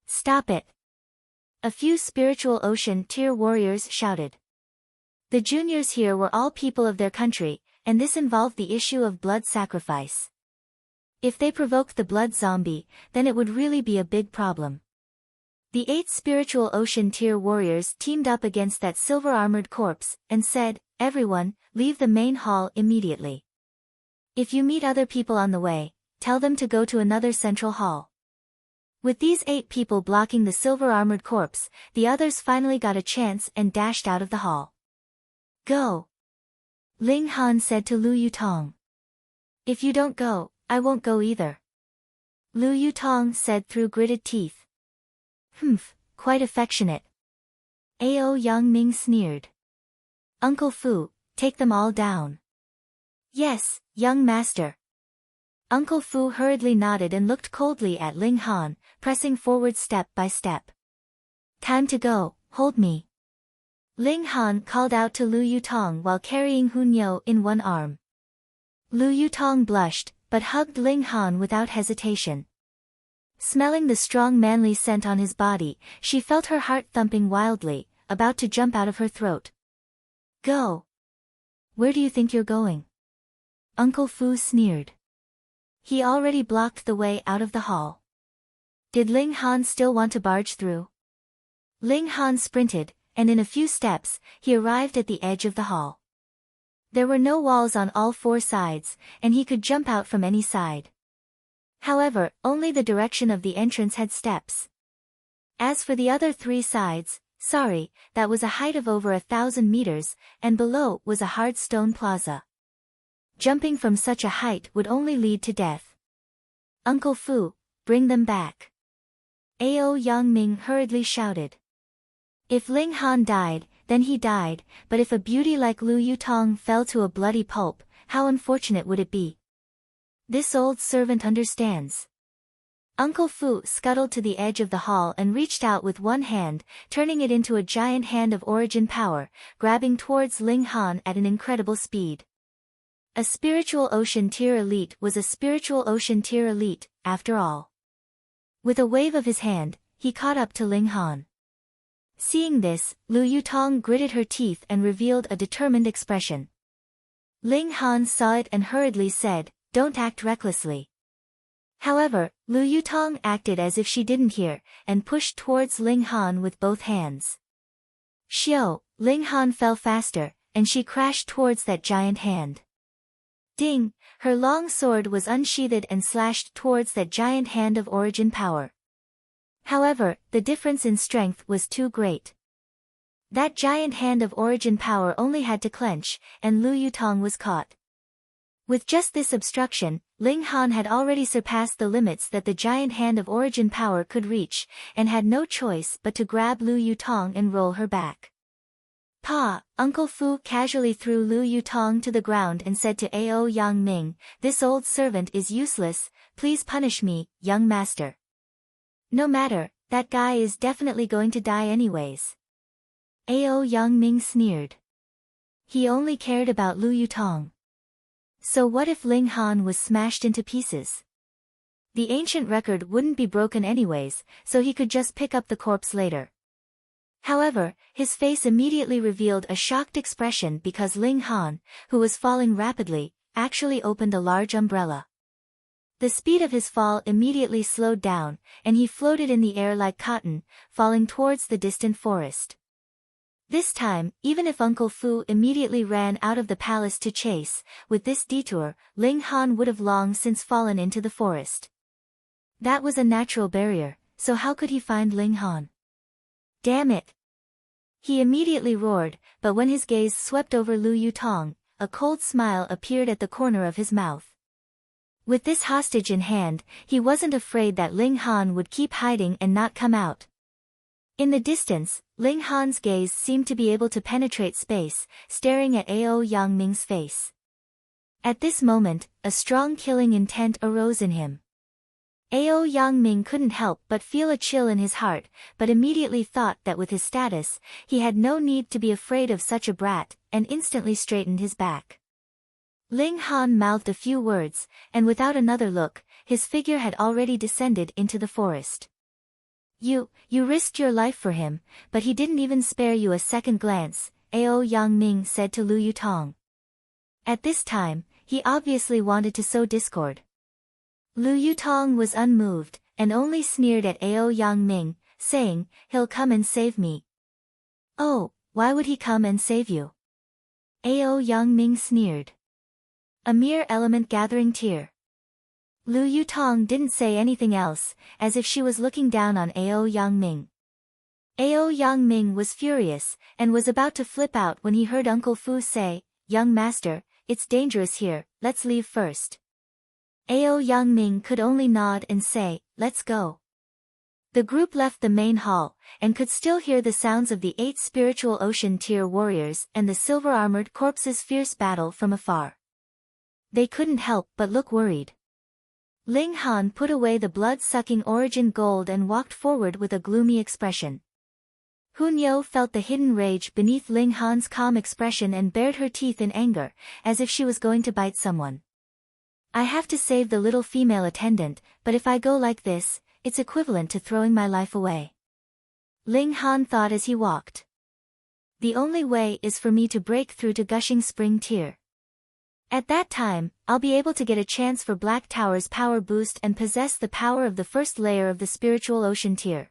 Stop it! A few spiritual ocean tier warriors shouted. The juniors here were all people of their country, and this involved the issue of blood sacrifice. If they provoked the blood zombie, then it would really be a big problem. The 8 spiritual ocean tier warriors teamed up against that silver-armored corpse, and said, Everyone, leave the main hall immediately. If you meet other people on the way, tell them to go to another central hall. With these 8 people blocking the silver-armored corpse, the others finally got a chance and dashed out of the hall. Go! Ling Han said to Lu Yutong. If you don't go, I won't go either. Lu Yutong said through gritted teeth. Humph, quite affectionate. Ao Yangming sneered. Uncle Fu, take them all down. Yes, young master. Uncle Fu hurriedly nodded and looked coldly at Ling Han, pressing forward step by step. Time to go, hold me. Ling Han called out to Lu Yutong while carrying Hunyo in one arm. Lu Yutong blushed, but hugged Ling Han without hesitation. Smelling the strong manly scent on his body, she felt her heart thumping wildly, about to jump out of her throat. Go! Where do you think you're going? Uncle Fu sneered. He already blocked the way out of the hall. Did Ling Han still want to barge through? Ling Han sprinted, and in a few steps, he arrived at the edge of the hall. There were no walls on all 4 sides, and he could jump out from any side. However, only the direction of the entrance had steps. As for the other 3 sides, sorry, that was a height of over 1,000 meters, and below was a hard stone plaza. Jumping from such a height would only lead to death. Uncle Fu, bring them back. Ao Yangming hurriedly shouted. If Ling Han died, then he died, but if a beauty like Lu Yutong fell to a bloody pulp, how unfortunate would it be? This old servant understands. Uncle Fu scuttled to the edge of the hall and reached out with one hand, turning it into a giant hand of origin power, grabbing towards Ling Han at an incredible speed. A spiritual ocean tier elite was a spiritual ocean tier elite, after all. With a wave of his hand, he caught up to Ling Han. Seeing this, Lu Yutong gritted her teeth and revealed a determined expression. Ling Han saw it and hurriedly said, "Don't act recklessly." However, Lu Yutong acted as if she didn't hear, and pushed towards Ling Han with both hands. Xiao, Ling Han fell faster, and she crashed towards that giant hand. Ding! Her long sword was unsheathed and slashed towards that giant hand of origin power. However, the difference in strength was too great. That giant hand of origin power only had to clench, and Lu Yutong was caught. With just this obstruction, Ling Han had already surpassed the limits that the giant hand of origin power could reach, and had no choice but to grab Lu Yutong and roll her back. Pa! Uncle Fu casually threw Lu Yutong to the ground and said to Ao Yang Ming, "This old servant is useless, please punish me, young master." "No matter, that guy is definitely going to die anyways." Ao Yang Ming sneered. He only cared about Lu Yutong. So what if Ling Han was smashed into pieces? The ancient record wouldn't be broken anyways, so he could just pick up the corpse later. However, his face immediately revealed a shocked expression because Ling Han, who was falling rapidly, actually opened a large umbrella. The speed of his fall immediately slowed down, and he floated in the air like cotton, falling towards the distant forest. This time, even if Uncle Fu immediately ran out of the palace to chase, with this detour, Ling Han would have long since fallen into the forest. That was a natural barrier, so how could he find Ling Han? Damn it! He immediately roared, but when his gaze swept over Lu Yutong, a cold smile appeared at the corner of his mouth. With this hostage in hand, he wasn't afraid that Ling Han would keep hiding and not come out. In the distance, Ling Han's gaze seemed to be able to penetrate space, staring at Ao Yang Ming's face. At this moment, a strong killing intent arose in him. Ao Yang Ming couldn't help but feel a chill in his heart, but immediately thought that with his status, he had no need to be afraid of such a brat, and instantly straightened his back. Ling Han mouthed a few words, and without another look, his figure had already descended into the forest. You risked your life for him, but he didn't even spare you a second glance, Ao Yang Ming said to Lu Yutong. At this time, he obviously wanted to sow discord. Lu Yutong was unmoved, and only sneered at Ao Yang Ming, saying, "He'll come and save me." "Oh, why would he come and save you?" Ao Yang Ming sneered. "A mere element gathering tier." Lu Yutong didn't say anything else, as if she was looking down on Ao Yang Ming. Ao Yang Ming was furious, and was about to flip out when he heard Uncle Fu say, "Young master, it's dangerous here, let's leave first." Ao Yang Ming could only nod and say, "Let's go." The group left the main hall, and could still hear the sounds of the 8 spiritual ocean tier warriors and the silver-armored corpses' fierce battle from afar. They couldn't help but look worried. Ling Han put away the blood-sucking origin gold and walked forward with a gloomy expression. Hunyo felt the hidden rage beneath Ling Han's calm expression and bared her teeth in anger, as if she was going to bite someone. "I have to save the little female attendant, but if I go like this, it's equivalent to throwing my life away," Ling Han thought as he walked. "The only way is for me to break through to Gushing Spring Tier. At that time, I'll be able to get a chance for Black Tower's power boost and possess the power of the first layer of the spiritual ocean tier.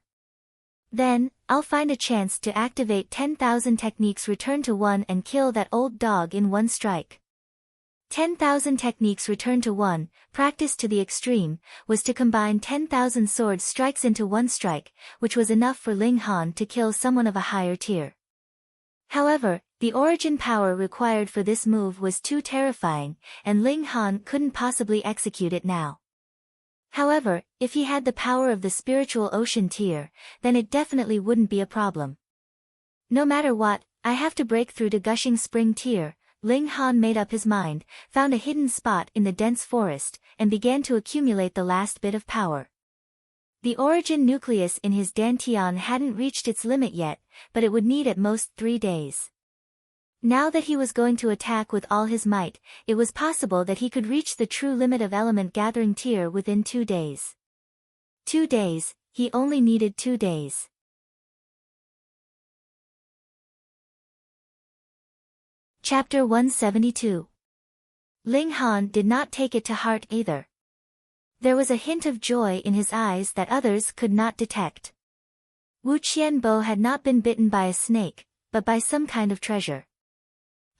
Then, I'll find a chance to activate 10,000 techniques return to 1 and kill that old dog in one strike." 10,000 techniques return to 1, practiced to the extreme, was to combine 10,000 sword strikes into one strike, which was enough for Ling Han to kill someone of a higher tier. However, the origin power required for this move was too terrifying, and Ling Han couldn't possibly execute it now. However, if he had the power of the spiritual ocean tier, then it definitely wouldn't be a problem. "No matter what, I have to break through to gushing spring tear. Ling Han made up his mind, found a hidden spot in the dense forest, and began to accumulate the last bit of power. The origin nucleus in his dantian hadn't reached its limit yet, but it would need at most 3 days. Now that he was going to attack with all his might, it was possible that he could reach the true limit of element gathering tier within 2 days. 2 days, he only needed 2 days. Chapter 172. Ling Han did not take it to heart either. There was a hint of joy in his eyes that others could not detect. Wu Qianbo had not been bitten by a snake, but by some kind of treasure.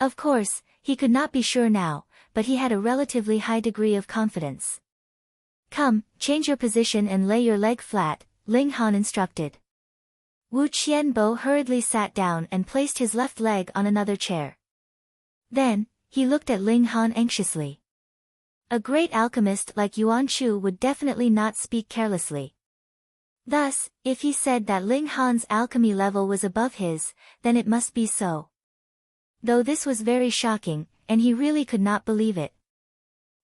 Of course, he could not be sure now, but he had a relatively high degree of confidence. Come, change your position and lay your leg flat, Ling Han instructed. Wu Qianbo hurriedly sat down and placed his left leg on another chair. Then, he looked at Ling Han anxiously. A great alchemist like Yuan Chu would definitely not speak carelessly. Thus, if he said that Ling Han's alchemy level was above his, then it must be so. Though this was very shocking, and he really could not believe it.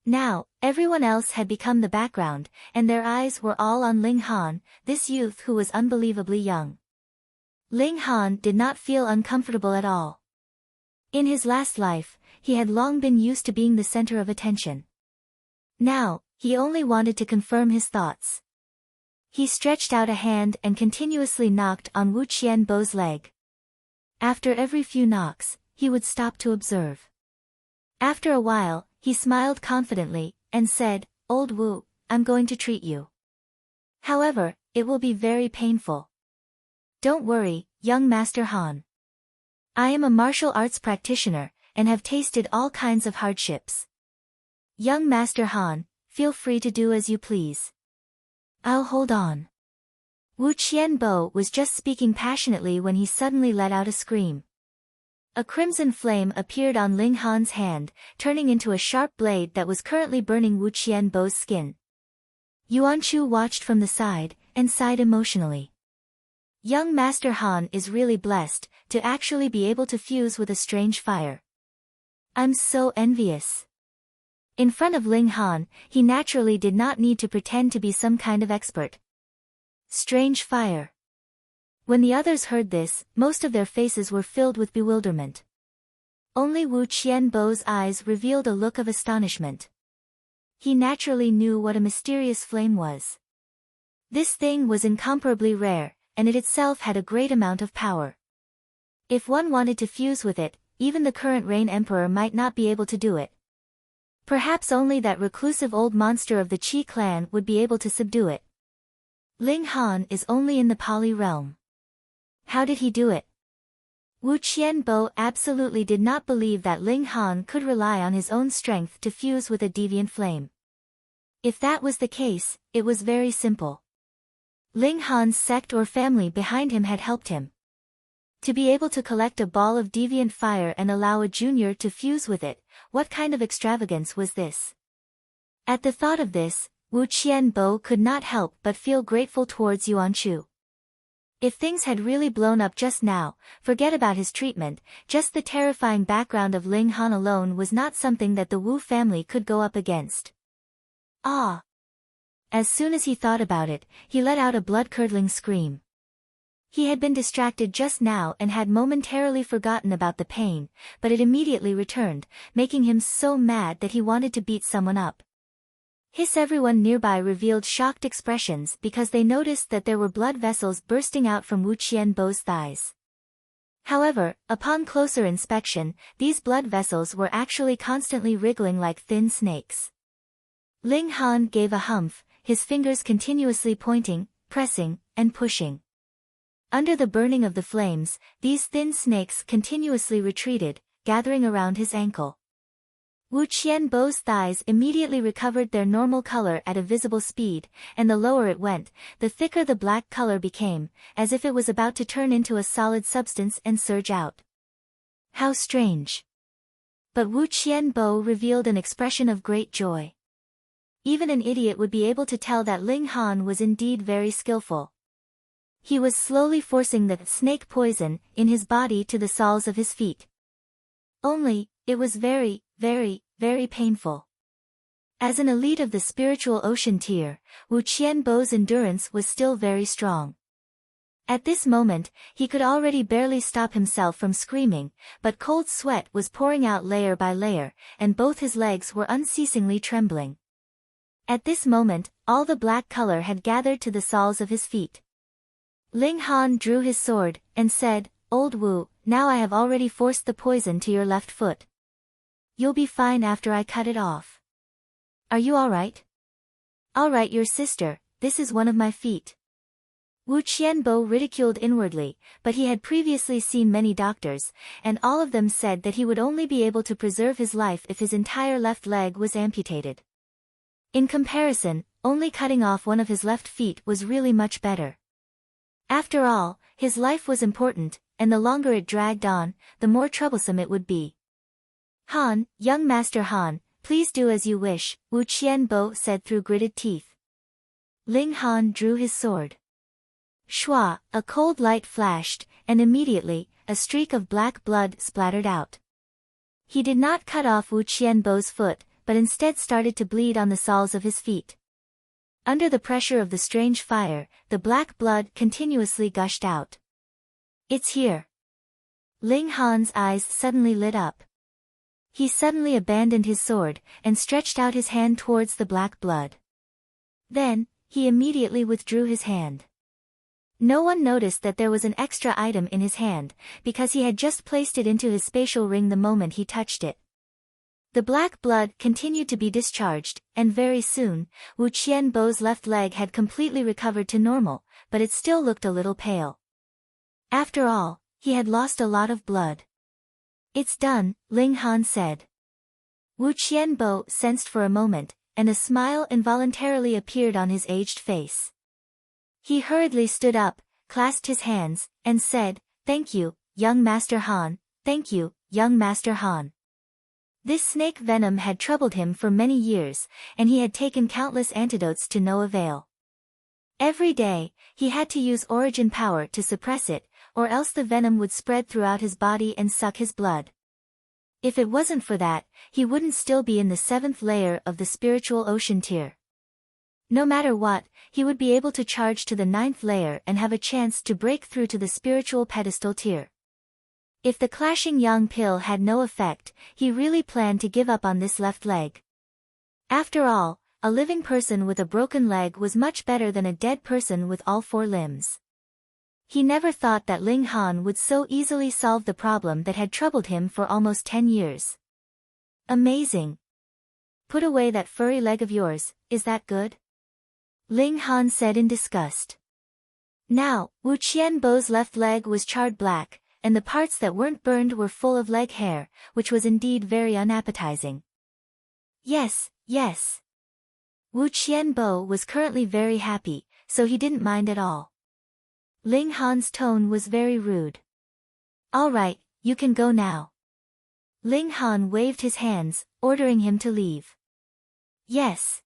Now, everyone else had become the background, and their eyes were all on Ling Han, this youth who was unbelievably young. Ling Han did not feel uncomfortable at all. In his last life, he had long been used to being the center of attention. Now, he only wanted to confirm his thoughts. He stretched out a hand and continuously knocked on Wu Qianbo's leg. After every few knocks, he would stop to observe. After a while, he smiled confidently, and said, "Old Wu, I'm going to treat you. However, it will be very painful. Don't worry, young Master Han. I am a martial arts practitioner, and have tasted all kinds of hardships. Young Master Han, feel free to do as you please. I'll hold on." Wu Qianbo was just speaking passionately when he suddenly let out a scream. A crimson flame appeared on Ling Han's hand, turning into a sharp blade that was currently burning Wu Qianbo's skin. Yuan Chu watched from the side, and sighed emotionally. Young Master Han is really blessed, to actually be able to fuse with a strange fire. I'm so envious. In front of Ling Han, he naturally did not need to pretend to be some kind of expert. Strange fire. When the others heard this, most of their faces were filled with bewilderment. Only Wu Qianbo's eyes revealed a look of astonishment. He naturally knew what a mysterious flame was. This thing was incomparably rare, and it itself had a great amount of power. If one wanted to fuse with it, even the current Rain Emperor might not be able to do it. Perhaps only that reclusive old monster of the Qi clan would be able to subdue it. Ling Han is only in the Pali realm. How did he do it? Wu Qianbo absolutely did not believe that Ling Han could rely on his own strength to fuse with a deviant flame. If that was the case, it was very simple. Ling Han's sect or family behind him had helped him. To be able to collect a ball of deviant fire and allow a junior to fuse with it, what kind of extravagance was this? At the thought of this, Wu Qianbo could not help but feel grateful towards Yuan Chu. If things had really blown up just now, forget about his treatment, just the terrifying background of Ling Han alone was not something that the Wu family could go up against. Ah! As soon as he thought about it, he let out a blood-curdling scream. He had been distracted just now and had momentarily forgotten about the pain, but it immediately returned, making him so mad that he wanted to beat someone up. Everyone nearby revealed shocked expressions because they noticed that there were blood vessels bursting out from Wu Qianbo's thighs. However, upon closer inspection, these blood vessels were actually constantly wriggling like thin snakes. Ling Han gave a humph, his fingers continuously pointing, pressing, and pushing. Under the burning of the flames, these thin snakes continuously retreated, gathering around his ankle. Wu Qianbo's thighs immediately recovered their normal color at a visible speed, and the lower it went, the thicker the black color became, as if it was about to turn into a solid substance and surge out. How strange! But Wu Qianbo revealed an expression of great joy. Even an idiot would be able to tell that Ling Han was indeed very skillful. He was slowly forcing the snake poison in his body to the soles of his feet. Only, it was very, very, very painful. As an elite of the spiritual ocean tier, Wu Qianbo's endurance was still very strong. At this moment, he could already barely stop himself from screaming, but cold sweat was pouring out layer by layer, and both his legs were unceasingly trembling. At this moment, all the black color had gathered to the soles of his feet. Ling Han drew his sword, and said, "Old Wu, now I have already forced the poison to your left foot. You'll be fine after I cut it off. Are you alright?" "Alright, your sister, this is one of my feet." Wu Qianbo ridiculed inwardly, but he had previously seen many doctors, and all of them said that he would only be able to preserve his life if his entire left leg was amputated. In comparison, only cutting off one of his left feet was really much better. After all, his life was important, and the longer it dragged on, the more troublesome it would be. "Han, young Master Han, please do as you wish," Wu Qianbo said through gritted teeth. Ling Han drew his sword. Shua, a cold light flashed, and immediately, a streak of black blood splattered out. He did not cut off Wu Qianbo's foot, but instead started to bleed on the soles of his feet. Under the pressure of the strange fire, the black blood continuously gushed out. "It's here." Ling Han's eyes suddenly lit up. He suddenly abandoned his sword, and stretched out his hand towards the black blood. Then, he immediately withdrew his hand. No one noticed that there was an extra item in his hand, because he had just placed it into his spatial ring the moment he touched it. The black blood continued to be discharged, and very soon, Wu Qianbo's left leg had completely recovered to normal, but it still looked a little pale. After all, he had lost a lot of blood. "It's done," Ling Han said. Wu Qianbo sensed for a moment, and a smile involuntarily appeared on his aged face. He hurriedly stood up, clasped his hands, and said, "Thank you, young Master Han, thank you, young Master Han." This snake venom had troubled him for many years, and he had taken countless antidotes to no avail. Every day, he had to use origin power to suppress it, or else the venom would spread throughout his body and suck his blood. If it wasn't for that, he wouldn't still be in the 7th layer of the spiritual ocean tier. No matter what, he would be able to charge to the 9th layer and have a chance to break through to the spiritual pedestal tier. If the clashing yang pill had no effect, he really planned to give up on this left leg. After all, a living person with a broken leg was much better than a dead person with all 4 limbs. He never thought that Ling Han would so easily solve the problem that had troubled him for almost 10 years. Amazing. "Put away that furry leg of yours, is that good?" Ling Han said in disgust. Now, Wu Qianbo's left leg was charred black, and the parts that weren't burned were full of leg hair, which was indeed very unappetizing. Yes, yes. Wu Qianbo was currently very happy, so he didn't mind at all. Ling Han's tone was very rude. "Alright, you can go now." Ling Han waved his hands, ordering him to leave. "Yes."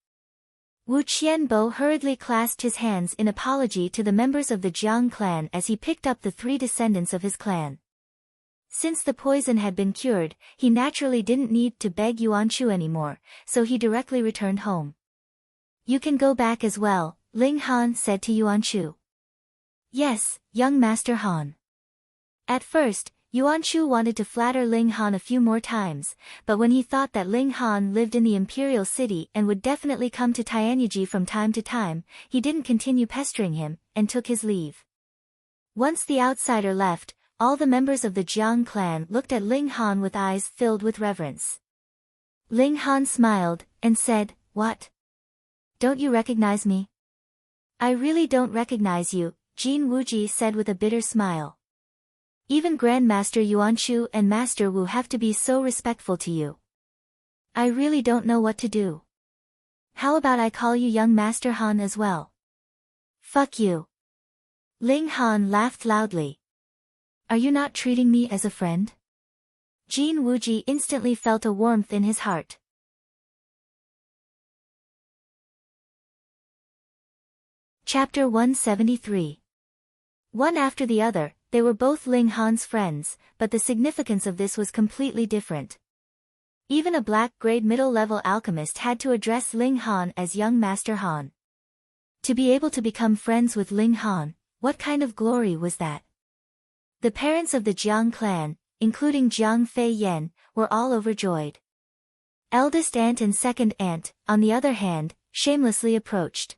Wu Qianbo hurriedly clasped his hands in apology to the members of the Jiang clan as he picked up the 3 descendants of his clan. Since the poison had been cured, he naturally didn't need to beg Yuanchu anymore, so he directly returned home. "You can go back as well," Ling Han said to Yuanchu. "Yes, young Master Han." At first, Yuanchu wanted to flatter Ling Han a few more times, but when he thought that Ling Han lived in the imperial city and would definitely come to Tianyiji from time to time, he didn't continue pestering him, and took his leave. Once the outsider left, all the members of the Jiang clan looked at Ling Han with eyes filled with reverence. Ling Han smiled, and said, "What? Don't you recognize me?" "I really don't recognize you," Jin Wuji said with a bitter smile. "Even Grandmaster Yuanchu and Master Wu have to be so respectful to you. I really don't know what to do. How about I call you young Master Han as well?" "Fuck you." Ling Han laughed loudly. "Are you not treating me as a friend?" Jin Wuji instantly felt a warmth in his heart. Chapter 173. One after the other, they were both Ling Han's friends, but the significance of this was completely different. Even a black-grade middle-level alchemist had to address Ling Han as young Master Han. To be able to become friends with Ling Han, what kind of glory was that? The parents of the Jiang clan, including Jiang Fei Yan, were all overjoyed. Eldest aunt and second aunt, on the other hand, shamelessly approached.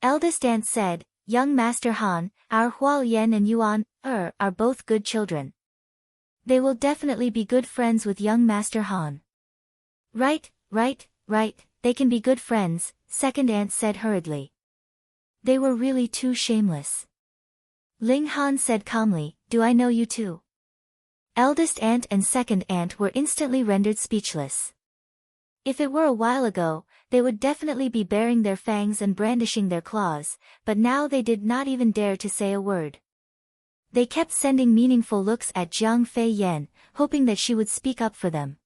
Eldest aunt said, "Young Master Han, our Huo Yan and Yuan, are both good children. They will definitely be good friends with young Master Han." Right, they can be good friends," second aunt said hurriedly. They were really too shameless. Ling Han said calmly, "Do I know you too?" Eldest aunt and second aunt were instantly rendered speechless. If it were a while ago, they would definitely be baring their fangs and brandishing their claws, but now they did not even dare to say a word. They kept sending meaningful looks at Jiang Fei Yan, hoping that she would speak up for them.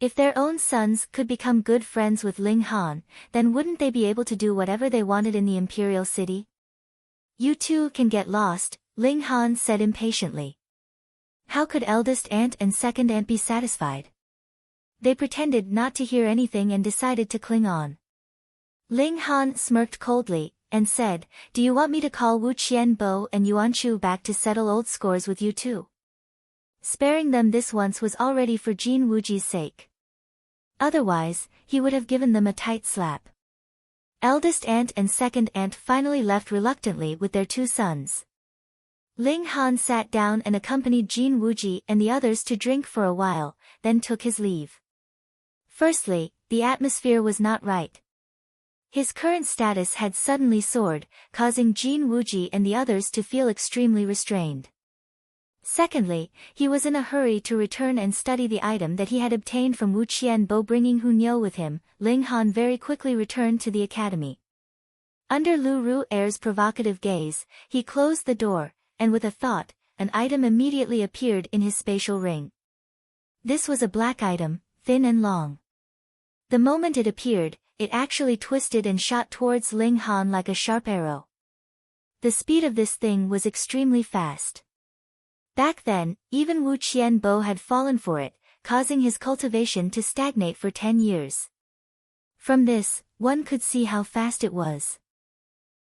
If their own sons could become good friends with Ling Han, then wouldn't they be able to do whatever they wanted in the imperial city? "You two can get lost," Ling Han said impatiently. How could eldest aunt and second aunt be satisfied? They pretended not to hear anything and decided to cling on. Ling Han smirked coldly, and said, "Do you want me to call Wu Qianbo and Yuan Chu back to settle old scores with you too?" Sparing them this once was already for Jin Wuji's sake. Otherwise, he would have given them a tight slap. Eldest aunt and second aunt finally left reluctantly with their two sons. Ling Han sat down and accompanied Jin Wuji and the others to drink for a while, then took his leave. Firstly, the atmosphere was not right. His current status had suddenly soared, causing Jin Wuji and the others to feel extremely restrained. Secondly, he was in a hurry to return and study the item that he had obtained from Wu Qianbo, bringing Hu Niu with him. Ling Han very quickly returned to the academy. Under Lu Ru'er's provocative gaze, he closed the door, and with a thought, an item immediately appeared in his spatial ring. This was a black item, thin and long. The moment it appeared, it actually twisted and shot towards Ling Han like a sharp arrow. The speed of this thing was extremely fast. Back then, even Wu Qianbo had fallen for it, causing his cultivation to stagnate for 10 years. From this, one could see how fast it was.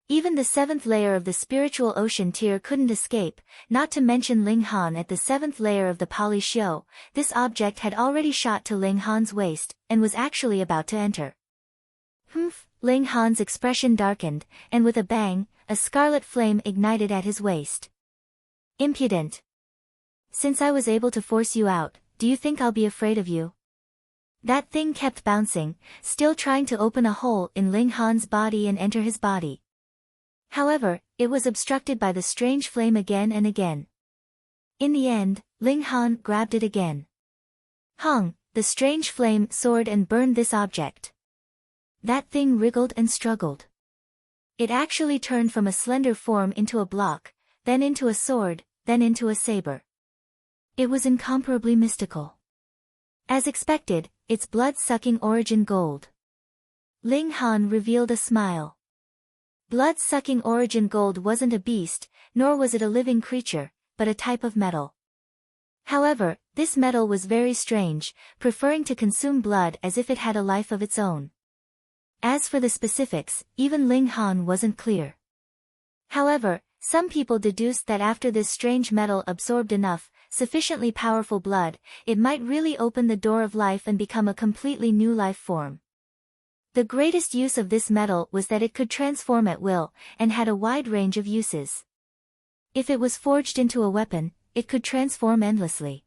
Even the 7th layer of the spiritual ocean tier couldn't escape, not to mention Ling Han at the 7th layer of the Pali Xiu. This object had already shot to Ling Han's waist, and was actually about to enter. Humph! Ling Han's expression darkened, and with a bang, a scarlet flame ignited at his waist. "Impudent! Since I was able to force you out, do you think I'll be afraid of you?" That thing kept bouncing, still trying to open a hole in Ling Han's body and enter his body. However, it was obstructed by the strange flame again and again. In the end, Ling Han grabbed it again. Hung, the strange flame soared and burned this object. That thing wriggled and struggled. It actually turned from a slender form into a block, then into a sword, then into a saber. It was incomparably mystical. As expected, its blood-sucking origin gold. Ling Han revealed a smile. Blood-sucking origin gold wasn't a beast, nor was it a living creature, but a type of metal. However, this metal was very strange, preferring to consume blood as if it had a life of its own. As for the specifics, even Ling Han wasn't clear. However, some people deduced that after this strange metal absorbed enough, sufficiently powerful blood, it might really open the door of life and become a completely new life form. The greatest use of this metal was that it could transform at will, and had a wide range of uses. If it was forged into a weapon, it could transform endlessly.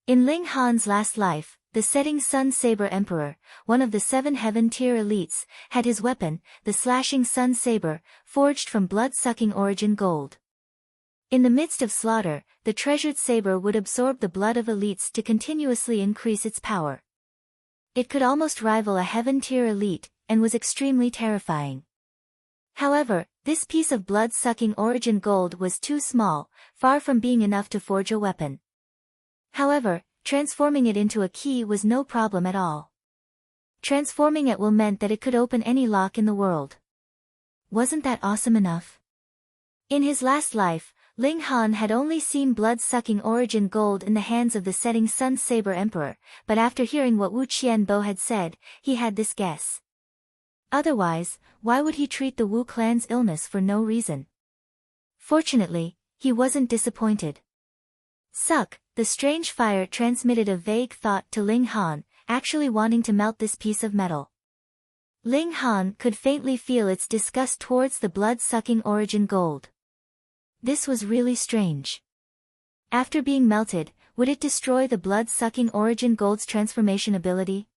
In Ling Han's last life, the Setting Sun Saber Emperor, one of the 7 heaven-tier elites, had his weapon, the Slashing Sun Saber, forged from blood-sucking origin gold. In the midst of slaughter, the treasured saber would absorb the blood of elites to continuously increase its power. It could almost rival a heaven-tier elite, and was extremely terrifying. However, this piece of blood-sucking origin gold was too small, far from being enough to forge a weapon. However, transforming it into a key was no problem at all. Transforming at will meant that it could open any lock in the world. Wasn't that awesome enough? In his last life, Ling Han had only seen blood-sucking origin gold in the hands of the setting sun saber emperor, but after hearing what Wu Qianbo had said, he had this guess. Otherwise, why would he treat the Wu clan's illness for no reason? Fortunately, he wasn't disappointed. Suck, the strange fire transmitted a vague thought to Ling Han, actually wanting to melt this piece of metal. Ling Han could faintly feel its disgust towards the blood-sucking origin gold. This was really strange. After being melted, would it destroy the blood-sucking origin gold's transformation ability?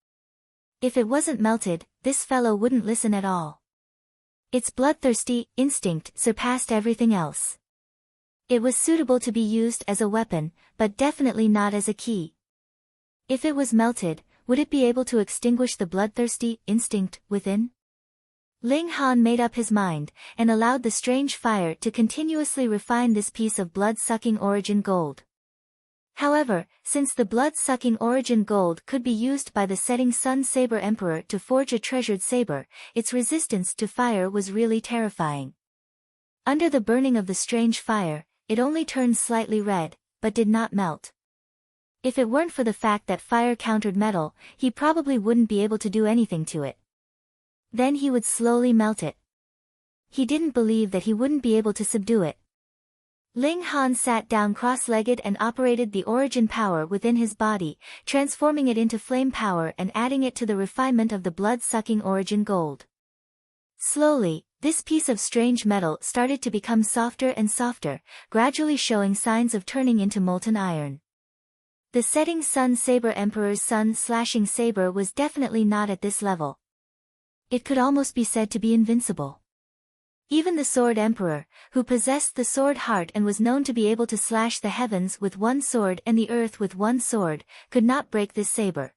If it wasn't melted, this fellow wouldn't listen at all. Its bloodthirsty instinct surpassed everything else. It was suitable to be used as a weapon, but definitely not as a key. If it was melted, would it be able to extinguish the bloodthirsty instinct within? Ling Han made up his mind, and allowed the strange fire to continuously refine this piece of blood-sucking origin gold. However, since the blood-sucking origin gold could be used by the setting sun saber emperor to forge a treasured saber, its resistance to fire was really terrifying. Under the burning of the strange fire, it only turned slightly red, but did not melt. If it weren't for the fact that fire countered metal, he probably wouldn't be able to do anything to it. Then he would slowly melt it. He didn't believe that he wouldn't be able to subdue it. Ling Han sat down cross-legged and operated the origin power within his body, transforming it into flame power and adding it to the refinement of the blood-sucking origin gold. Slowly, this piece of strange metal started to become softer and softer, gradually showing signs of turning into molten iron. The setting sun saber emperor's sun-slashing saber was definitely not at this level. It could almost be said to be invincible. Even the Sword Emperor, who possessed the sword heart and was known to be able to slash the heavens with one sword and the earth with one sword, could not break this saber.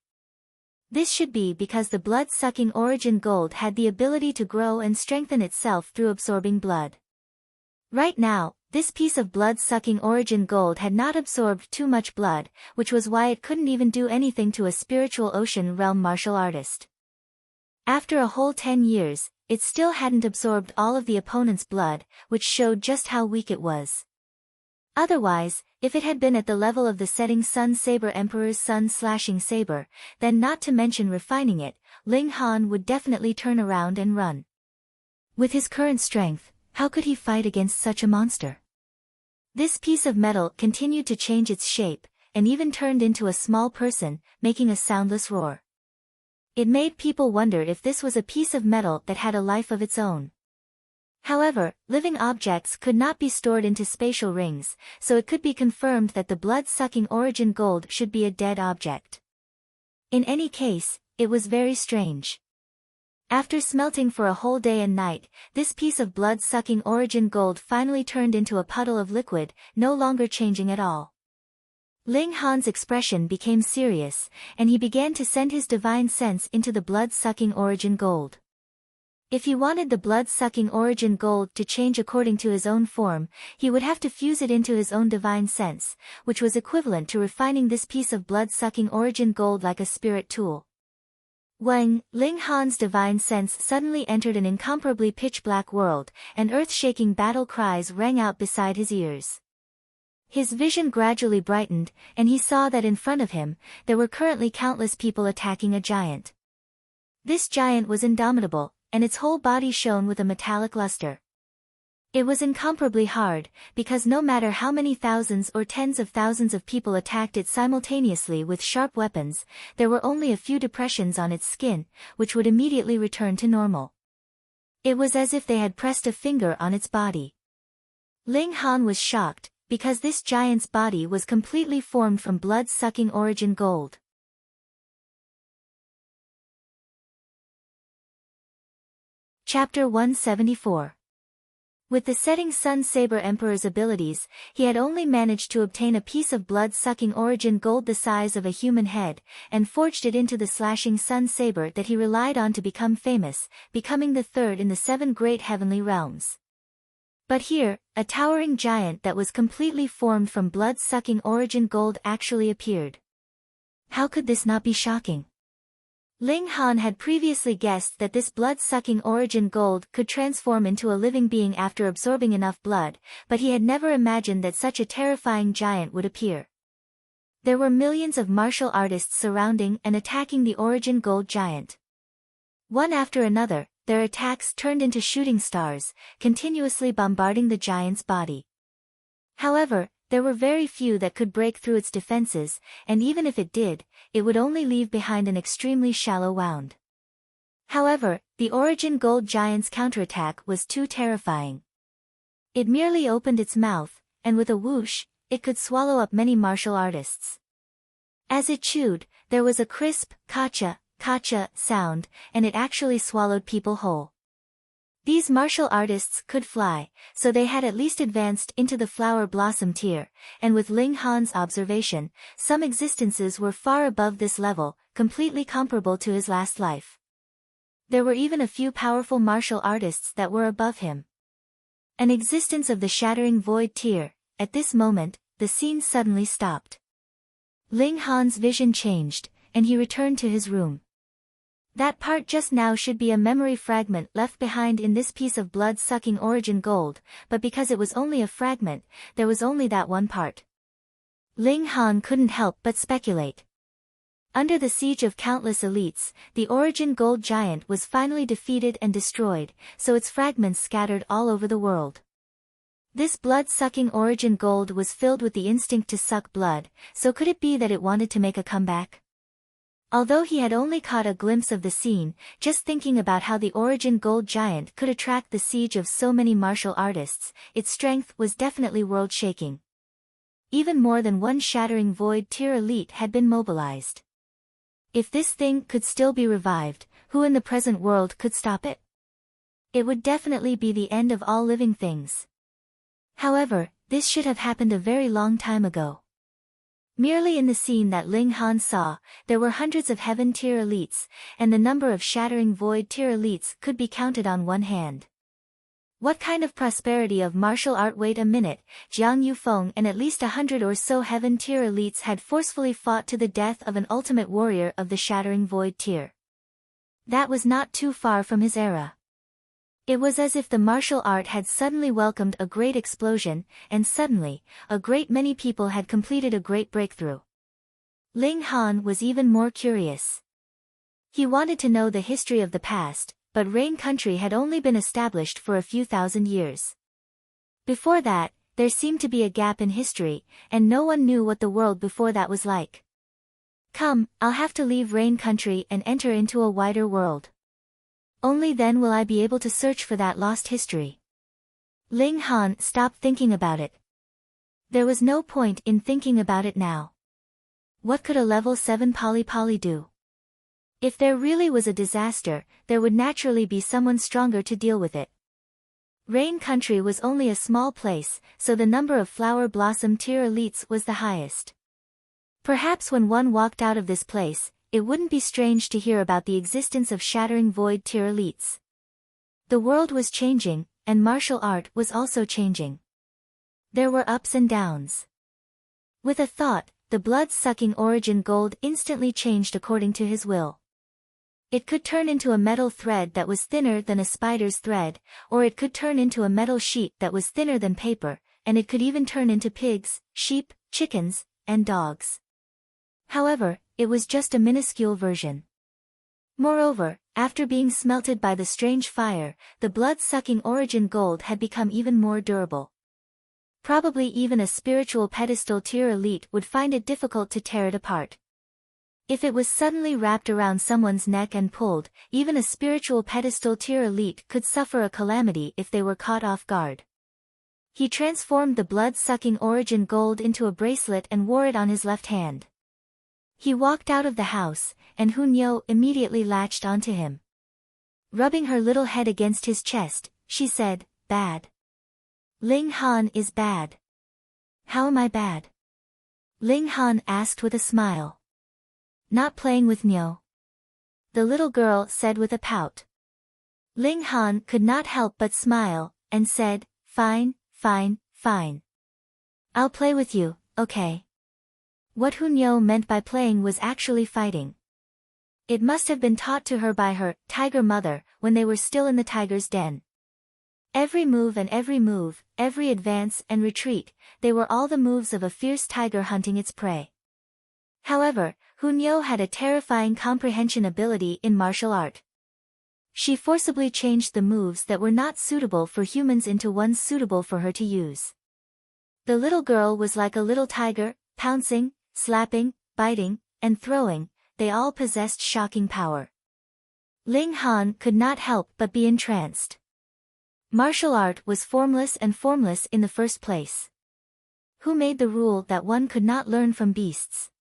This should be because the blood-sucking origin gold had the ability to grow and strengthen itself through absorbing blood. Right now, this piece of blood-sucking origin gold had not absorbed too much blood, which was why it couldn't even do anything to a spiritual ocean realm martial artist. After a whole 10 years, it still hadn't absorbed all of the opponent's blood, which showed just how weak it was. Otherwise, if it had been at the level of the setting sun saber emperor's sun-slashing saber, then not to mention refining it, Ling Han would definitely turn around and run. With his current strength, how could he fight against such a monster? This piece of metal continued to change its shape, and even turned into a small person, making a soundless roar. It made people wonder if this was a piece of metal that had a life of its own. However, living objects could not be stored into spatial rings, so it could be confirmed that the blood-sucking origin gold should be a dead object. In any case, it was very strange. After smelting for a whole day and night, this piece of blood-sucking origin gold finally turned into a puddle of liquid, no longer changing at all. Ling Han's expression became serious, and he began to send his divine sense into the blood-sucking origin gold. If he wanted the blood-sucking origin gold to change according to his own form, he would have to fuse it into his own divine sense, which was equivalent to refining this piece of blood-sucking origin gold like a spirit tool. When Ling Han's divine sense suddenly entered an incomparably pitch-black world, and earth-shaking battle cries rang out beside his ears. His vision gradually brightened, and he saw that in front of him, there were currently countless people attacking a giant. This giant was indomitable, and its whole body shone with a metallic luster. It was incomparably hard, because no matter how many thousands or tens of thousands of people attacked it simultaneously with sharp weapons, there were only a few depressions on its skin, which would immediately return to normal. It was as if they had pressed a finger on its body. Ling Han was shocked, because this giant's body was completely formed from blood-sucking origin gold. Chapter 174. With the setting sun saber emperor's abilities, he had only managed to obtain a piece of blood-sucking origin gold the size of a human head, and forged it into the slashing sun saber that he relied on to become famous, becoming the third in the 7 great heavenly realms. But here, a towering giant that was completely formed from blood-sucking origin gold actually appeared. How could this not be shocking? Ling Han had previously guessed that this blood-sucking origin gold could transform into a living being after absorbing enough blood, but he had never imagined that such a terrifying giant would appear. There were millions of martial artists surrounding and attacking the origin gold giant. One after another, their attacks turned into shooting stars, continuously bombarding the giant's body. However, there were very few that could break through its defenses, and even if it did, it would only leave behind an extremely shallow wound. However, the origin gold giant's counterattack was too terrifying. It merely opened its mouth, and with a whoosh, it could swallow up many martial artists. As it chewed, there was a crisp, kacha, kacha sound, and it actually swallowed people whole. These martial artists could fly, so they had at least advanced into the flower blossom tier, and with Ling Han's observation, some existences were far above this level, completely comparable to his last life. There were even a few powerful martial artists that were above him. An existence of the shattering void tier. At this moment, the scene suddenly stopped. Ling Han's vision changed, and he returned to his room. That part just now should be a memory fragment left behind in this piece of blood-sucking origin gold, but because it was only a fragment, there was only that one part. Ling Han couldn't help but speculate. Under the siege of countless elites, the origin gold giant was finally defeated and destroyed, so its fragments scattered all over the world. This blood-sucking origin gold was filled with the instinct to suck blood, so could it be that it wanted to make a comeback? Although he had only caught a glimpse of the scene, just thinking about how the origin gold giant could attract the siege of so many martial artists, its strength was definitely world-shaking. Even more than one shattering void tier elite had been mobilized. If this thing could still be revived, who in the present world could stop it? It would definitely be the end of all living things. However, this should have happened a very long time ago. Merely in the scene that Ling Han saw, there were hundreds of heaven tier elites, and the number of shattering void tier elites could be counted on one hand. What kind of prosperity of martial art? Wait a minute, Jiang Yufeng and at least 100 or so heaven tier elites had forcefully fought to the death of an ultimate warrior of the shattering void tier. That was not too far from his era. It was as if the martial art had suddenly welcomed a great explosion, and suddenly, a great many people had completed a great breakthrough. Ling Han was even more curious. He wanted to know the history of the past, but Rain Country had only been established for a few thousand years. Before that, there seemed to be a gap in history, and no one knew what the world before that was like. Come, I'll have to leave Rain Country and enter into a wider world. Only then will I be able to search for that lost history. Ling Han stopped thinking about it. There was no point in thinking about it now. What could a level 7 Poly do? If there really was a disaster, there would naturally be someone stronger to deal with it. Rain Country was only a small place, so the number of flower blossom tier elites was the highest. Perhaps when one walked out of this place, it wouldn't be strange to hear about the existence of shattering void tier elites. The world was changing, and martial art was also changing. There were ups and downs. With a thought, the blood-sucking origin gold instantly changed according to his will. It could turn into a metal thread that was thinner than a spider's thread, or it could turn into a metal sheet that was thinner than paper, and it could even turn into pigs, sheep, chickens, and dogs. However, it was just a minuscule version. Moreover, after being smelted by the strange fire, the blood-sucking origin gold had become even more durable. Probably even a spiritual pedestal tier elite would find it difficult to tear it apart. If it was suddenly wrapped around someone's neck and pulled, even a spiritual pedestal tier elite could suffer a calamity if they were caught off guard. He transformed the blood-sucking origin gold into a bracelet and wore it on his left hand. He walked out of the house, and Hunyo immediately latched onto him. Rubbing her little head against his chest, she said, "Bad. Ling Han is bad." "How am I bad?" Ling Han asked with a smile. "Not playing with Nyo," the little girl said with a pout. Ling Han could not help but smile, and said, "Fine, fine, fine. I'll play with you, okay?" What Hunyo meant by playing was actually fighting. It must have been taught to her by her tiger mother when they were still in the tiger's den. Every move, every advance and retreat, they were all the moves of a fierce tiger hunting its prey. However, Hunyo had a terrifying comprehension ability in martial art. She forcibly changed the moves that were not suitable for humans into ones suitable for her to use. The little girl was like a little tiger, pouncing, slapping, biting, and throwing. They all possessed shocking power. Ling Han could not help but be entranced. Martial art was formless in the first place. Who made the rule that one could not learn from beasts?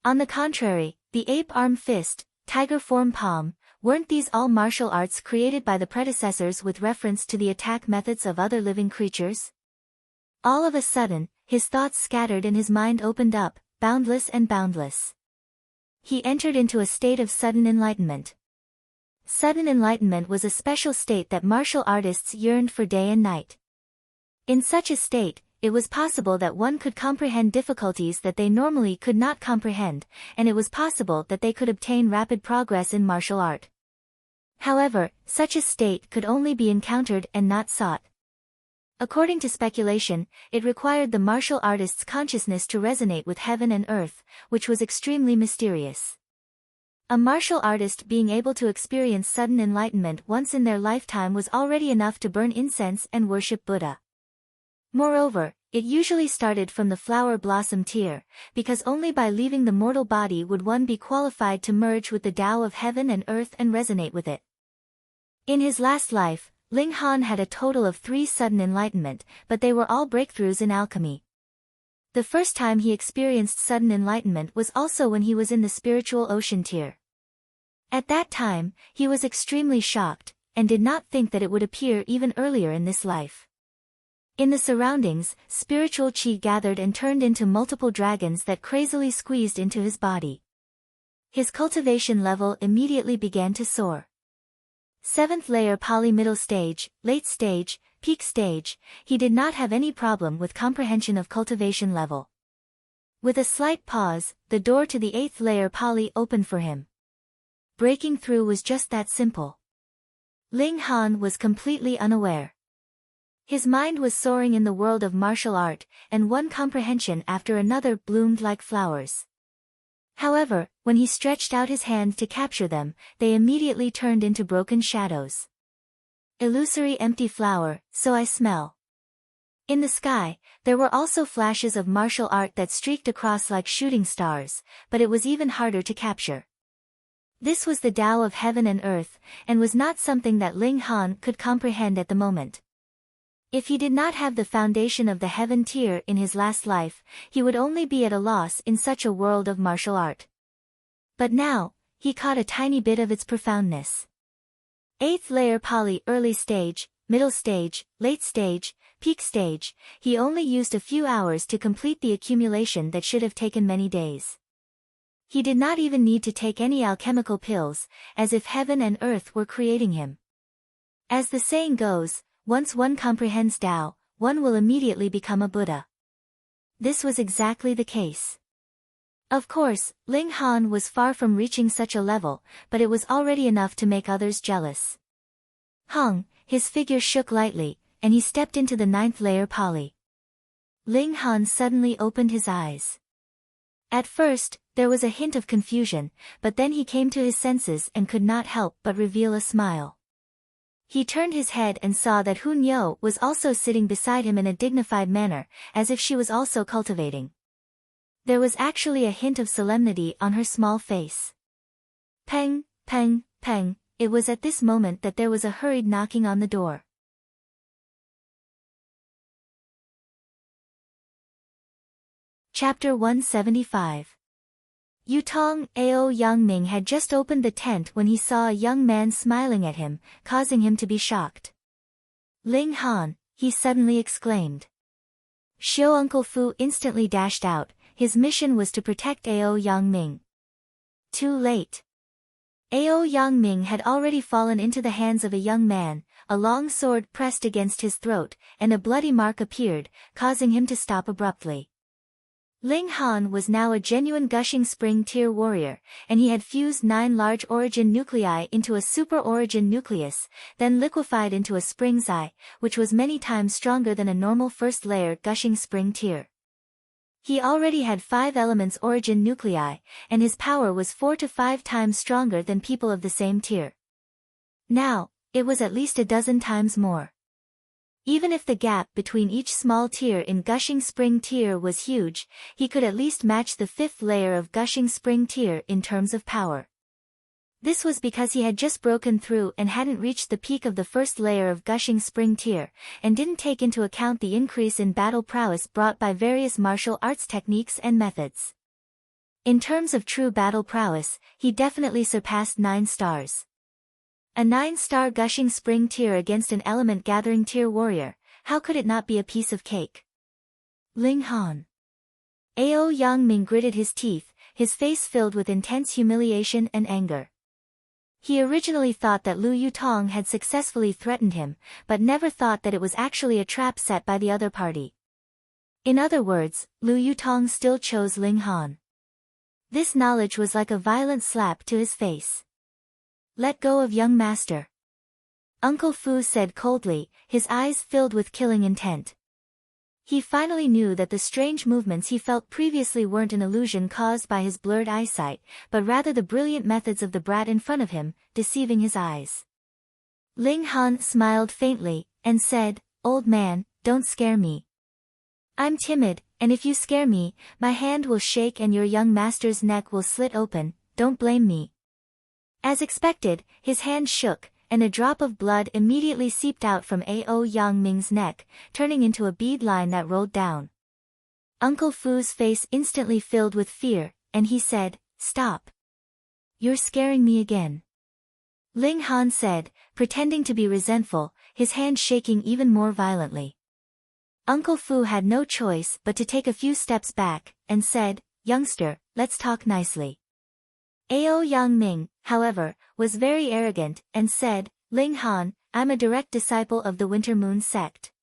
On the contrary, the ape arm fist, tiger form palm, weren't these all martial arts created by the predecessors with reference to the attack methods of other living creatures? All of a sudden, his thoughts scattered and his mind opened up, boundless and boundless. He entered into a state of sudden enlightenment. Sudden enlightenment was a special state that martial artists yearned for day and night. In such a state, it was possible that one could comprehend difficulties that they normally could not comprehend, and it was possible that they could obtain rapid progress in martial art. However, such a state could only be encountered and not sought. According to speculation, it required the martial artist's consciousness to resonate with heaven and earth, which was extremely mysterious. A martial artist being able to experience sudden enlightenment once in their lifetime was already enough to burn incense and worship Buddha. Moreover, it usually started from the flower blossom tier, because only by leaving the mortal body would one be qualified to merge with the Tao of heaven and earth and resonate with it. In his last life, Ling Han had a total of 3 sudden enlightenment, but they were all breakthroughs in alchemy. The first time he experienced sudden enlightenment was also when he was in the spiritual ocean tier. At that time, he was extremely shocked, and did not think that it would appear even earlier in this life. In the surroundings, spiritual chi gathered and turned into multiple dragons that crazily squeezed into his body. His cultivation level immediately began to soar. 7th layer Pali middle stage, late stage, peak stage, he did not have any problem with comprehension of cultivation level. With a slight pause, the door to the 8th layer Pali opened for him. Breaking through was just that simple. Ling Han was completely unaware. His mind was soaring in the world of martial art, and one comprehension after another bloomed like flowers. However, when he stretched out his hand to capture them, they immediately turned into broken shadows. Illusory empty flower, so I smell. In the sky, there were also flashes of martial art that streaked across like shooting stars, but it was even harder to capture. This was the Tao of heaven and earth, and was not something that Ling Han could comprehend at the moment. If he did not have the foundation of the heaven tier in his last life, he would only be at a loss in such a world of martial art. But now, he caught a tiny bit of its profoundness. 8th layer Pali early stage, middle stage, late stage, peak stage, he only used a few hours to complete the accumulation that should have taken many days. He did not even need to take any alchemical pills, as if heaven and earth were creating him. As the saying goes, once one comprehends Tao, one will immediately become a Buddha. This was exactly the case. Of course, Ling Han was far from reaching such a level, but it was already enough to make others jealous. Hung, his figure shook lightly, and he stepped into the 9th layer Pali. Ling Han suddenly opened his eyes. At first, there was a hint of confusion, but then he came to his senses and could not help but reveal a smile. He turned his head and saw that Hunyo was also sitting beside him in a dignified manner, as if she was also cultivating. There was actually a hint of solemnity on her small face. Peng, peng, peng, it was at this moment that there was a hurried knocking on the door. Chapter 175. Yutong Ao Yangming had just opened the tent when he saw a young man smiling at him, causing him to be shocked. Ling Han, he suddenly exclaimed. Xiao Uncle Fu instantly dashed out, his mission was to protect Ao Yangming. Too late. Ao Yangming had already fallen into the hands of a young man, a long sword pressed against his throat, and a bloody mark appeared, causing him to stop abruptly. Ling Han was now a genuine gushing spring tier warrior, and he had fused 9 large origin nuclei into a super origin nucleus, then liquefied into a spring's eye, which was many times stronger than a normal first layer gushing spring tier. He already had 5 elements origin nuclei, and his power was 4 to 5 times stronger than people of the same tier. Now, it was at least a dozen times more. Even if the gap between each small tier in gushing spring tier was huge, he could at least match the 5th layer of gushing spring tier in terms of power. This was because he had just broken through and hadn't reached the peak of the first layer of gushing spring tier, and didn't take into account the increase in battle prowess brought by various martial arts techniques and methods. In terms of true battle prowess, he definitely surpassed 9 stars. A 9-star gushing spring tier against an element gathering tier warrior, how could it not be a piece of cake? Ling Han. Ao Yang Ming gritted his teeth, his face filled with intense humiliation and anger. He originally thought that Lu Yutong had successfully threatened him, but never thought that it was actually a trap set by the other party. In other words, Lu Yutong still chose Ling Han. This knowledge was like a violent slap to his face. Let go of young master. Uncle Fu said coldly, his eyes filled with killing intent. He finally knew that the strange movements he felt previously weren't an illusion caused by his blurred eyesight, but rather the brilliant methods of the brat in front of him, deceiving his eyes. Ling Han smiled faintly, and said, "Old man, don't scare me. I'm timid, and if you scare me, my hand will shake and your young master's neck will slit open, don't blame me." As expected, his hand shook, and a drop of blood immediately seeped out from Ao Yang Ming's neck, turning into a bead line that rolled down. Uncle Fu's face instantly filled with fear, and he said, "Stop. You're scaring me again." Ling Han said, pretending to be resentful, his hand shaking even more violently. Uncle Fu had no choice but to take a few steps back, and said, "Youngster, let's talk nicely." Ao Yang Ming, however, was very arrogant, and said, "Ling Han, I'm a direct disciple of the Winter Moon sect.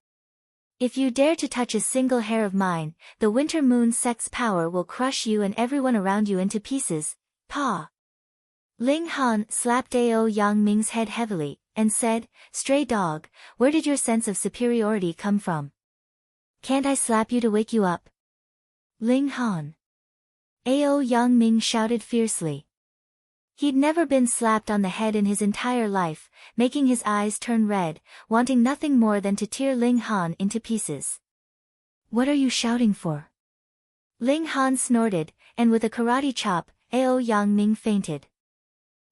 If you dare to touch a single hair of mine, the Winter Moon sect's power will crush you and everyone around you into pieces." Pa. Ling Han slapped Ao Yang Ming's head heavily, and said, "Stray dog, where did your sense of superiority come from? Can't I slap you to wake you up?" Ling Han. Ao Yang Ming shouted fiercely. He'd never been slapped on the head in his entire life, making his eyes turn red, wanting nothing more than to tear Ling Han into pieces. "What are you shouting for?" Ling Han snorted, and with a karate chop, Ao Yang Ming fainted.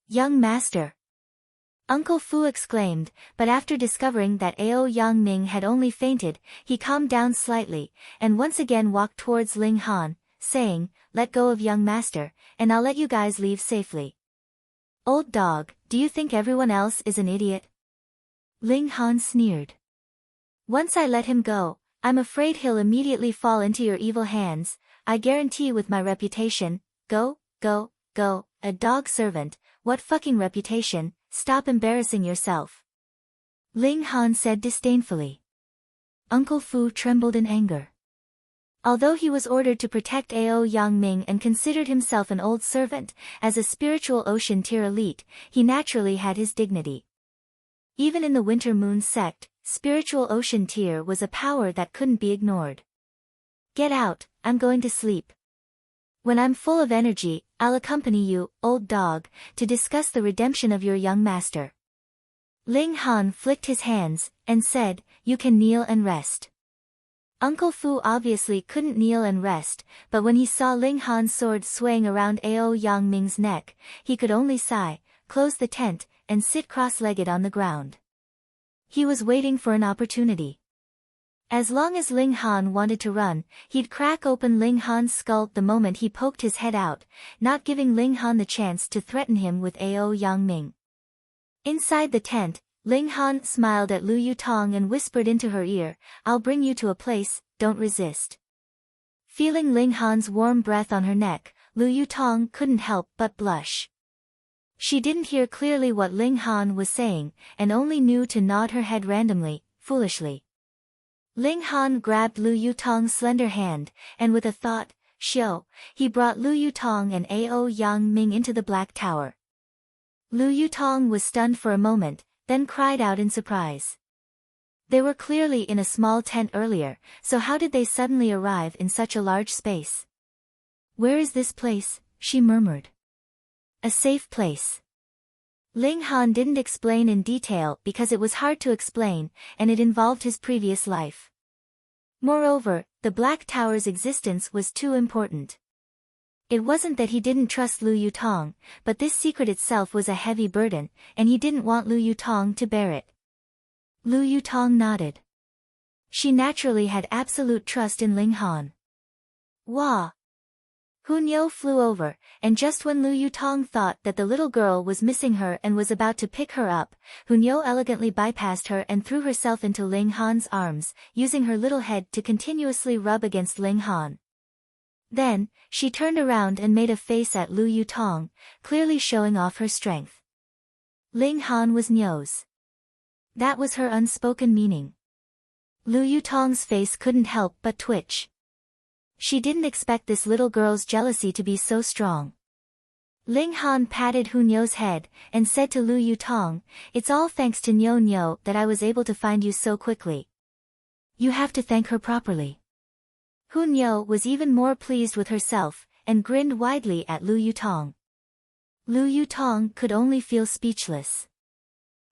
"Young master!" Uncle Fu exclaimed, but after discovering that Ao Yang Ming had only fainted, he calmed down slightly, and once again walked towards Ling Han, saying, "Let go of young master, and I'll let you guys leave safely." "Old dog, do you think everyone else is an idiot?" Ling Han sneered. "Once I let him go, I'm afraid he'll immediately fall into your evil hands, I guarantee with my reputation. Go, go, go, a dog servant, what fucking reputation, stop embarrassing yourself." Ling Han said disdainfully. Uncle Fu trembled in anger. Although he was ordered to protect Ao Yang Ming and considered himself an old servant, as a spiritual ocean tier elite, he naturally had his dignity. Even in the Winter Moon sect, spiritual ocean tier was a power that couldn't be ignored. "Get out, I'm going to sleep. When I'm full of energy, I'll accompany you, old dog, to discuss the redemption of your young master." Ling Han flicked his hands, and said, "You can kneel and rest." Uncle Fu obviously couldn't kneel and rest, but when he saw Ling Han's sword swaying around Ao Yang Ming's neck, he could only sigh, close the tent, and sit cross-legged on the ground. He was waiting for an opportunity. As long as Ling Han wanted to run, he'd crack open Ling Han's skull the moment he poked his head out, not giving Ling Han the chance to threaten him with Ao Yang Ming. Inside the tent, Ling Han smiled at Lu Yutong and whispered into her ear, "I'll bring you to a place, don't resist." Feeling Ling Han's warm breath on her neck, Lu Yutong couldn't help but blush. She didn't hear clearly what Ling Han was saying, and only knew to nod her head randomly, foolishly. Ling Han grabbed Lu Yutong's slender hand, and with a thought, he brought Lu Yutong and Ao Yang Ming into the Black Tower. Lu Yutong was stunned for a moment, then cried out in surprise. They were clearly in a small tent earlier, so how did they suddenly arrive in such a large space? Where is this place? She murmured. A safe place. Ling Han didn't explain in detail because it was hard to explain, and it involved his previous life. Moreover, the Black Tower's existence was too important. It wasn't that he didn't trust Lu Yutong, but this secret itself was a heavy burden, and he didn't want Lu Yutong to bear it. Lu Yutong nodded. She naturally had absolute trust in Ling Han. Wah! Hunyo flew over, and just when Lu Yutong thought that the little girl was missing her and was about to pick her up, Hunyo elegantly bypassed her and threw herself into Ling Han's arms, using her little head to continuously rub against Ling Han. Then, she turned around and made a face at Lu Yutong, clearly showing off her strength. Ling Han was Nyo's. That was her unspoken meaning. Lu Yutong's face couldn't help but twitch. She didn't expect this little girl's jealousy to be so strong. Ling Han patted Hunyo's head, and said to Lu Yutong, "It's all thanks to Nyo that I was able to find you so quickly. You have to thank her properly." Hunyo was even more pleased with herself, and grinned widely at Lu Yutong. Lu Yutong could only feel speechless.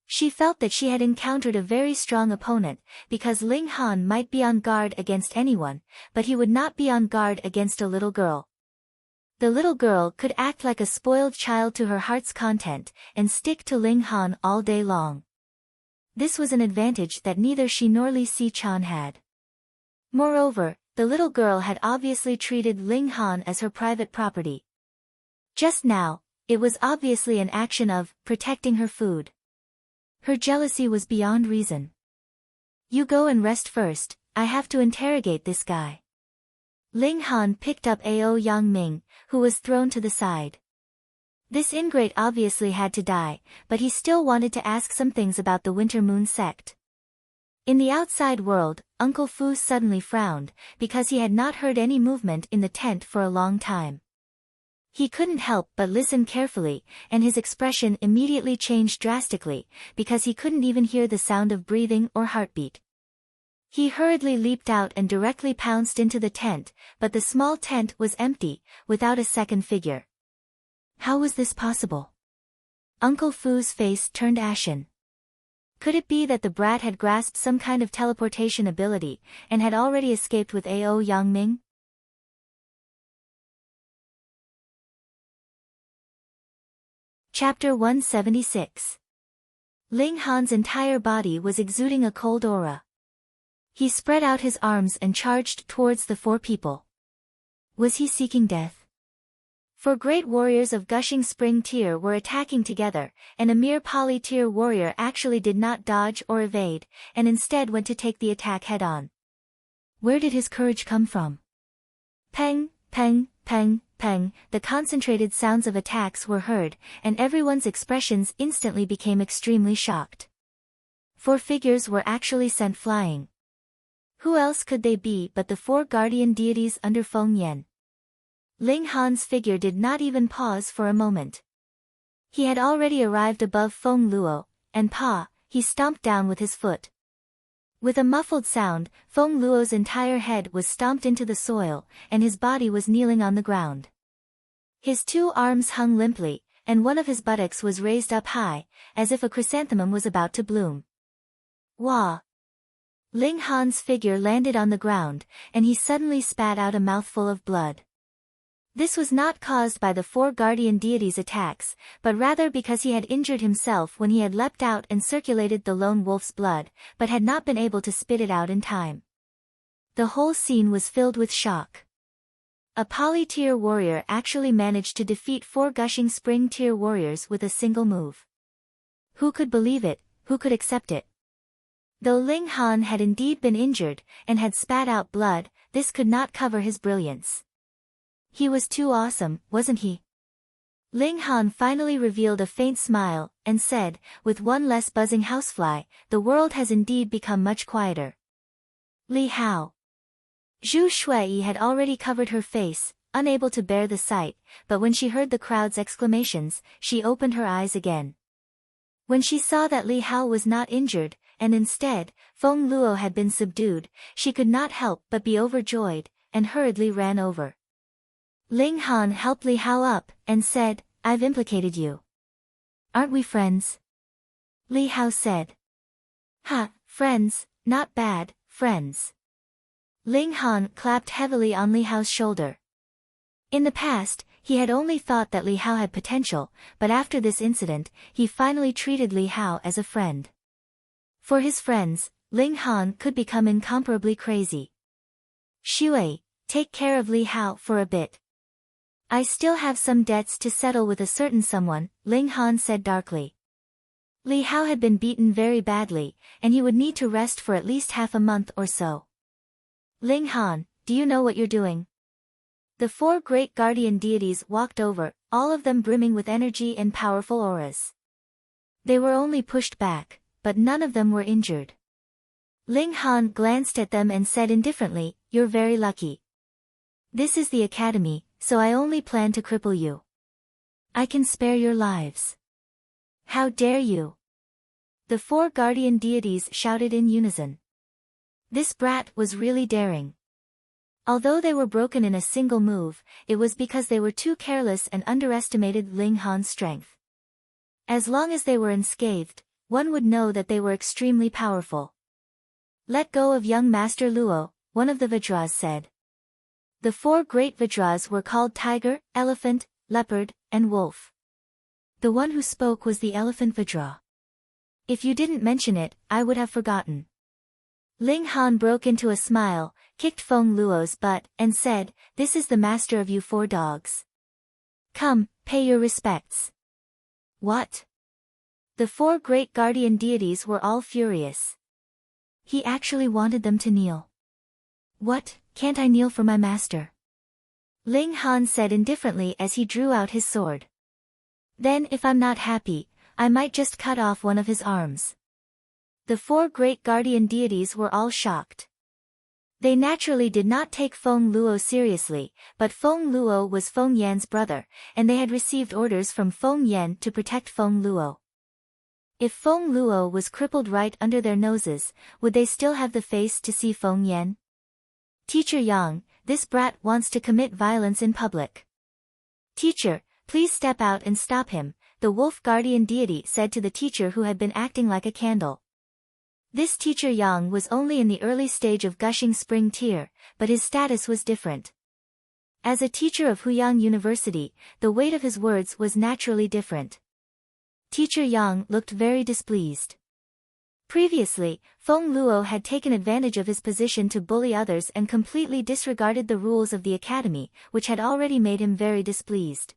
She felt that she had encountered a very strong opponent, because Ling Han might be on guard against anyone, but he would not be on guard against a little girl. The little girl could act like a spoiled child to her heart's content, and stick to Ling Han all day long. This was an advantage that neither she nor Li Si-chan had. Moreover, the little girl had obviously treated Ling Han as her private property. Just now, it was obviously an action of protecting her food. Her jealousy was beyond reason. "You go and rest first, I have to interrogate this guy." Ling Han picked up Ao Yang Ming, who was thrown to the side. This ingrate obviously had to die, but he still wanted to ask some things about the Winter Moon sect. In the outside world, Uncle Fu suddenly frowned, because he had not heard any movement in the tent for a long time. He couldn't help but listen carefully, and his expression immediately changed drastically, because he couldn't even hear the sound of breathing or heartbeat. He hurriedly leaped out and directly pounced into the tent, but the small tent was empty, without a second figure. How was this possible? Uncle Fu's face turned ashen. Could it be that the brat had grasped some kind of teleportation ability, and had already escaped with Ao Yang Ming? Chapter 176. Ling Han's entire body was exuding a cold aura. He spread out his arms and charged towards the four people. Was he seeking death? Four great warriors of gushing spring tier were attacking together, and a mere poly-tier warrior actually did not dodge or evade, and instead went to take the attack head-on. Where did his courage come from? Peng, peng, peng, peng, the concentrated sounds of attacks were heard, and everyone's expressions instantly became extremely shocked. Four figures were actually sent flying. Who else could they be but the four guardian deities under Feng Yan? Ling Han's figure did not even pause for a moment. He had already arrived above Feng Luo, and he stomped down with his foot. With a muffled sound, Feng Luo's entire head was stomped into the soil, and his body was kneeling on the ground. His two arms hung limply, and one of his buttocks was raised up high, as if a chrysanthemum was about to bloom. Wah! Ling Han's figure landed on the ground, and he suddenly spat out a mouthful of blood. This was not caused by the four guardian deities' attacks, but rather because he had injured himself when he had leapt out and circulated the lone wolf's blood, but had not been able to spit it out in time. The whole scene was filled with shock. A poly-tier warrior actually managed to defeat four gushing spring-tier warriors with a single move. Who could believe it, who could accept it? Though Ling Han had indeed been injured, and had spat out blood, this could not cover his brilliance. He was too awesome, wasn't he? Ling Han finally revealed a faint smile, and said, with one less buzzing housefly, "The world has indeed become much quieter." Li Hao. Zhu Shui had already covered her face, unable to bear the sight, but when she heard the crowd's exclamations, she opened her eyes again. When she saw that Li Hao was not injured, and instead, Feng Luo had been subdued, she could not help but be overjoyed, and hurriedly ran over. Ling Han helped Li Hao up, and said, "I've implicated you. Aren't we friends?" Li Hao said. "Ha, friends, not bad, friends." Ling Han clapped heavily on Li Hao's shoulder. In the past, he had only thought that Li Hao had potential, but after this incident, he finally treated Li Hao as a friend. For his friends, Ling Han could become incomparably crazy. "Shui, take care of Li Hao for a bit. I still have some debts to settle with a certain someone," Ling Han said darkly. Li Hao had been beaten very badly, and he would need to rest for at least half a month or so. "Ling Han, do you know what you're doing?" The four great guardian deities walked over, all of them brimming with energy and powerful auras. They were only pushed back, but none of them were injured. Ling Han glanced at them and said indifferently, "You're very lucky. This is the academy, so I only plan to cripple you. I can spare your lives." "How dare you!" The four guardian deities shouted in unison. This brat was really daring. Although they were broken in a single move, it was because they were too careless and underestimated Ling Han's strength. As long as they were unscathed, one would know that they were extremely powerful. "Let go of young Master Luo," one of the Vajras said. The four great Vajras were called Tiger, Elephant, Leopard, and Wolf. The one who spoke was the Elephant Vajra. "If you didn't mention it, I would have forgotten." Ling Han broke into a smile, kicked Feng Luo's butt, and said, "This is the master of you four dogs. Come, pay your respects." "What?" The four great guardian deities were all furious. He actually wanted them to kneel. "What, can't I kneel for my master?" Ling Han said indifferently as he drew out his sword. "Then if I'm not happy, I might just cut off one of his arms." The four great guardian deities were all shocked. They naturally did not take Feng Luo seriously, but Feng Luo was Feng Yan's brother, and they had received orders from Feng Yan to protect Feng Luo. If Feng Luo was crippled right under their noses, would they still have the face to see Feng Yan? "Teacher Yang, this brat wants to commit violence in public. Teacher, please step out and stop him," the wolf guardian deity said to the teacher who had been acting like a candle. This teacher Yang was only in the early stage of gushing spring tear, but his status was different. As a teacher of Huyang University, the weight of his words was naturally different. Teacher Yang looked very displeased. Previously, Feng Luo had taken advantage of his position to bully others and completely disregarded the rules of the academy, which had already made him very displeased.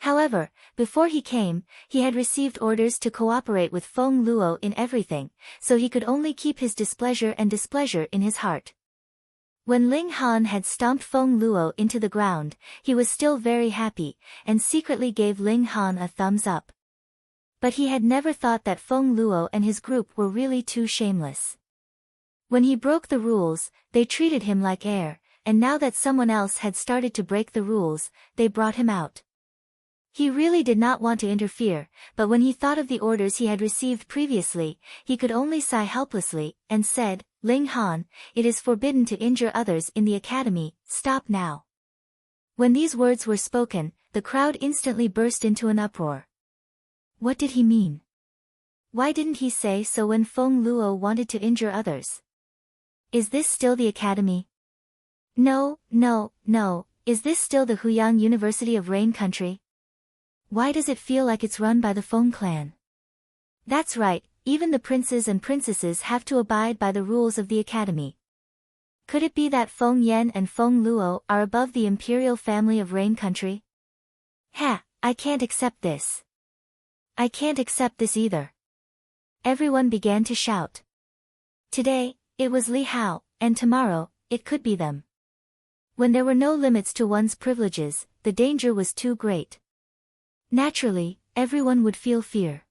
However, before he came, he had received orders to cooperate with Feng Luo in everything, so he could only keep his displeasure in his heart. When Ling Han had stomped Feng Luo into the ground, he was still very happy, and secretly gave Ling Han a thumbs up. But he had never thought that Feng Luo and his group were really too shameless. When he broke the rules, they treated him like air, and now that someone else had started to break the rules, they brought him out. He really did not want to interfere, but when he thought of the orders he had received previously, he could only sigh helplessly, and said, "Ling Han, it is forbidden to injure others in the academy, stop now." When these words were spoken, the crowd instantly burst into an uproar. What did he mean? Why didn't he say so when Feng Luo wanted to injure others? Is this still the academy? No, is this still the Huyang University of Rain Country? Why does it feel like it's run by the Feng clan? That's right, even the princes and princesses have to abide by the rules of the academy. Could it be that Feng Yan and Feng Luo are above the imperial family of Rain Country? Ha, I can't accept this. I can't accept this either. Everyone began to shout. Today, it was Li Hao, and tomorrow, it could be them. When there were no limits to one's privileges, the danger was too great. Naturally, everyone would feel fear.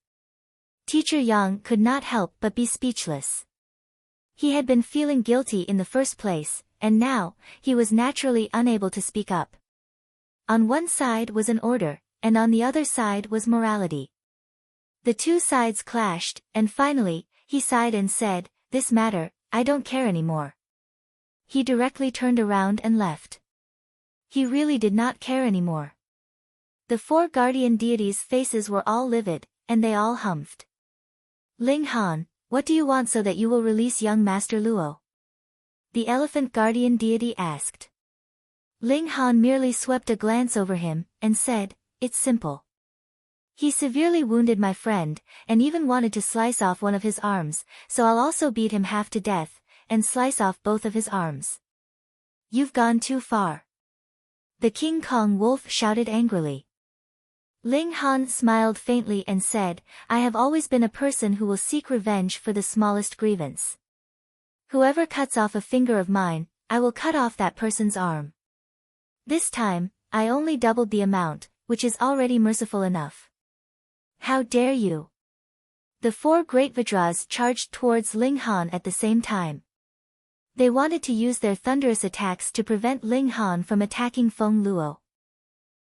Teacher Yang could not help but be speechless. He had been feeling guilty in the first place, and now, he was naturally unable to speak up. On one side was an order, and on the other side was morality. The two sides clashed, and finally, he sighed and said, "This matter, I don't care anymore." He directly turned around and left. He really did not care anymore. The four guardian deities' faces were all livid, and they all humphed. "Ling Han, what do you want so that you will release young Master Luo?" the elephant guardian deity asked. Ling Han merely swept a glance over him, and said, "It's simple. He severely wounded my friend, and even wanted to slice off one of his arms, so I'll also beat him half to death, and slice off both of his arms." "You've gone too far." the King Kong wolf shouted angrily. Ling Han smiled faintly and said, "I have always been a person who will seek revenge for the smallest grievance. Whoever cuts off a finger of mine, I will cut off that person's arm. This time, I only doubled the amount, which is already merciful enough." "How dare you!" The four great Vajras charged towards Ling Han at the same time. They wanted to use their thunderous attacks to prevent Ling Han from attacking Feng Luo.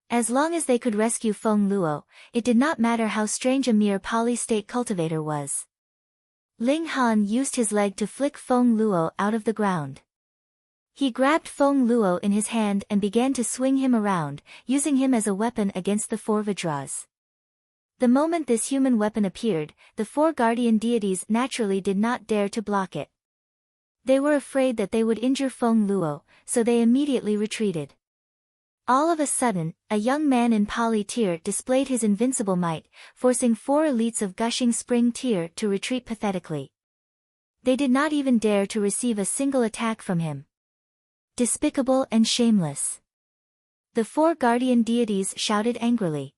As long as they could rescue Feng Luo, it did not matter how strange a mere poly-state cultivator was. Ling Han used his leg to flick Feng Luo out of the ground. He grabbed Feng Luo in his hand and began to swing him around, using him as a weapon against the four Vajras. The moment this human weapon appeared, the four guardian deities naturally did not dare to block it. They were afraid that they would injure Feng Luo, so they immediately retreated. All of a sudden, a young man in poly tear displayed his invincible might, forcing four elites of gushing spring tear to retreat pathetically. They did not even dare to receive a single attack from him. Despicable and shameless. The four guardian deities shouted angrily.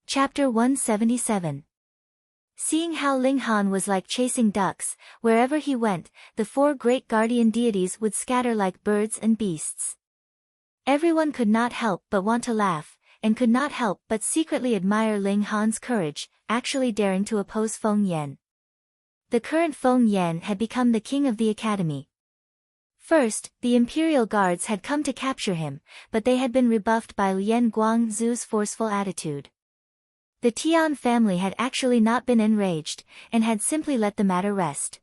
Chapter 177. Seeing how Ling Han was like chasing ducks, wherever he went, the four great guardian deities would scatter like birds and beasts. Everyone could not help but want to laugh, and could not help but secretly admire Ling Han's courage, actually daring to oppose Feng Yan. The current Feng Yan had become the king of the academy. First, the imperial guards had come to capture him, but they had been rebuffed by Lian Guangzu's forceful attitude. The Tian family had actually not been enraged, and had simply let the matter rest.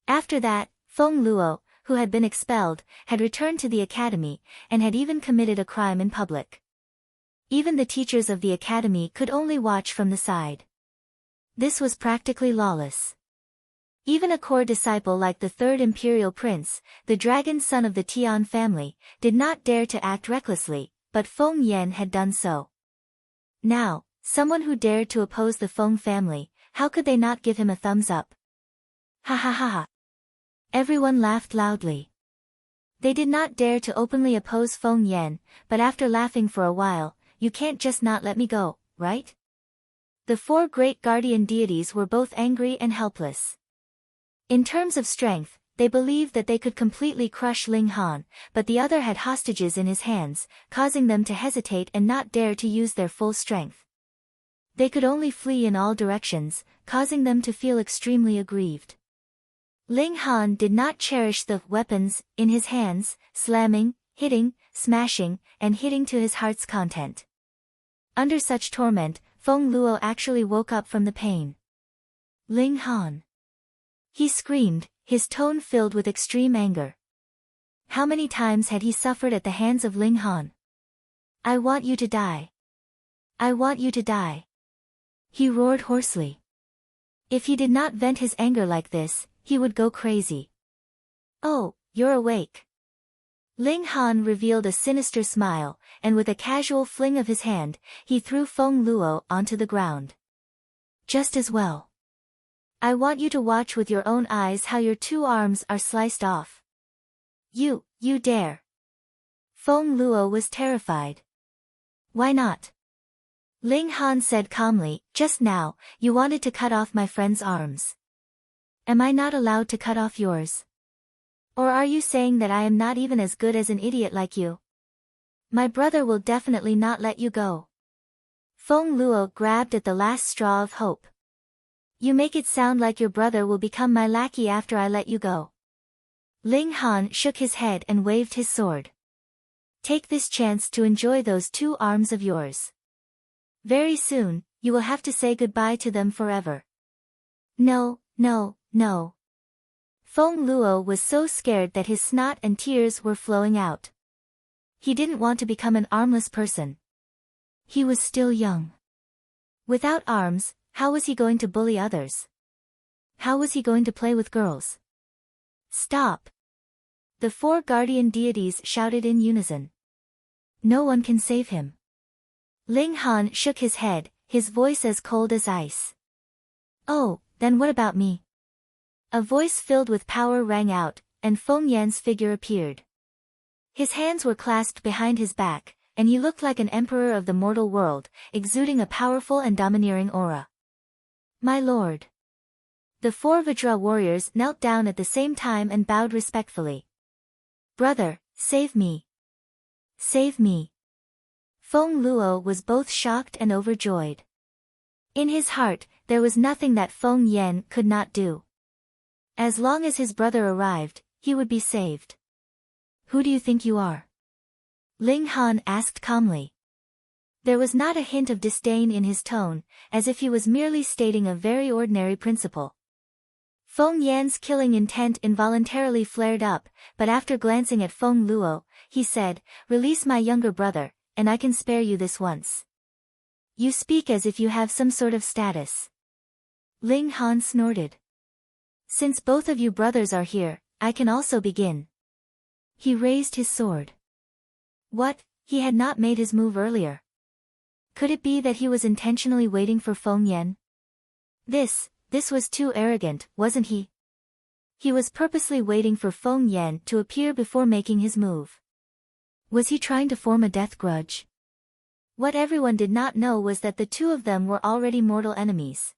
After that, Feng Luo, who had been expelled, had returned to the academy, and had even committed a crime in public. Even the teachers of the academy could only watch from the side. This was practically lawless. Even a core disciple like the third imperial prince, the dragon son of the Tian family, did not dare to act recklessly, but Feng Yan had done so. Now, someone who dared to oppose the Feng family, how could they not give him a thumbs up? Ha ha ha ha. Everyone laughed loudly. They did not dare to openly oppose Feng Yan, but after laughing for a while, "You can't just not let me go, right?" The four great guardian deities were both angry and helpless. In terms of strength, they believed that they could completely crush Ling Han, but the other had hostages in his hands, causing them to hesitate and not dare to use their full strength. They could only flee in all directions, causing them to feel extremely aggrieved. Ling Han did not cherish the weapons in his hands, slamming, hitting, smashing, and hitting to his heart's content. Under such torment, Feng Luo actually woke up from the pain. "Ling Han!" he screamed, his tone filled with extreme anger. How many times had he suffered at the hands of Ling Han? "I want you to die. I want you to die," he roared hoarsely. If he did not vent his anger like this, he would go crazy. "Oh, you're awake." Ling Han revealed a sinister smile, and with a casual fling of his hand, he threw Feng Luo onto the ground. "Just as well. I want you to watch with your own eyes how your two arms are sliced off." You dare." Feng Luo was terrified. "Why not?" Ling Han said calmly, "Just now, you wanted to cut off my friend's arms. Am I not allowed to cut off yours? Or are you saying that I am not even as good as an idiot like you? My brother will definitely not let you go." Feng Luo grabbed at the last straw of hope. You make it sound like your brother will become my lackey after I let you go. Ling Han shook his head and waved his sword. Take this chance to enjoy those 2 arms of yours. Very soon, you will have to say goodbye to them forever. No, no, no. Feng Luo was so scared that his snot and tears were flowing out. He didn't want to become an armless person. He was still young. Without arms, how was he going to bully others? How was he going to play with girls? Stop! The 4 guardian deities shouted in unison. No one can save him. Ling Han shook his head, his voice as cold as ice. Oh, then what about me? A voice filled with power rang out, and Feng Yan's figure appeared. His hands were clasped behind his back, and he looked like an emperor of the mortal world, exuding a powerful and domineering aura. My lord. The 4 Vajra warriors knelt down at the same time and bowed respectfully. Brother, save me. Save me. Feng Luo was both shocked and overjoyed. In his heart, there was nothing that Feng Yan could not do. As long as his brother arrived, he would be saved. Who do you think you are? Ling Han asked calmly. There was not a hint of disdain in his tone, as if he was merely stating a very ordinary principle. Feng Yan's killing intent involuntarily flared up, but after glancing at Feng Luo, he said, Release my younger brother, and I can spare you this once. You speak as if you have some sort of status. Ling Han snorted. Since both of you brothers are here, I can also begin. He raised his sword. What, he had not made his move earlier. Could it be that he was intentionally waiting for Feng Yan? This was too arrogant, wasn't he? He was purposely waiting for Feng Yan to appear before making his move. Was he trying to form a death grudge? What everyone did not know was that the 2 of them were already mortal enemies.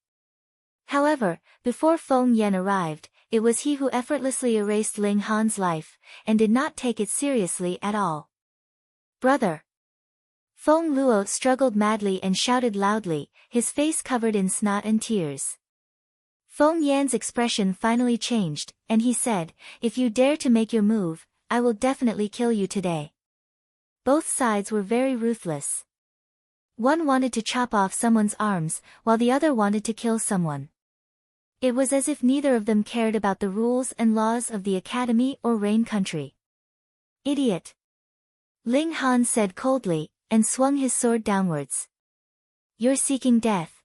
However, before Feng Yan arrived, it was he who effortlessly erased Ling Han's life, and did not take it seriously at all. Brother! Feng Luo struggled madly and shouted loudly, his face covered in snot and tears. Feng Yan's expression finally changed, and he said, If you dare to make your move, I will definitely kill you today. Both sides were very ruthless. One wanted to chop off someone's arms, while the other wanted to kill someone. It was as if neither of them cared about the rules and laws of the academy or Rain country. Idiot! Ling Han said coldly, and swung his sword downwards. You're seeking death.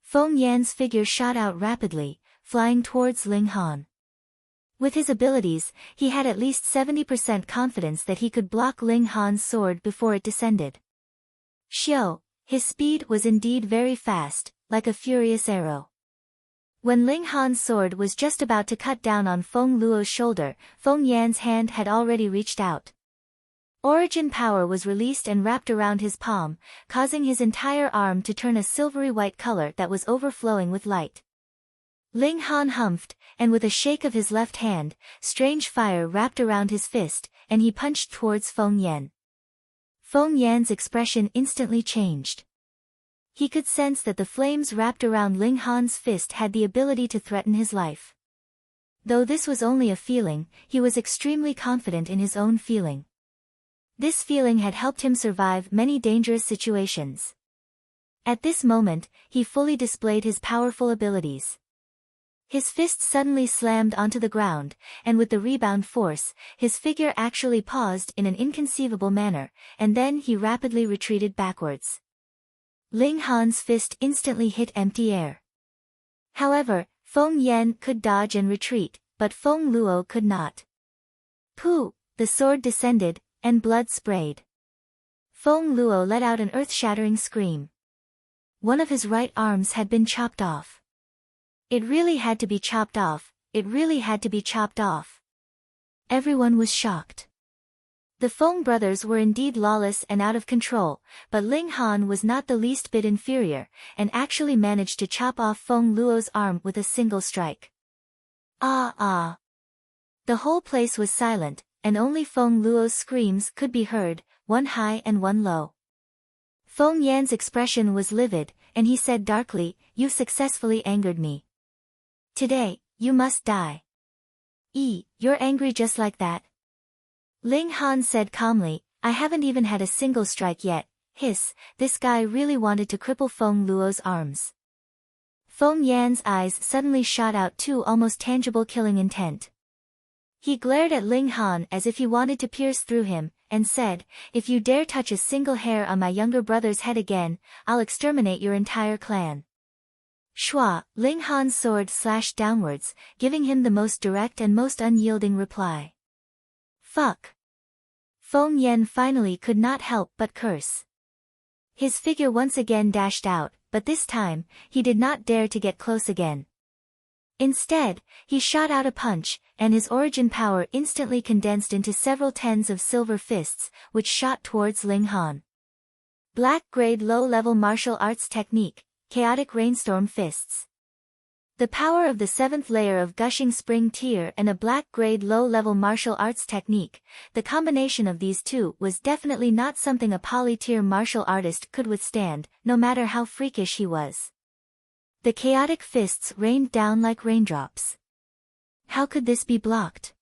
Feng Yan's figure shot out rapidly, flying towards Ling Han. With his abilities, he had at least 70% confidence that he could block Ling Han's sword before it descended. Xiao, his speed was indeed very fast, like a furious arrow. When Ling Han's sword was just about to cut down on Feng Luo's shoulder, Feng Yan's hand had already reached out. Origin power was released and wrapped around his palm, causing his entire arm to turn a silvery white color that was overflowing with light. Ling Han humphed, and with a shake of his left hand, strange fire wrapped around his fist, and he punched towards Feng Yan. Feng Yan's expression instantly changed. He could sense that the flames wrapped around Ling Han's fist had the ability to threaten his life. Though this was only a feeling, he was extremely confident in his own feeling. This feeling had helped him survive many dangerous situations. At this moment, he fully displayed his powerful abilities. His fist suddenly slammed onto the ground, and with the rebound force, his figure actually paused in an inconceivable manner, and then he rapidly retreated backwards. Ling Han's fist instantly hit empty air. However, Feng Yan could dodge and retreat, but Feng Luo could not. Pooh! The sword descended, and blood sprayed. Feng Luo let out an earth-shattering scream. One of his right arms had been chopped off. It really had to be chopped off, it really had to be chopped off. Everyone was shocked. The Feng brothers were indeed lawless and out of control, but Ling Han was not the least bit inferior, and actually managed to chop off Feng Luo's arm with a single strike. Ah ah! The whole place was silent, and only Feng Luo's screams could be heard, one high and one low. Feng Yan's expression was livid, and he said darkly, "You successfully angered me. Today, you must die." You're angry just like that?" Ling Han said calmly, "I haven't even had a single strike yet." Hiss, this guy really wanted to cripple Feng Luo's arms. Feng Yan's eyes suddenly shot out two almost tangible killing intent. He glared at Ling Han as if he wanted to pierce through him, and said, "If you dare touch a single hair on my younger brother's head again, I'll exterminate your entire clan." Shua, Ling Han's sword slashed downwards, giving him the most direct and most unyielding reply. "Fuck." Feng Yan finally could not help but curse. His figure once again dashed out, but this time, he did not dare to get close again. Instead, he shot out a punch, and his origin power instantly condensed into several tens of silver fists, which shot towards Ling Han. Black-grade low-level martial arts technique, chaotic rainstorm fists. The power of the 7th layer of gushing spring tier and a black-grade low-level martial arts technique, the combination of these two was definitely not something a poly-tier martial artist could withstand, no matter how freakish he was. The chaotic fists rained down like raindrops. How could this be blocked?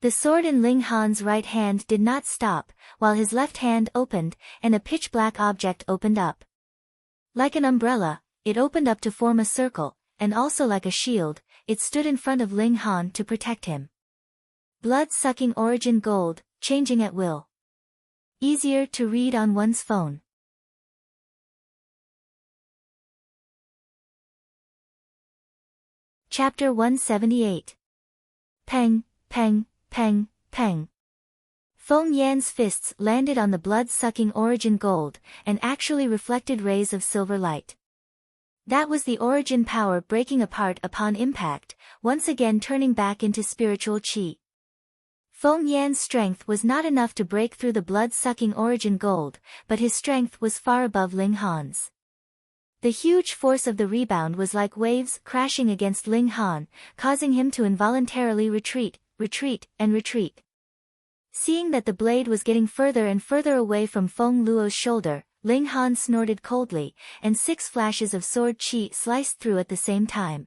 The sword in Ling Han's right hand did not stop, while his left hand opened, and a pitch-black object opened up. Like an umbrella, it opened up to form a circle, and also like a shield, it stood in front of Ling Han to protect him. Blood-sucking origin gold, changing at will. Easier to read on one's phone. Chapter 178. Peng, peng, peng, peng. Feng Yan's fists landed on the blood-sucking origin gold, and actually reflected rays of silver light. That was the origin power breaking apart upon impact, once again turning back into spiritual qi. Feng Yan's strength was not enough to break through the blood-sucking origin gold, but his strength was far above Ling Han's. The huge force of the rebound was like waves crashing against Ling Han, causing him to involuntarily retreat, and retreat. Seeing that the blade was getting further and further away from Feng Luo's shoulder, Ling Han snorted coldly, and 6 flashes of sword qi sliced through at the same time.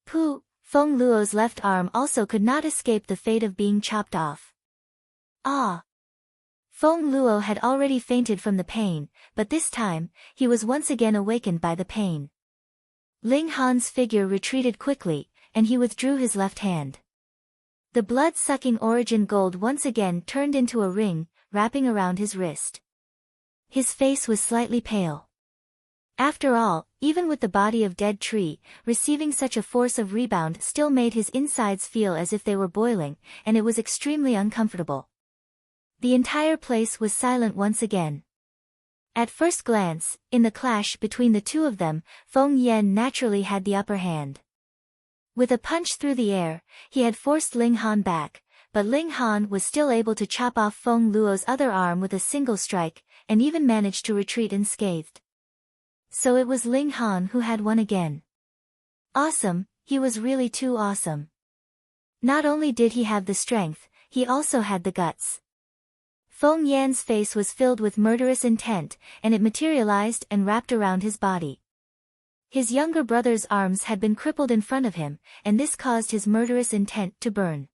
Pooh! Feng Luo's left arm also could not escape the fate of being chopped off. Ah! Feng Luo had already fainted from the pain, but this time, he was once again awakened by the pain. Ling Han's figure retreated quickly, and he withdrew his left hand. The blood-sucking origin gold once again turned into a ring, wrapping around his wrist. His face was slightly pale. After all, even with the body of dead tree, receiving such a force of rebound still made his insides feel as if they were boiling, and it was extremely uncomfortable. The entire place was silent once again. At first glance, in the clash between the two of them, Feng Yan naturally had the upper hand. With a punch through the air, he had forced Ling Han back, but Ling Han was still able to chop off Feng Luo's other arm with a single strike, and even managed to retreat unscathed. So it was Ling Han who had won again. Awesome, he was really too awesome. Not only did he have the strength, he also had the guts. Feng Yan's face was filled with murderous intent, and it materialized and wrapped around his body. His younger brother's arms had been crippled in front of him, and this caused his murderous intent to burn.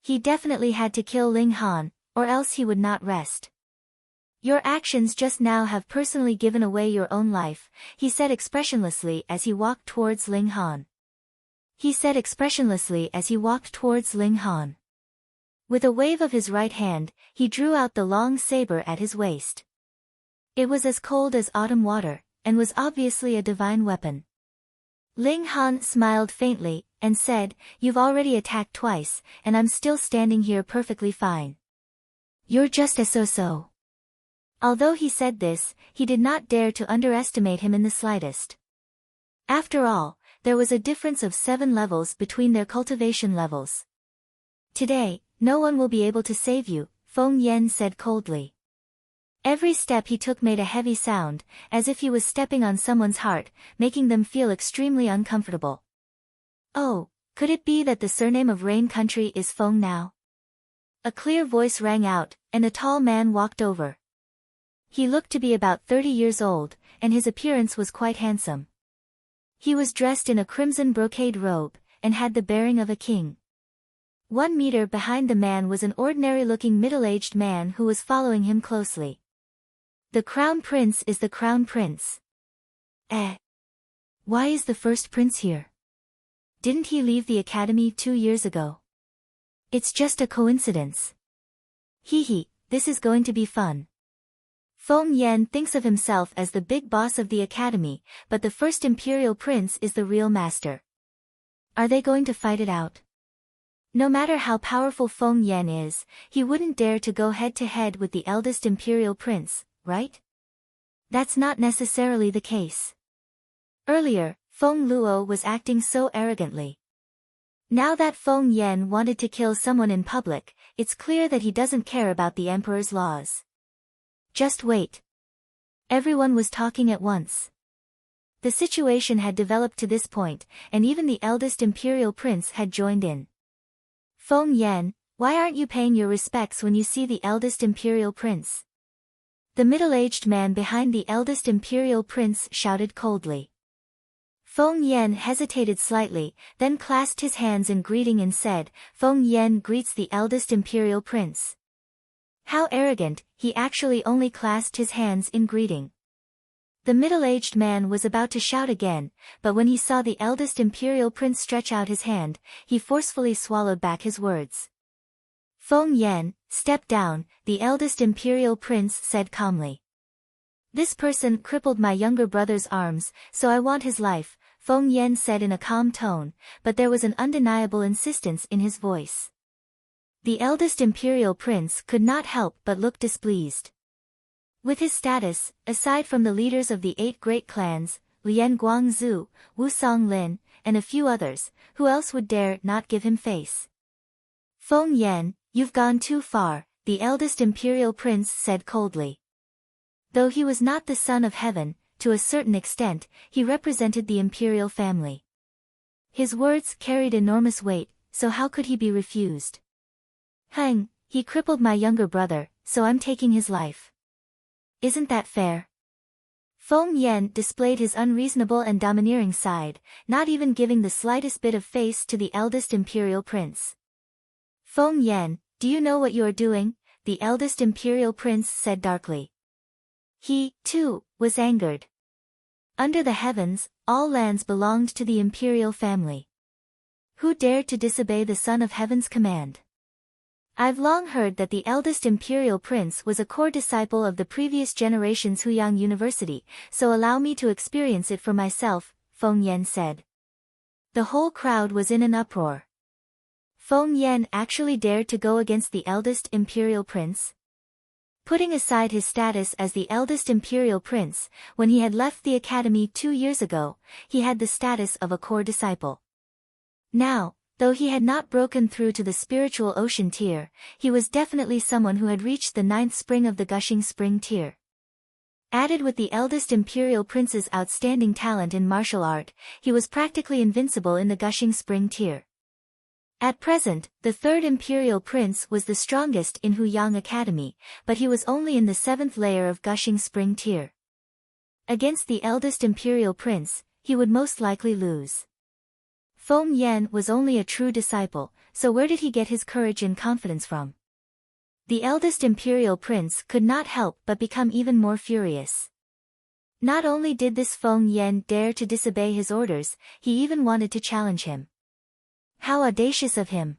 He definitely had to kill Ling Han, or else he would not rest. "Your actions just now have personally given away your own life," he said expressionlessly as he walked towards Ling Han. With a wave of his right hand, he drew out the long saber at his waist. It was as cold as autumn water, and was obviously a divine weapon. Ling Han smiled faintly, and said, "You've already attacked twice, and I'm still standing here perfectly fine. You're just a so-so." Although he said this, he did not dare to underestimate him in the slightest. After all, there was a difference of 7 levels between their cultivation levels. "Today, no one will be able to save you," Feng Yan said coldly. Every step he took made a heavy sound, as if he was stepping on someone's heart, making them feel extremely uncomfortable. "Oh, could it be that the surname of Rain Country is Feng now?" A clear voice rang out, and a tall man walked over. He looked to be about 30 years old, and his appearance was quite handsome. He was dressed in a crimson brocade robe, and had the bearing of a king. 1 meter behind the man was an ordinary-looking middle-aged man who was following him closely. The crown prince is the crown prince. Why is the first prince here? Didn't he leave the academy 2 years ago? It's just a coincidence. Hee, this is going to be fun. Feng Yan thinks of himself as the big boss of the academy, but the first imperial prince is the real master. Are they going to fight it out? No matter how powerful Feng Yan is, he wouldn't dare to go head-to-head with the eldest imperial prince, right? That's not necessarily the case. Earlier, Feng Luo was acting so arrogantly. Now that Feng Yan wanted to kill someone in public, it's clear that he doesn't care about the emperor's laws. Just wait. Everyone was talking at once. The situation had developed to this point, and even the eldest imperial prince had joined in. Feng Yan, why aren't you paying your respects when you see the eldest imperial prince? The middle-aged man behind the eldest imperial prince shouted coldly. Feng Yan hesitated slightly, then clasped his hands in greeting and said, Feng Yan greets the eldest imperial prince. How arrogant, he actually only clasped his hands in greeting. The middle-aged man was about to shout again, but when he saw the eldest imperial prince stretch out his hand, he forcefully swallowed back his words. Feng Yan, step down, the eldest imperial prince said calmly. This person crippled my younger brother's arms, so I want his life, Feng Yan said in a calm tone, but there was an undeniable insistence in his voice. The eldest imperial prince could not help but look displeased. With his status, aside from the leaders of the 8 great clans, Lian Guangzhu, Wu Songlin, and a few others, who else would dare not give him face? Feng Yan, you've gone too far, the eldest imperial prince said coldly. Though he was not the son of heaven, to a certain extent, he represented the imperial family. His words carried enormous weight, so how could he be refused? He crippled my younger brother, so I'm taking his life. Isn't that fair? Feng Yan displayed his unreasonable and domineering side, not even giving the slightest bit of face to the eldest imperial prince. Feng Yan, do you know what you are doing? The eldest imperial prince said darkly. He, too, was angered. Under the heavens, all lands belonged to the imperial family. Who dared to disobey the Son of Heaven's command? I've long heard that the eldest imperial prince was a core disciple of the previous generation's Huyang University, so allow me to experience it for myself, Feng Yan said. The whole crowd was in an uproar. Feng Yan actually dared to go against the eldest imperial prince? Putting aside his status as the eldest imperial prince, when he had left the academy 2 years ago, he had the status of a core disciple. Now, though he had not broken through to the spiritual ocean tier, he was definitely someone who had reached the 9th spring of the gushing spring tier. Added with the eldest imperial prince's outstanding talent in martial art, he was practically invincible in the gushing spring tier. At present, the 3rd imperial prince was the strongest in Huyang Academy, but he was only in the 7th layer of gushing spring tier. Against the eldest imperial prince, he would most likely lose. Feng Yan was only a true disciple, so where did he get his courage and confidence from? The eldest imperial prince could not help but become even more furious. Not only did this Feng Yan dare to disobey his orders, he even wanted to challenge him. How audacious of him!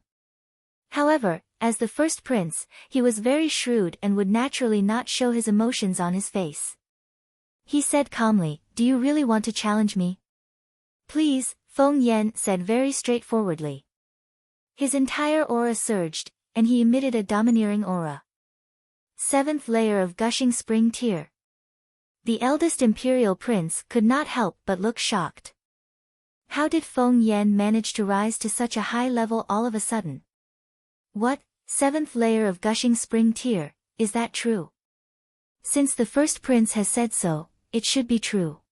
However, as the first prince, he was very shrewd and would naturally not show his emotions on his face. He said calmly, "Do you really want to challenge me?" "Please," Feng Yan said very straightforwardly. His entire aura surged, and he emitted a domineering aura. 7th layer of gushing spring tier. The eldest imperial prince could not help but look shocked. How did Feng Yan manage to rise to such a high level all of a sudden? What, 7th layer of gushing spring tier, is that true? Since the first prince has said so, it should be true.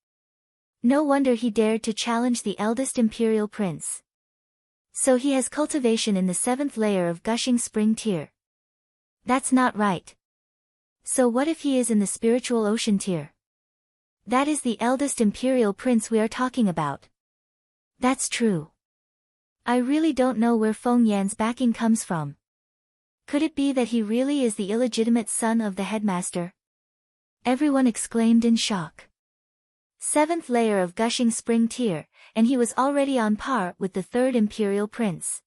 No wonder he dared to challenge the eldest imperial prince. So he has cultivation in the 7th layer of gushing spring tier. That's not right. So what if he is in the spiritual ocean tier? That is the eldest imperial prince we are talking about. That's true. I really don't know where Feng Yan's backing comes from. Could it be that he really is the illegitimate son of the headmaster? Everyone exclaimed in shock. 7th layer of gushing spring tear, and he was already on par with the 3rd imperial prince.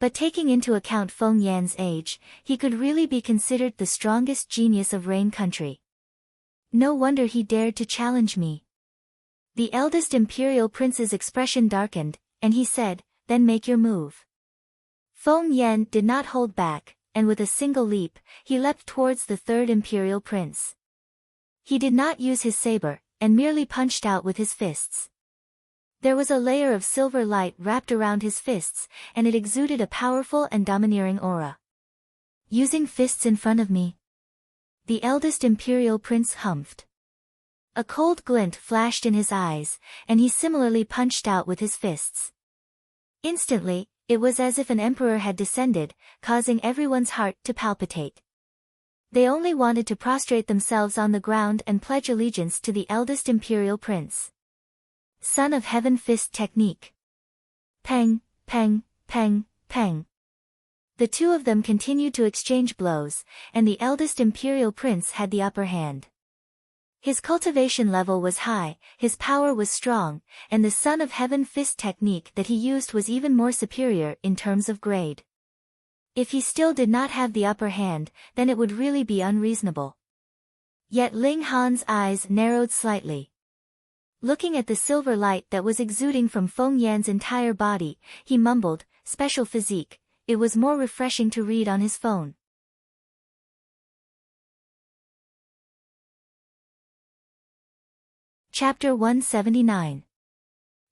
But taking into account Feng Yan's age, he could really be considered the strongest genius of Rain Country. No wonder he dared to challenge me. The eldest imperial prince's expression darkened, and he said, "Then make your move." Feng Yan did not hold back, and with a single leap, he leapt towards the 3rd imperial prince. He did not use his saber, and merely punched out with his fists. There was a layer of silver light wrapped around his fists, and it exuded a powerful and domineering aura. Using fists in front of me? The eldest imperial prince humphed. A cold glint flashed in his eyes, and he similarly punched out with his fists. Instantly, it was as if an emperor had descended, causing everyone's heart to palpitate. They only wanted to prostrate themselves on the ground and pledge allegiance to the eldest imperial prince. Son of Heaven Fist Technique. Peng, peng, peng, peng. The two of them continued to exchange blows, and the eldest imperial prince had the upper hand. His cultivation level was high, his power was strong, and the Son of Heaven Fist technique that he used was even more superior in terms of grade. If he still did not have the upper hand, then it would really be unreasonable. Yet Ling Han's eyes narrowed slightly. Looking at the silver light that was exuding from Feng Yan's entire body, he mumbled, "Special physique." It was more refreshing to read on his phone. Chapter 179.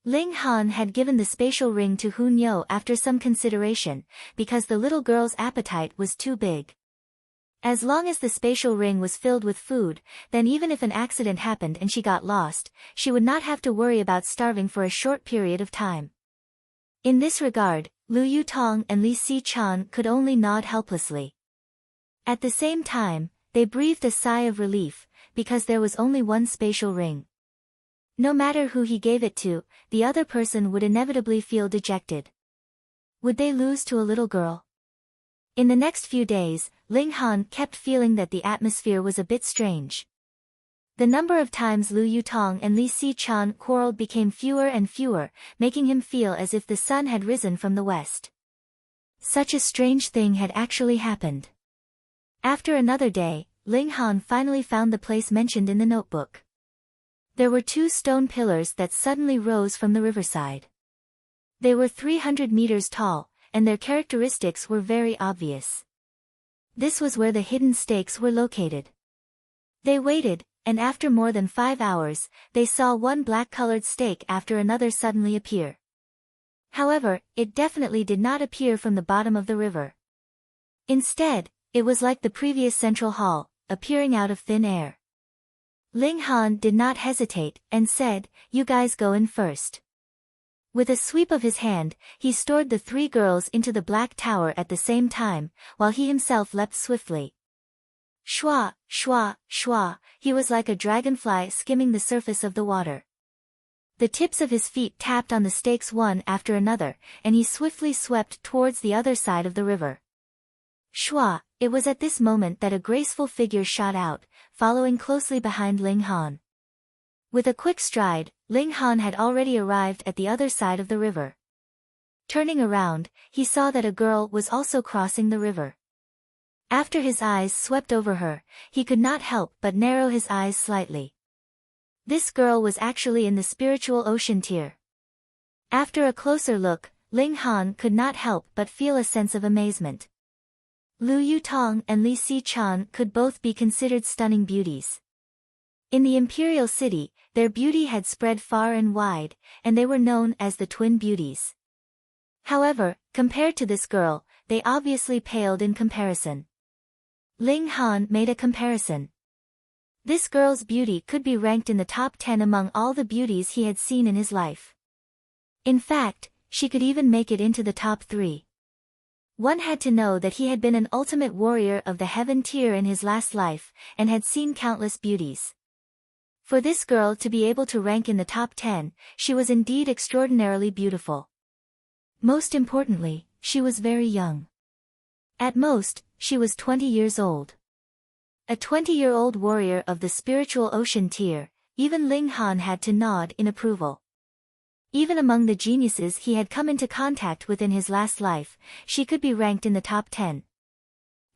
Ling Han had given the spatial ring to Hun Yo after some consideration, because the little girl's appetite was too big. As long as the spatial ring was filled with food, then even if an accident happened and she got lost, she would not have to worry about starving for a short period of time. In this regard, Lu Yutong and Li Si-chan could only nod helplessly. At the same time, they breathed a sigh of relief, because there was only one spatial ring. No matter who he gave it to, the other person would inevitably feel dejected. Would they lose to a little girl? In the next few days, Ling Han kept feeling that the atmosphere was a bit strange. The number of times Lu Yutong and Li Si-chan quarreled became fewer and fewer, making him feel as if the sun had risen from the west. Such a strange thing had actually happened. After another day, Ling Han finally found the place mentioned in the notebook. There were 2 stone pillars that suddenly rose from the riverside. They were 300 meters tall, and their characteristics were very obvious. This was where the hidden stakes were located. They waited, and after more than 5 hours, they saw one black-colored stake after another suddenly appear. However, it definitely did not appear from the bottom of the river. Instead, it was like the previous central hall, appearing out of thin air. Ling Han did not hesitate, and said, "You guys go in first." With a sweep of his hand, he stored the 3 girls into the black tower at the same time, while he himself leapt swiftly. Shwa, shwa, shwa, he was like a dragonfly skimming the surface of the water. The tips of his feet tapped on the stakes one after another, and he swiftly swept towards the other side of the river. Shwa, it was at this moment that a graceful figure shot out, following closely behind Ling Han. With a quick stride, Ling Han had already arrived at the other side of the river. Turning around, he saw that a girl was also crossing the river. After his eyes swept over her, he could not help but narrow his eyes slightly. This girl was actually in the spiritual ocean tier. After a closer look, Ling Han could not help but feel a sense of amazement. Lu Yutong and Li Si-chan could both be considered stunning beauties. In the imperial city, their beauty had spread far and wide, and they were known as the twin beauties. However, compared to this girl, they obviously paled in comparison. Ling Han made a comparison. This girl's beauty could be ranked in the top 10 among all the beauties he had seen in his life. In fact, she could even make it into the top 3. One had to know that he had been an ultimate warrior of the heaven tier in his last life, and had seen countless beauties. For this girl to be able to rank in the top 10, she was indeed extraordinarily beautiful. Most importantly, she was very young. At most, she was 20 years old. A 20-year-old warrior of the spiritual ocean tier, even Ling Han had to nod in approval. Even among the geniuses he had come into contact with in his last life, she could be ranked in the top 10.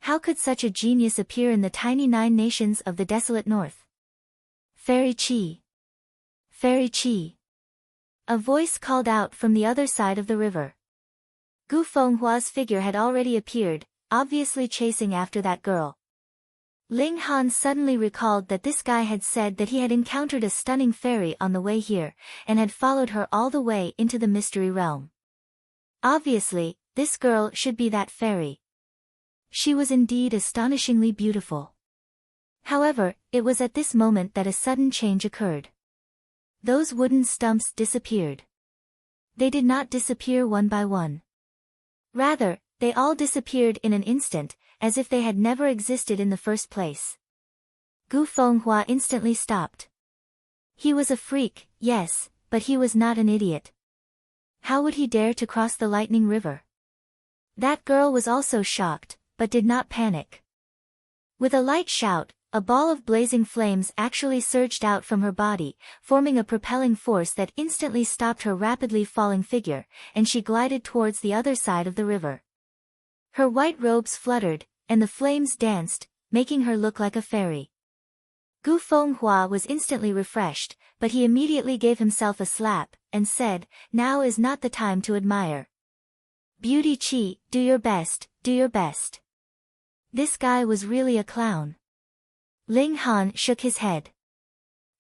How could such a genius appear in the tiny 9 nations of the desolate north? Fairy Chi! Fairy Chi! A voice called out from the other side of the river. Gu Fenghua's figure had already appeared, obviously chasing after that girl. Ling Han suddenly recalled that this guy had said that he had encountered a stunning fairy on the way here, and had followed her all the way into the mystery realm. Obviously, this girl should be that fairy. She was indeed astonishingly beautiful. However, it was at this moment that a sudden change occurred. Those wooden stumps disappeared. They did not disappear one by one. Rather, they all disappeared in an instant, as if they had never existed in the first place. Gu Fenghua instantly stopped. He was a freak, yes, but he was not an idiot. How would he dare to cross the lightning river? That girl was also shocked, but did not panic. With a light shout, a ball of blazing flames actually surged out from her body, forming a propelling force that instantly stopped her rapidly falling figure, and she glided towards the other side of the river. Her white robes fluttered, and the flames danced, making her look like a fairy. Gu Fenghua was instantly refreshed, but he immediately gave himself a slap, and said, "Now is not the time to admire. Beauty Chi, do your best, do your best." This guy was really a clown. Ling Han shook his head.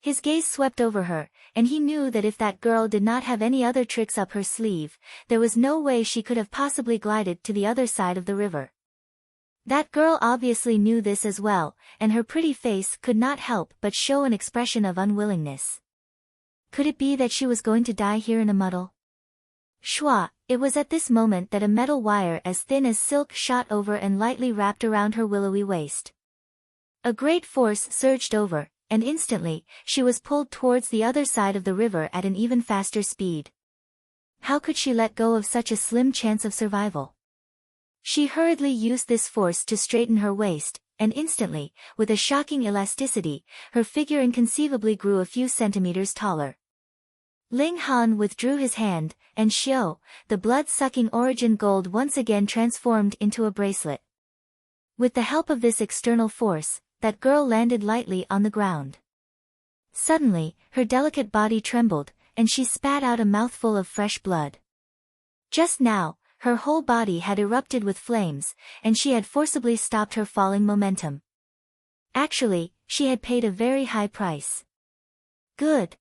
His gaze swept over her, and he knew that if that girl did not have any other tricks up her sleeve, there was no way she could have possibly glided to the other side of the river. That girl obviously knew this as well, and her pretty face could not help but show an expression of unwillingness. Could it be that she was going to die here in a muddle? Shua! It was at this moment that a metal wire as thin as silk shot over and lightly wrapped around her willowy waist. A great force surged over, and instantly, she was pulled towards the other side of the river at an even faster speed. How could she let go of such a slim chance of survival? She hurriedly used this force to straighten her waist, and instantly, with a shocking elasticity, her figure inconceivably grew a few centimeters taller. Ling Han withdrew his hand, and Xiao, the blood-sucking origin gold once again transformed into a bracelet. With the help of this external force, that girl landed lightly on the ground. Suddenly, her delicate body trembled, and she spat out a mouthful of fresh blood. Just now, her whole body had erupted with flames, and she had forcibly stopped her falling momentum. Actually, she had paid a very high price. Good.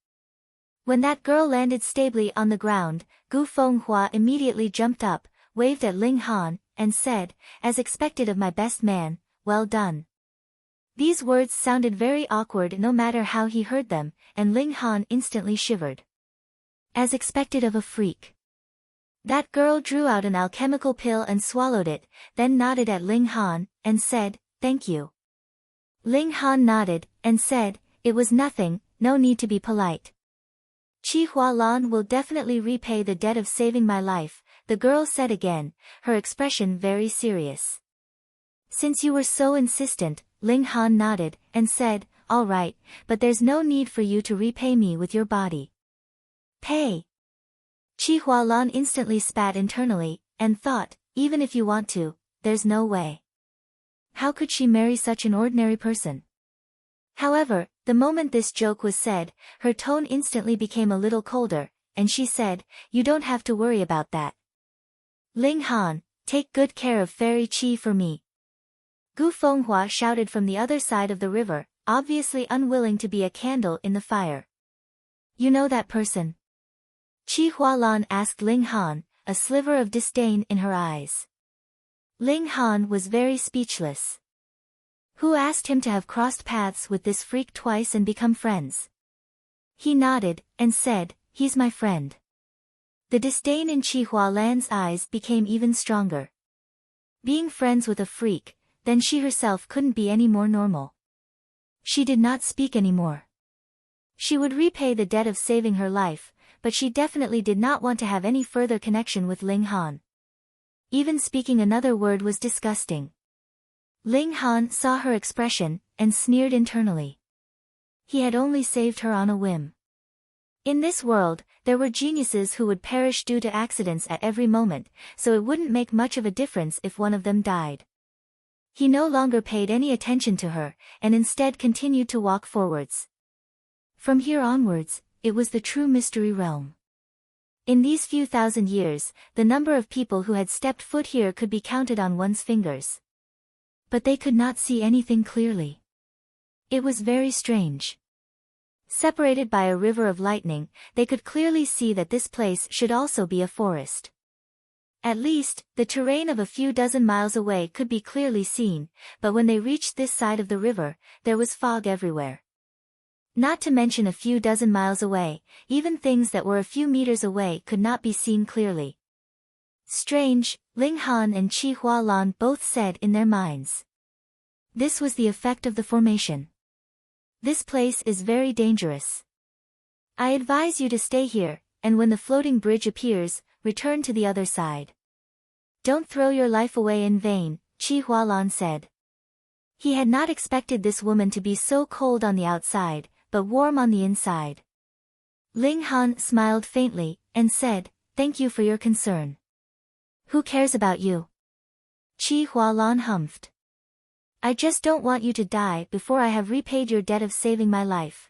When that girl landed stably on the ground, Gu Fenghua immediately jumped up, waved at Ling Han, and said, "As expected of my best man, well done." These words sounded very awkward no matter how he heard them, and Ling Han instantly shivered. As expected of a freak. That girl drew out an alchemical pill and swallowed it, then nodded at Ling Han, and said, "Thank you." Ling Han nodded, and said, "It was nothing, no need to be polite. Qi Hualan will definitely repay the debt of saving my life," the girl said again, her expression very serious. "Since you were so insistent," Ling Han nodded, and said, "All right, but there's no need for you to repay me with your body." Pay. Qi Hualan instantly spat internally, and thought, even if you want to, there's no way. How could she marry such an ordinary person? However, the moment this joke was said, her tone instantly became a little colder, and she said, "You don't have to worry about that. Ling Han, take good care of Fairy Chi for me." Gu Fenghua shouted from the other side of the river, obviously unwilling to be a candle in the fire. "You know that person?" Qi Hualan asked Ling Han, a sliver of disdain in her eyes. Ling Han was very speechless. Who asked him to have crossed paths with this freak twice and become friends? He nodded, and said, "He's my friend." The disdain in Qi Hualan's eyes became even stronger. Being friends with a freak, then she herself couldn't be any more normal. She did not speak anymore. She would repay the debt of saving her life, but she definitely did not want to have any further connection with Ling Han. Even speaking another word was disgusting. Ling Han saw her expression, and sneered internally. He had only saved her on a whim. In this world, there were geniuses who would perish due to accidents at every moment, so it wouldn't make much of a difference if one of them died. He no longer paid any attention to her, and instead continued to walk forwards. From here onwards, it was the true mystery realm. In these few thousand years, the number of people who had stepped foot here could be counted on one's fingers. But they could not see anything clearly. It was very strange. Separated by a river of lightning, they could clearly see that this place should also be a forest. At least, the terrain of a few dozen miles away could be clearly seen, but when they reached this side of the river, there was fog everywhere. Not to mention a few dozen miles away, even things that were a few meters away could not be seen clearly. Strange, Ling Han and Chi Hualan both said in their minds. This was the effect of the formation. This place is very dangerous. I advise you to stay here, and when the floating bridge appears, return to the other side. Don't throw your life away in vain, Chi Hualan said. He had not expected this woman to be so cold on the outside, but warm on the inside. Ling Han smiled faintly, and said, "Thank you for your concern. Who cares about you?" Chi Hualan humphed. "I just don't want you to die before I have repaid your debt of saving my life."